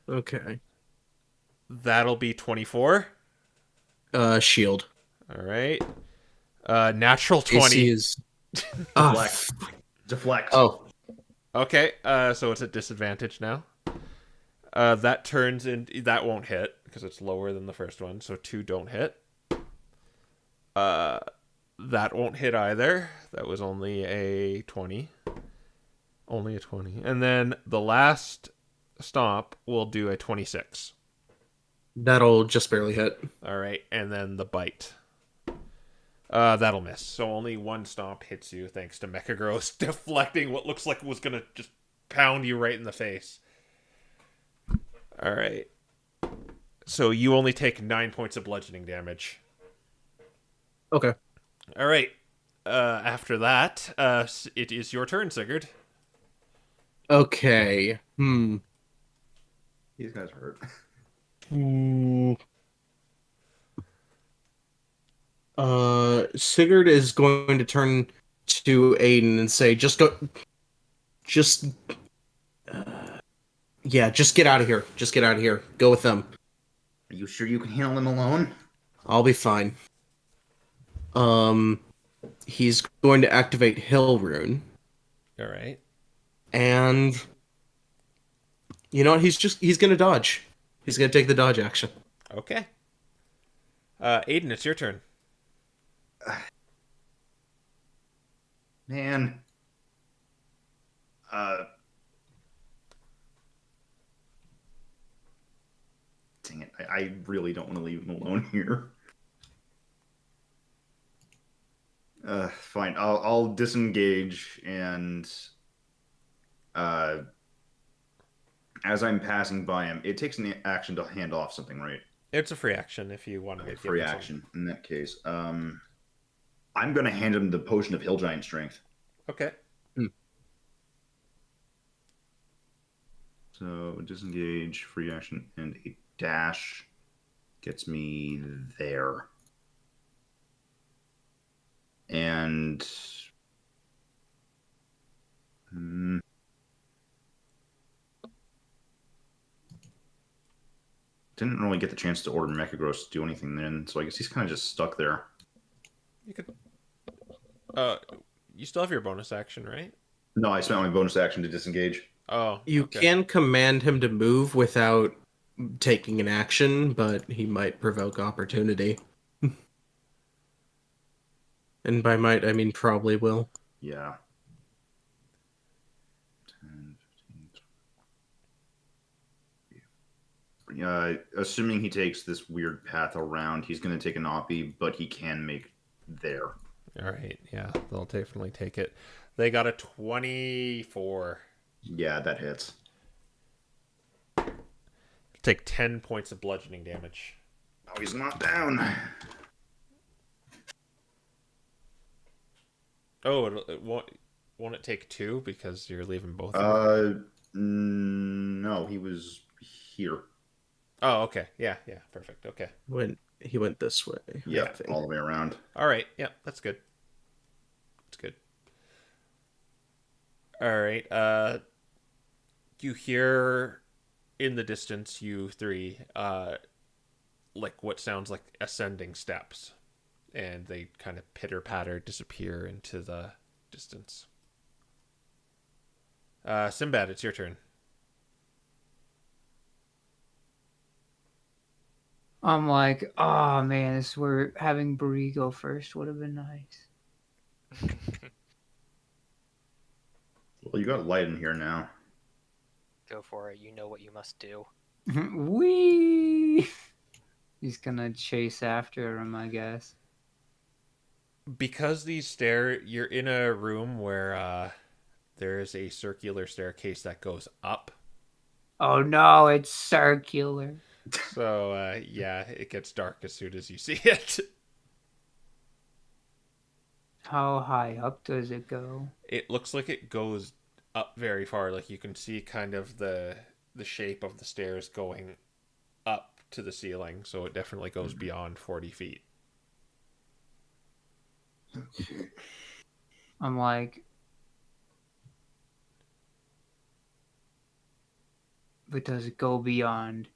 Okay. That'll be 24. Shield. All right. Natural AC 20. is ah, Deflect. Deflect. oh, Okay, so it's at disadvantage now. That turns in. That won't hit because it's lower than the first one. So 2 don't hit. That won't hit either. That was only a 20. Only a 20. And then the last stomp will do a 26. that'll just barely hit. All right, and then the bite. That'll miss. So only 1 stomp hits you thanks to Mechagross deflecting what looks like it was gonna just pound you right in the face. All right. So you only take 9 points of bludgeoning damage. Okay. All right. After that, it is your turn, Sigurd. Okay. These guys hurt. Sigurd is going to turn to Aiden and say, just go, just, yeah, just get out of here. Just get out of here. Go with them. Are you sure you can handle him alone? I'll be fine. He's going to activate Hill Rune, All right. and you know what? He's gonna dodge. He's gonna take the dodge action. Okay. Aiden, it's your turn. Man. Dang it. I really don't want to leave him alone here. Fine. I'll disengage and as I'm passing by him, it takes an action to hand off something, right? It's a free action if you want to Okay, give free it some. action. In that case, I'm gonna hand him the potion of Hill Giant Strength. Okay. So disengage, free action, and a dash gets me there. And didn't really get the chance to order Mechagross to do anything then, so I guess he's kind of just stuck there. You could. You still have your bonus action, right? No, I spent my bonus action to disengage. Oh. You okay. can command him to move without taking an action, but he might provoke opportunity. And by might, I mean probably will. Yeah. 10, 15, assuming he takes this weird path around, he's going to take an oppie, but he can make there. All right. Yeah, they'll definitely take it. They got a 24. Yeah, that hits. Take 10 points of bludgeoning damage. Oh, he's not down. Oh, it won't it take 2 because you're leaving both? No, he was here. Oh, okay. Yeah, perfect. Okay. He went this way. Yeah, I think. all the way around. All right. Yeah, that's good. That's good. All right. You hear in the distance, you three, like what sounds like ascending steps, and they kind of pitter patter disappear into the distance. Sinbad, it's your turn. I'm like, oh man, this is where having Bree go first would have been nice. Well, you got light in here now. Go for it. You know what you must do. Wee! He's gonna chase after him, I guess. Because you're in a room where there's a circular staircase that goes up. Oh no, it's circular. So yeah, it gets dark as soon as you see it. How high up does it go? It looks like it goes up very far. Like you can see kind of the shape of the stairs going up to the ceiling. So it definitely goes beyond 40 feet. I'm like, but does it go beyond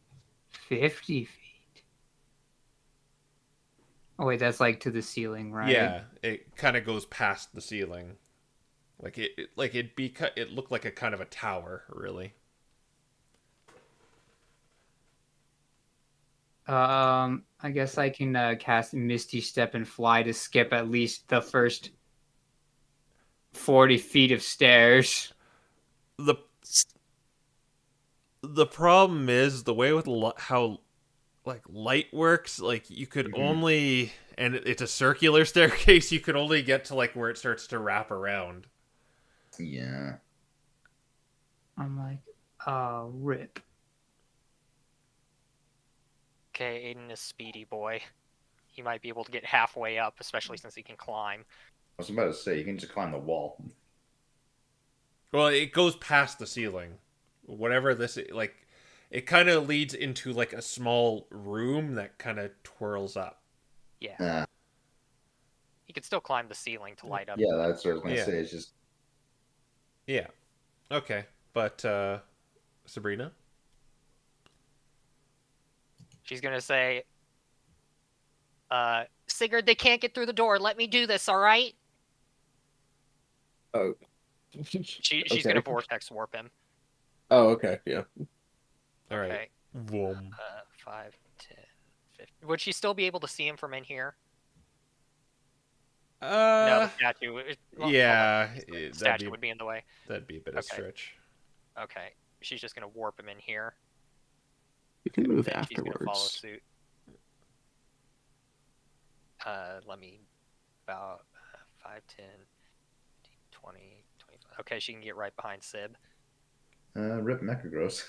50 feet? Oh wait, that's like to the ceiling, right? Yeah, it kind of goes past the ceiling. Like it looked like a kind of a tower, really. I guess I can cast Misty Step and fly to skip at least the first 40 feet of stairs. The problem is the way with how like light works. Like you could only, and it's a circular staircase. You could only get to like where it starts to wrap around. Yeah. I'm like, rip. Okay, Aiden is speedy boy. He might be able to get halfway up, especially since he can climb. I was about to say, you can just climb the wall. Well, it goes past the ceiling. Whatever this like, it kind of leads into like a small room that kind of twirls up. Yeah. He could still climb the ceiling to light up. Yeah, that's what I was going to Yeah. say. It's just... Yeah. Okay. But Sabrina? She's gonna say, Sigurd, they can't get through the door. Let me do this, all right? Oh. She's Okay. gonna vortex warp him. Oh, okay, yeah. All right. Okay. Vroom. 5, 10, 15. Would she still be able to see him from in here? No, the statue. Yeah, The statue would be in the way. That'd be a bit of a Okay. stretch. Okay. She's just gonna warp him in here. You can move Then she's gonna follow afterwards. suit. Let me about 5, 10, 20, 25. Okay, she can get right behind Sib. Rip Mechagross.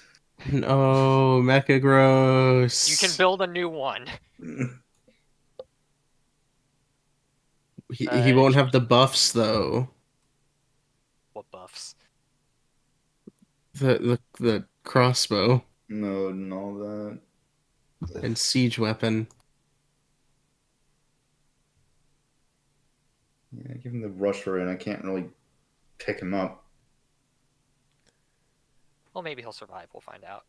No, Mecha Gross. You can build a new one. He won't have the buffs though. What buffs? The crossbow No, and all that. and siege weapon. Yeah, give him the rush for it, and I can't really pick him up. Well, maybe he'll survive. We'll find out.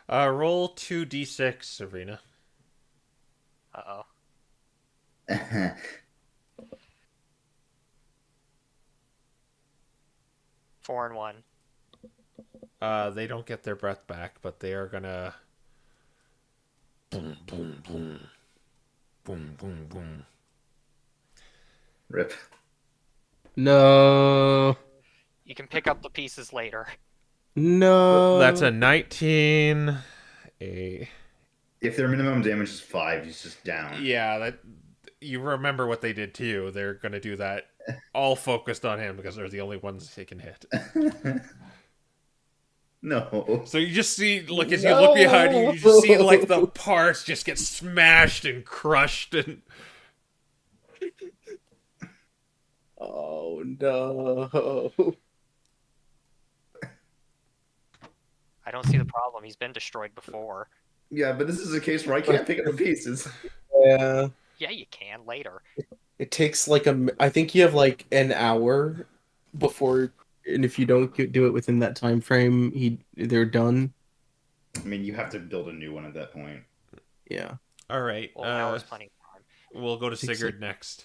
Roll 2d6, Sabrina. Uh-oh. 4 and 1. They don't get their breath back, but they are gonna boom, boom, boom, boom, boom, boom. Rip. No, You can pick up the pieces later. no. That's a 19. If their minimum damage is 5, he's just down. Yeah, that you remember what they did to you. They're gonna do that, all focused on him because they're the only ones they can hit. No. So you just see, like, as you look behind you, you just see like the parts just get smashed and crushed, and Oh no. I don't see the problem. He's been destroyed before. Yeah, but this is a case where I can't pick up the pieces. Yeah. Yeah, you can later. It takes like I think you have like an hour before, and if you don't do it within that time frame, they're done. I mean, you have to build a new one at that point. Yeah. all right. Well, now is plenty of time. We'll go to think so. Sigurd next.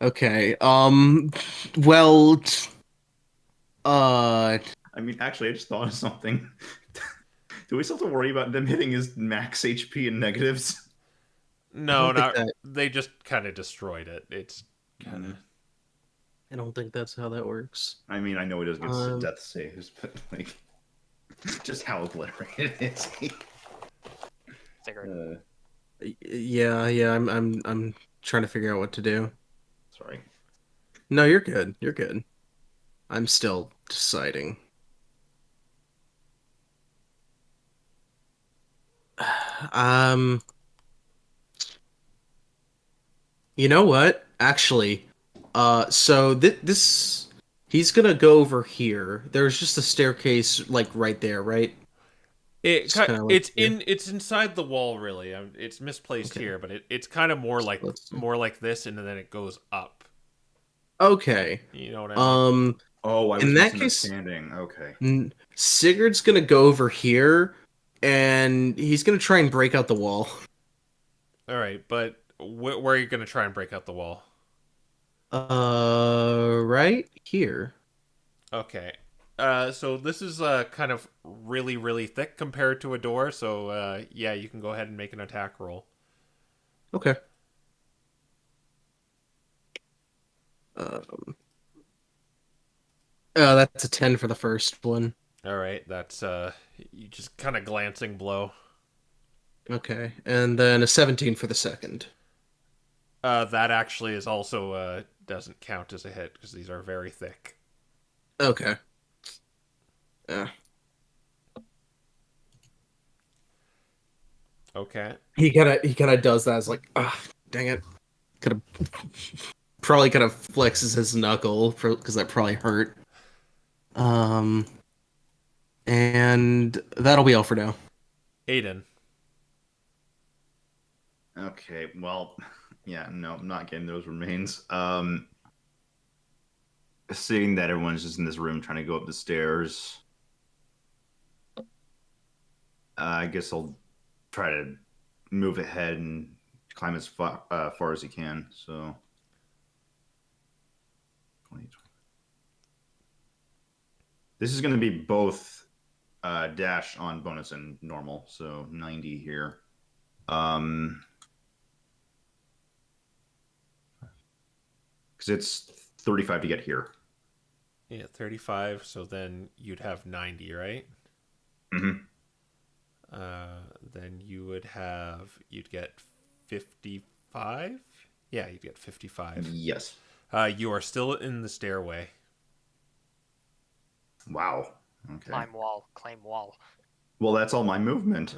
Okay. Well. I mean, actually, I just thought of something. Do we still have to worry about them hitting his max HP and negatives? No, don't think not. They just kind of destroyed it. It's kind of. I don't think that's how that works. I mean, I know he doesn't get death saves, but like, just how obliterated is he? Sigurd. Yeah. I'm trying to figure out what to do. Sorry. No, you're good. You're good. I'm still deciding. You know what? Actually, so this he's gonna go over here. There's just a staircase like right there, right? It's kinda like it's here. it's inside the wall, really. It's misplaced Okay. here, but it's kind of more like let's see. this, and then it goes up. Okay. You know what I mean? Oh, I was In that case- misunderstanding. Okay. Sigurd's gonna go over here, and he's gonna try and break out the wall. All right, but where are you going to try and break out the wall? Right here. Okay. So this is kind of really, really thick compared to a door. So yeah, you can go ahead and make an attack roll. Okay. Um, that's a 10 for the first one. All right, that's you just kind of glancing blow. Okay, and then a 17 for the second. That actually is also doesn't count as a hit because these are very thick. Okay. Yeah. Okay. He kind of does that. As like, ah, dang it. Could have probably kind of flexes his knuckle because that probably hurt. And that'll be all for now. Aiden. Okay, well, yeah, no, I'm not getting those remains. Seeing that everyone's just in this room trying to go up the stairs, I guess I'll try to move ahead and climb as far as he can. So, 20. This is going to be both dash on bonus and normal, so 90 here. Because it's 35 to get here. Yeah, 35. So then you'd have 90, right? Mm-hmm. Then you'd get 55. Yeah, you'd get 55. Yes. You are still in the stairway. Wow. Okay. Climb wall, claim wall. Well, that's all my movement.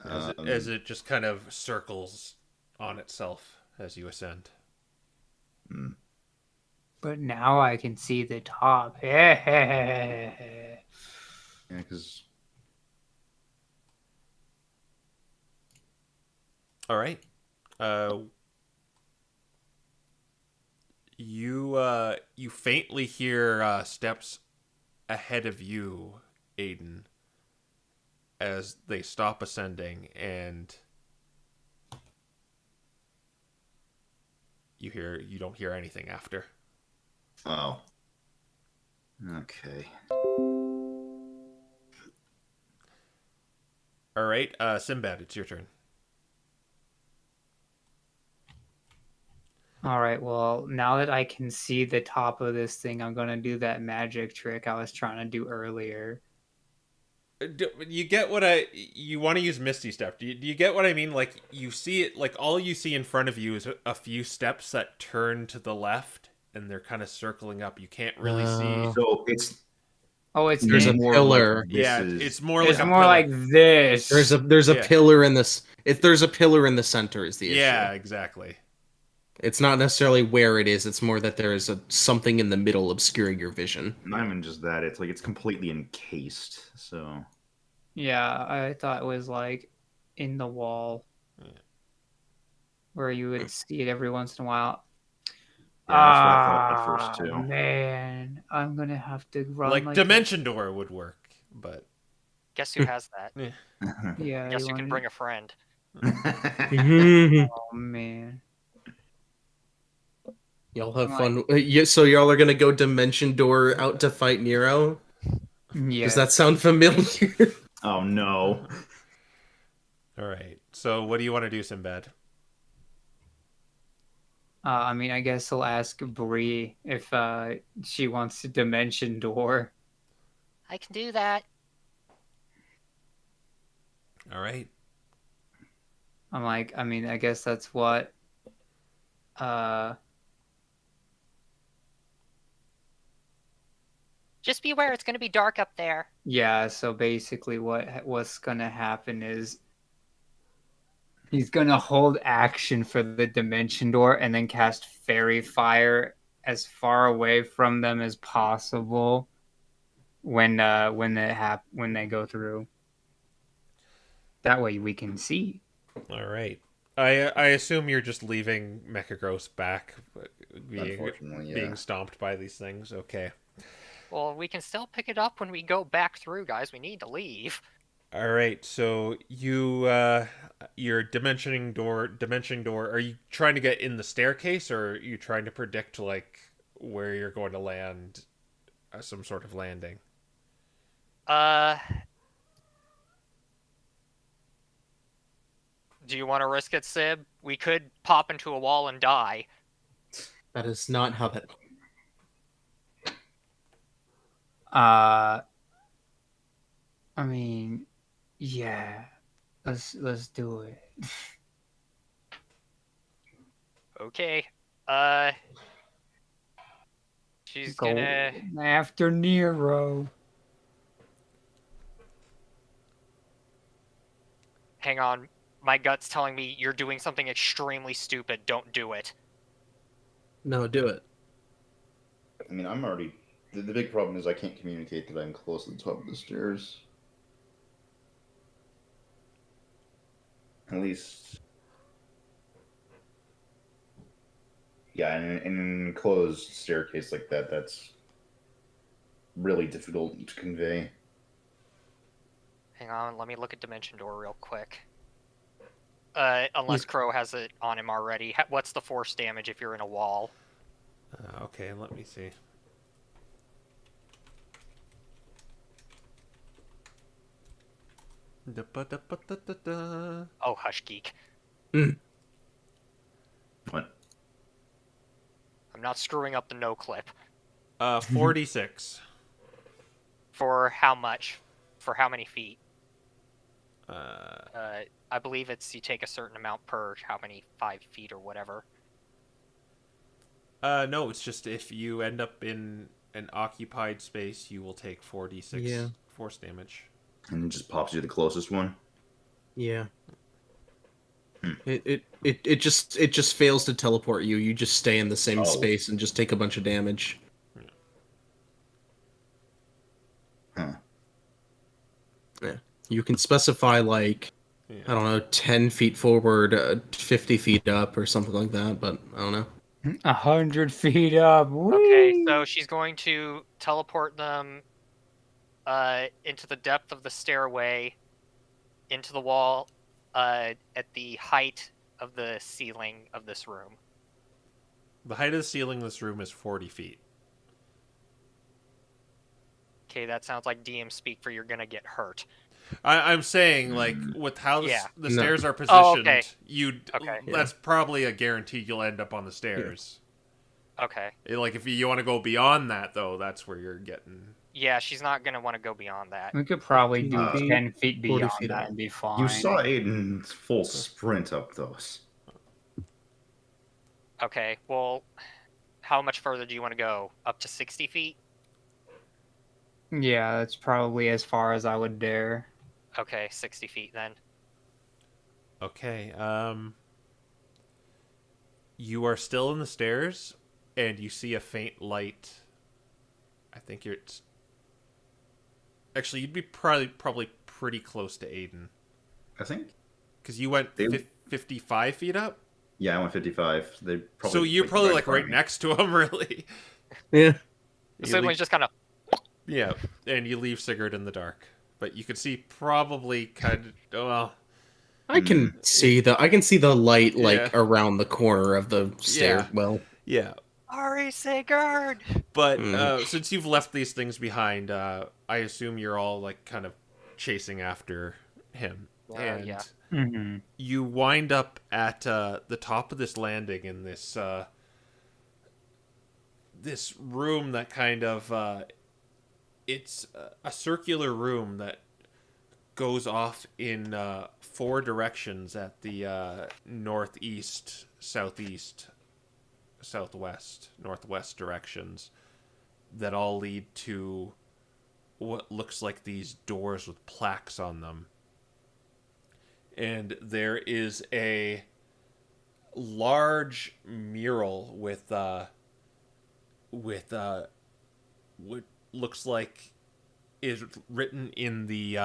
As it just kind of circles on itself as you ascend. Hmm. But now I can see the top. Yeah. Yeah, because All right. You faintly hear steps ahead of you, Aiden, as they stop ascending, and you don't hear anything after. oh, okay. All right, Sinbad, it's your turn. All right, well, now that I can see the top of this thing, I'm going to do that magic trick I was trying to do earlier. You get what you want to use Misty Step. Do you get what I mean? Like, you see it, like, all you see in front of you is a few steps that turn to the left, and they're kind of circling up. You can't really see. So it's Oh, it's There's a in- more pillar. like this Yeah, is- it's more it's like a more pillar. like this. There's a Yeah. pillar in this. If there's a pillar in the center, is the issue. Yeah, exactly. It's not necessarily where it is. It's more that there is something in the middle obscuring your vision. not even just that. It's like it's completely encased. So Yeah, I thought it was like in the wall. Yeah. Where you would see it every once in a while. yeah, that's what I thought at first too. Man, I'm gonna have to run Like, like Dimension Door would work, but Guess who has that? Yeah, Guess you can wanna- bring a friend. Oh man. Y'all have I'm fun. So y'all are gonna go Dimension Door out to fight Nero? Yeah. Does that sound familiar? Oh no. all right. So, what do you want to do, Sinbad? I mean, I guess I'll ask Bree if she wants to dimension door. I can do that. All right. I'm like, I mean, I guess that's what. Just be aware it's going to be dark up there. Yeah. So basically, what's gonna happen is he's gonna hold action for the dimension door and then cast fairy fire as far away from them as possible when they go through. That way we can see. All right. I assume you're just leaving Mechagross back, Unfortunately, yeah. being stomped by these things. Okay. Well, we can still pick it up when we go back through, guys. We need to leave. All right, so your dimensioning door. Are you trying to get in the staircase, or are you trying to predict like where you're going to land, some sort of landing? Uh, do you want to risk it, Sib? We could pop into a wall and die. That is not how that. I mean, yeah. Let's do it. Okay. She's Go gonna. after Nero. Hang on. My gut's telling me you're doing something extremely stupid. Don't do it. No, do it. I mean, I'm already. The big problem is I can't communicate that I'm close to the top of the stairs. At least. Yeah, and an enclosed staircase like that, that's really difficult to convey. Hang on. Let me look at Dimension Door real quick. Unless Crow has it on him already. What's the force damage if you're in a wall? Okay, let me see. Da-ba-da-ba-da-da-da. Oh, hush, geek. What? I'm not screwing up the no clip. 46. For how much? For how many feet? Uh, I believe it's you take a certain amount per how many 5 feet or whatever. no, it's just if you end up in an occupied space, you will take 46 force damage. And it just pops you the closest one? Yeah. It just fails to teleport you. You just stay in the same space and just take a bunch of damage. Huh. Yeah. You can specify like I don't know, 10 feet forward, 50 feet up, or something like that. But I don't know. 100 feet up. Whee! Okay, so she's going to teleport them into the depth of the stairway, into the wall, at the height of the ceiling of this room. The height of the ceiling of this room is 40 feet. Okay, that sounds like DM speak for you're gonna get hurt. I'm saying, like, with how the No. stairs are positioned, okay. Okay. That's probably a guarantee you'll end up on the stairs. Okay. Like, if you want to go beyond that, though, that's where you're getting... Yeah, she's not gonna want to go beyond that. We could probably do 40 10 feet beyond feet that up. and be fine. You saw Aiden's full sprint up those. Okay, well, how much further do you want to go? Up to 60 feet? Yeah, that's probably as far as I would dare. Okay, 60 feet then. Okay, you are still in the stairs, and you see a faint light. I think you're... Actually, you'd be probably pretty close to Aiden. I think. Because you went They- 55 feet up? Yeah, I went 55. They probably, So you're probably, like, in front right of me. next to him, really. Yeah. You Suddenly leave- just kind of... Yeah, and you leave Sigurd in the dark. But you could see probably kind of... Well, I can see the light like Yeah. around the corner of the stair. Yeah. Well, yeah. Ari Sigurd! But since you've left these things behind, I assume you're all, like, kind of chasing after him. And yeah. Mm-hmm. you wind up at the top of this landing in this this room that kind of it's a circular room that goes off in 4 directions at the northeast, southeast, southwest, northwest directions that all lead to what looks like these doors with plaques on them. And there is a large mural with what looks like is written in the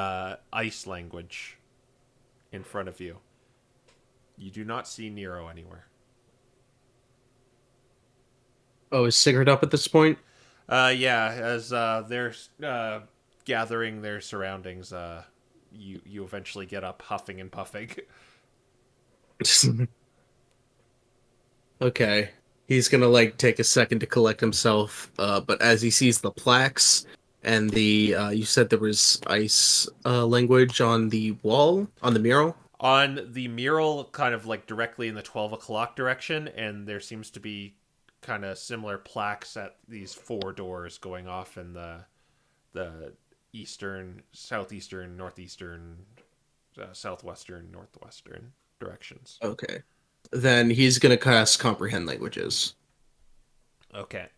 ice language in front of you. You do not see Nero anywhere. oh, is Sigurd up at this point? Yeah, as they're gathering their surroundings, you eventually get up huffing and puffing. Okay. He's gonna like take a second to collect himself, but as he sees the plaques and the you said there was ice language on the wall, on the mural. On the mural, kind of like directly in the 12 o'clock direction, and there seems to be kind of similar plaques at these 4 doors going off in the eastern, southeastern, northeastern, southwestern, northwestern directions. Okay. Then he's gonna cast comprehend languages. Okay.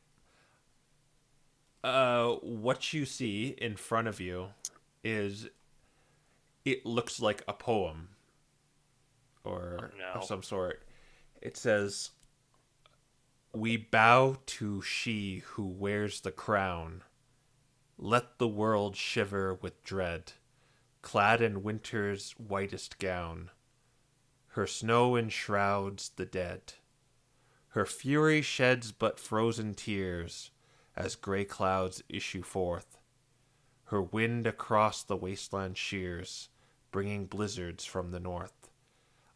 What you see in front of you is, it looks like a poem or of some sort. It says, "We bow to she who wears the crown. Let the world shiver with dread, clad in winter's whitest gown. Her snow enshrouds the dead. Her fury sheds but frozen tears as gray clouds issue forth. Her wind across the wasteland shears, bringing blizzards from the north.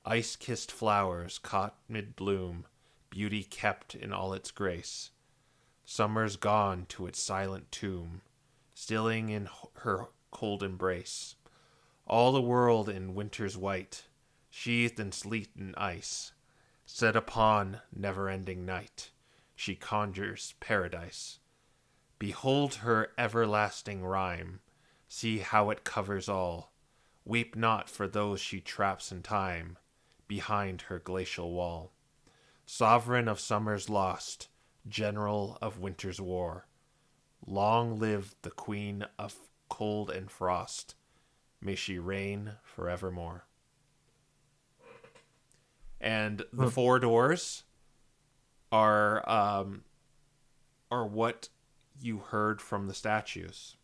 Ice-kissed flowers caught mid-bloom, beauty kept in all its grace. Summer's gone to its silent tomb, stilling in her cold embrace. All the world in winter's white, sheathed in sleet and ice. Set upon never-ending night, she conjures paradise. Behold her everlasting rhyme, see how it covers all. Weep not for those she traps in time, behind her glacial wall. Sovereign of summer's lost, general of winter's war. Long live the queen of cold and frost. May she reign forevermore." And the 4 doors are what you heard from the statues,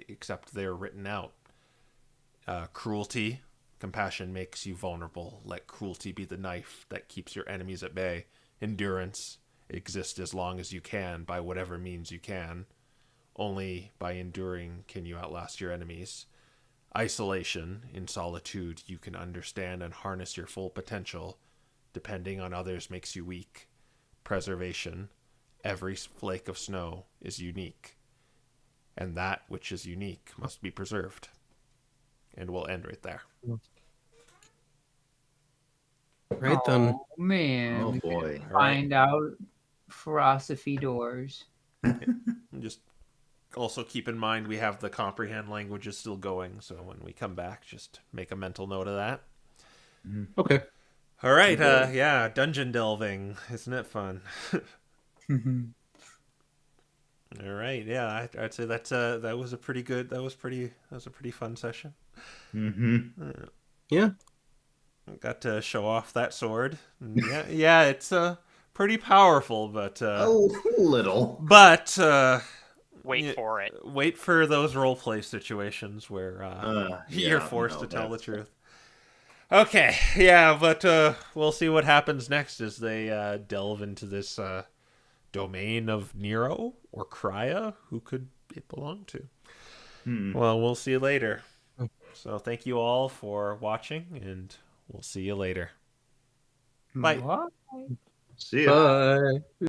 except they're written out. Cruelty, compassion makes you vulnerable. Let cruelty be the knife that keeps your enemies at bay. Endurance, exist as long as you can by whatever means you can. Only by enduring can you outlast your enemies. Isolation, in solitude you can understand and harness your full potential. Depending on others makes you weak. Preservation, every flake of snow is unique. And that which is unique must be preserved. And we'll end right there. Right then. Oh man, Oh we boy. All right. find out philosophy doors. Just also keep in mind we have the comprehend languages still going, so when we come back, just make a mental note of that. Okay. All right, yeah, dungeon delving, isn't it fun? All right, yeah, I'd say that was a pretty fun session. Mm-hmm. Yeah. Got to show off that sword. And yeah, it's pretty powerful, but Little. but Wait Yeah. for it. wait for those roleplay situations where you're forced to tell the truth. Okay, yeah, but we'll see what happens next as they delve into this domain of Nero or Krya. Who could it belong to? Well, we'll see you later. So thank you all for watching, and we'll see you later. Bye. What? See ya. Bye.